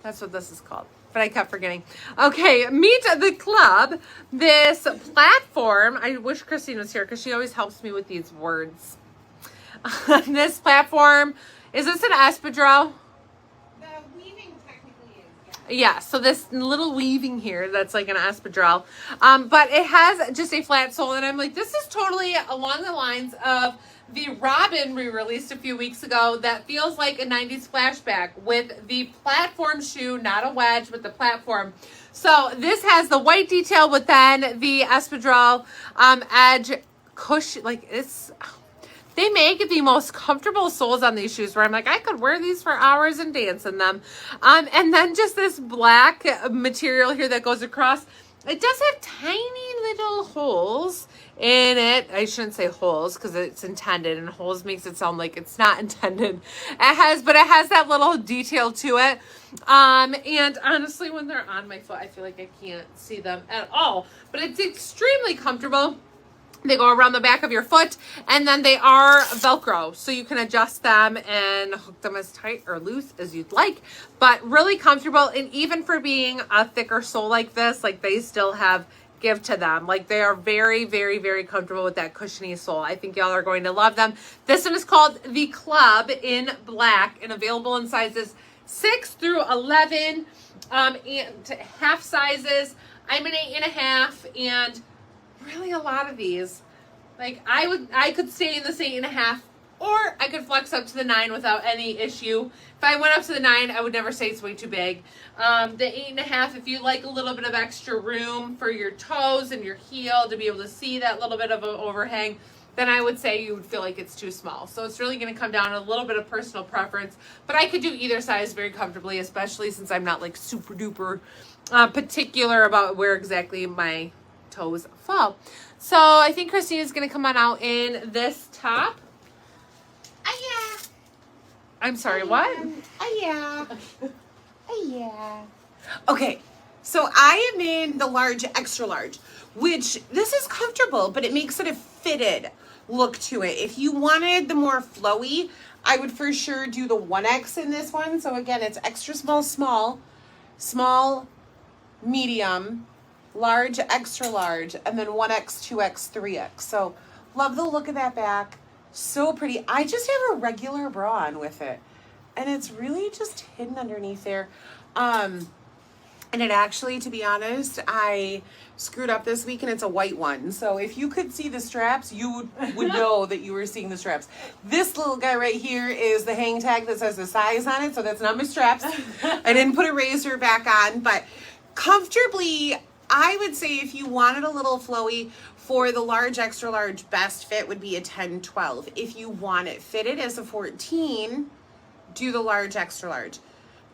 That's what this is called. But I kept forgetting. Okay, meet the Club. This platform. I wish Christine was here because she always helps me with these words. This platform. Is this an espadrille? The weaving technically is, Yeah, so this little weaving here, that's like an espadrille. But it has just a flat sole, and I'm like, this is totally along the lines of the Robin we released a few weeks ago that feels like a 90s flashback with the platform shoe, not a wedge, but the platform. So this has the white detail with then the espadrille edge cushion. Like it's... They make the most comfortable soles on these shoes where I'm like, I could wear these for hours and dance in them. And then just this black material here that goes across. It does have tiny little holes in it. I shouldn't say holes because it's intended, and holes makes it sound like it's not intended. But it has that little detail to it. And honestly, when they're on my foot, I feel like I can't see them at all. But it's extremely comfortable. They go around the back of your foot, and then they are Velcro, so you can adjust them and hook them as tight or loose as you'd like, but really comfortable. And even for being a thicker sole like this, like they still have give to them. Like they are very, very, very comfortable with that cushiony sole. I think y'all are going to love them. This one is called the Club in black and available in sizes 6 through 11 and half sizes. I'm an 8.5, and really a lot of these, like I could stay in this 8.5, or I could flex up to the 9 without any issue. If I went up to the 9, I would never say it's way too big. The 8.5, if you like a little bit of extra room for your toes and your heel to be able to see that little bit of an overhang, then I would say you would feel like it's too small. So it's really going to come down to a little bit of personal preference, but I could do either size very comfortably, especially since I'm not like super duper particular about where exactly my toes fall. So I think Christine is going to come on out in this top. yeah. I'm sorry, what? Yeah. Yeah. Okay, so I am in the large, extra large, which this is comfortable, but it makes it a fitted look to it. If you wanted the more flowy, I would for sure do the 1X in this one. So again, it's extra small, small, medium, large, extra large, and then 1X, 2X, 3X. So love the look of that back. So pretty. I just have a regular bra on with it, and it's really just hidden underneath there. And it actually, to be honest, I screwed up this week, and it's a white one. So if you could see the straps, you would know that you were seeing the straps. This little guy right here is the hang tag that says the size on it, so that's not my straps. I didn't put a razor back on, but comfortably, I would say if you wanted a little flowy, for the large, extra large, best fit would be a 10-12. If you want it fitted as a 14, do the large, extra large.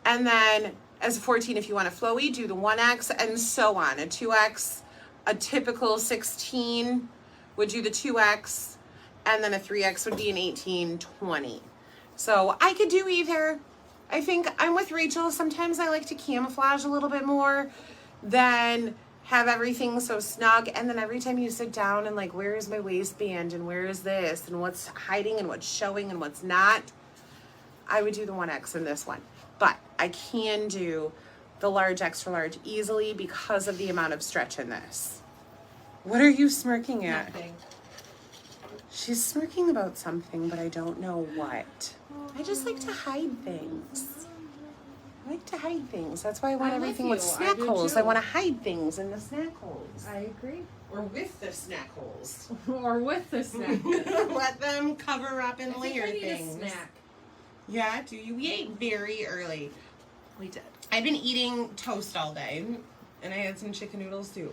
And then as a 14, if you want a flowy, do the 1X and so on. A 2X, a typical 16 would do the 2X, and then a 3X would be an 18-20. So I could do either. I think I'm with Rachel. Sometimes I like to camouflage a little bit more than have everything so snug, and then every time you sit down and like, where is my waistband and where is this and what's hiding and what's showing and what's not, I would do the 1X in this one. But I can do the large, extra large easily because of the amount of stretch in this. What are you smirking at? Nothing. She's smirking about something, but I don't know what. I just like to hide things. I like to hide things. That's why I want I'm with everything with you. I snack do holes. too. I want to hide things in the snack holes. I agree. Or with the snack holes. Or with the snack. Let them cover up and layer I need a things. snack. Yeah, do you? We ate very early. We did. I've been eating toast all day, and I had some chicken noodles too.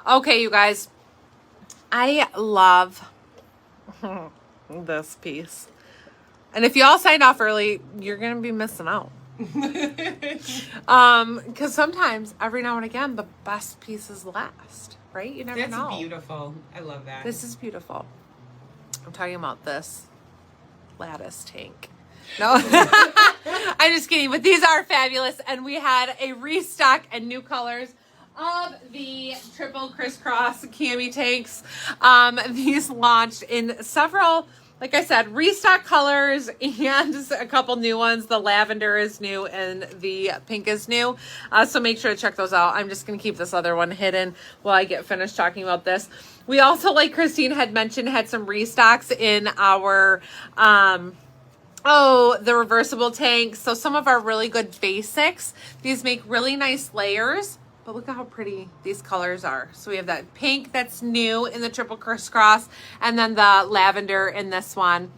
Okay, you guys. I love this piece. And if you all signed off early, you're going to be missing out. Because sometimes, every now and again, the best pieces last, right? You never That's know. beautiful. I love that. This is beautiful. I'm talking about this lattice tank. No, I'm just kidding. But these are fabulous. And we had a restock and new colors of the triple crisscross cami tanks. These launched in several, like I said, restock colors and a couple new ones. The lavender is new and the pink is new. So make sure to check those out. I'm just going to keep this other one hidden while I get finished talking about this. We also, like Christine had mentioned, had some restocks in our, the reversible tank. So some of our really good basics. These make really nice layers. But look at how pretty these colors are. So we have that pink that's new in the triple crisscross, and then the lavender in this one.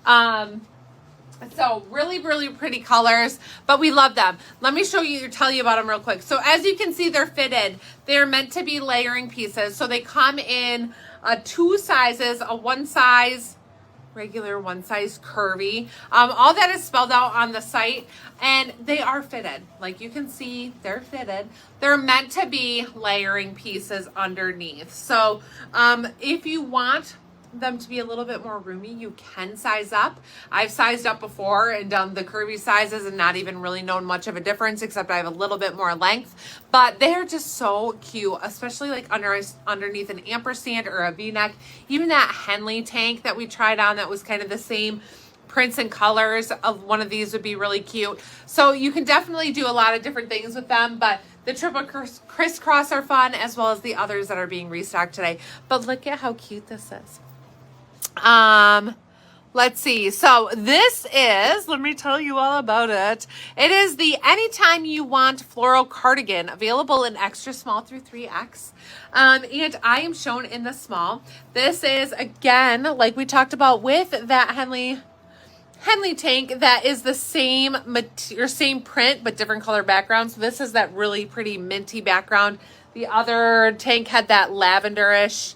So really, really pretty colors, but we love them. Let me tell you about them real quick. So as you can see, they're fitted. They're meant to be layering pieces. So they come in two sizes, a one size regular, one size curvy. All that is spelled out on the site, and they are fitted. Like you can see, they're fitted. They're meant to be layering pieces underneath. So if you want them to be a little bit more roomy, you can size up. I've sized up before and done the curvy sizes and not even really known much of a difference, except I have a little bit more length. But they're just so cute, especially like underneath an ampersand or a V-neck. Even that Henley tank that we tried on that was kind of the same prints and colors of one of these would be really cute. So you can definitely do a lot of different things with them, but the triple crisscross are fun, as well as the others that are being restocked today. But look at how cute this is. Let's see. So this is, let me tell you all about it. It is the Anytime You Want floral cardigan, available in extra small through 3X. And I am shown in the small. This is, again, like we talked about with that Henley tank, that is the same material, same print, but different color background. So this is that really pretty minty background. The other tank had that lavenderish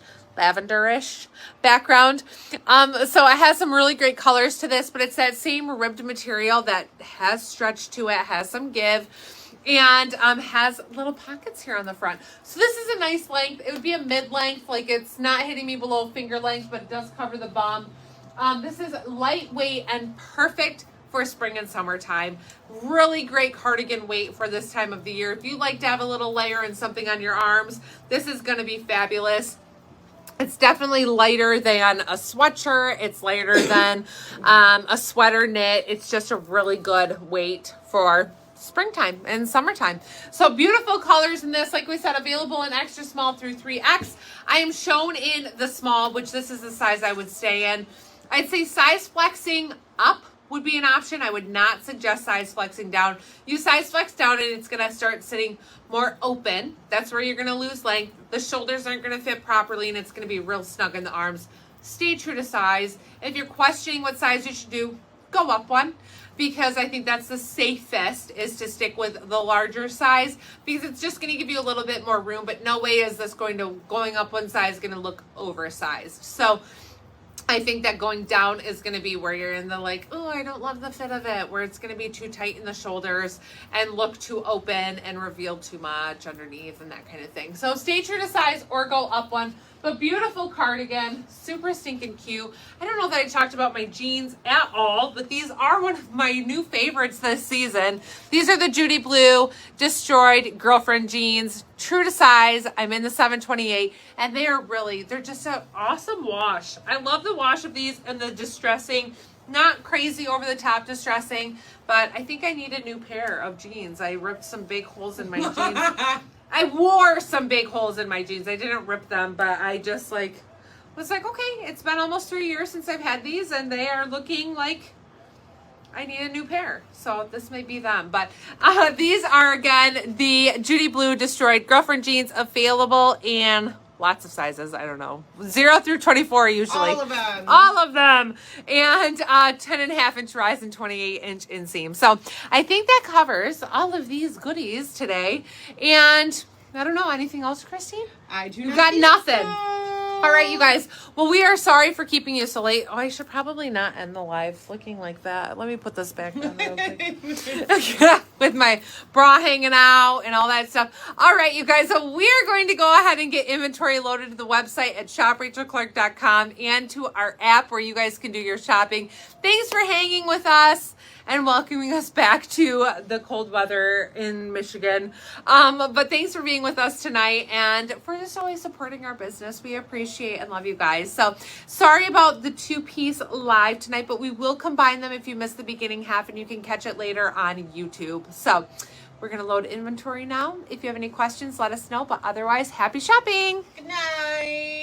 background. So it has some really great colors to this, but it's that same ribbed material that has stretch to it, has some give, and has little pockets here on the front. So this is a nice length. It would be a mid-length, like it's not hitting me below finger length, but it does cover the bum. This is lightweight and perfect for spring and summertime. Really great cardigan weight for this time of the year. If you like to have a little layer and something on your arms, this is going to be fabulous. It's definitely lighter than a sweatshirt. It's lighter than a sweater knit. It's just a really good weight for springtime and summertime. So beautiful colors in this. Like we said, available in extra small through 3X. I am shown in the small, which this is the size I would stay in. I'd say size flexing up would be an option. I would not suggest size flexing down. You size flex down and it's going to start sitting more open. That's where you're going to lose length. The shoulders aren't going to fit properly and it's going to be real snug in the arms. Stay true to size. If you're questioning what size you should do, go up one, because I think that's the safest, is to stick with the larger size, because it's just going to give you a little bit more room, but no way is this going up one size going to look oversized. So I think that going down is going to be where you're in the like, oh, I don't love the fit of it, where it's going to be too tight in the shoulders and look too open and reveal too much underneath and that kind of thing. So stay true to size or go up one. But beautiful cardigan, super stinking cute. I don't know that I talked about my jeans at all, but these are one of my new favorites this season. These are the Judy Blue Destroyed Girlfriend jeans, true to size. I'm in the 728, and they're just an awesome wash. I love the wash of these and the distressing Not crazy over the top distressing, but I think I need a new pair of jeans. I ripped some big holes in my jeans. I wore some big holes in my jeans. I didn't rip them, but I just like was like, okay, it's been almost 3 years since I've had these, and they are looking like I need a new pair. So this may be them. But these are, again, the Judy Blue Destroyed Girlfriend jeans, available in lots of sizes. I don't know. 0 through 24 usually. All of them. All of them. And 10.5-inch rise and 28-inch inseam. So I think that covers all of these goodies today. And I don't know, anything else, Christine? I do You not got think nothing. so. All right, you guys. Well, we are sorry for keeping you so late. Oh, I should probably not end the live looking like that. Let me put this back down real quick. With my bra hanging out and all that stuff. All right, you guys. So we're going to go ahead and get inventory loaded to the website at shoprachelclark.com and to our app where you guys can do your shopping. Thanks for hanging with us and welcoming us back to the cold weather in Michigan. But thanks for being with us tonight and for just always supporting our business. We appreciate and love you guys. So sorry about the 2-piece live tonight, but we will combine them if you missed the beginning half, and you can catch it later on YouTube. So we're going to load inventory now. If you have any questions, let us know. But otherwise, happy shopping. Good night.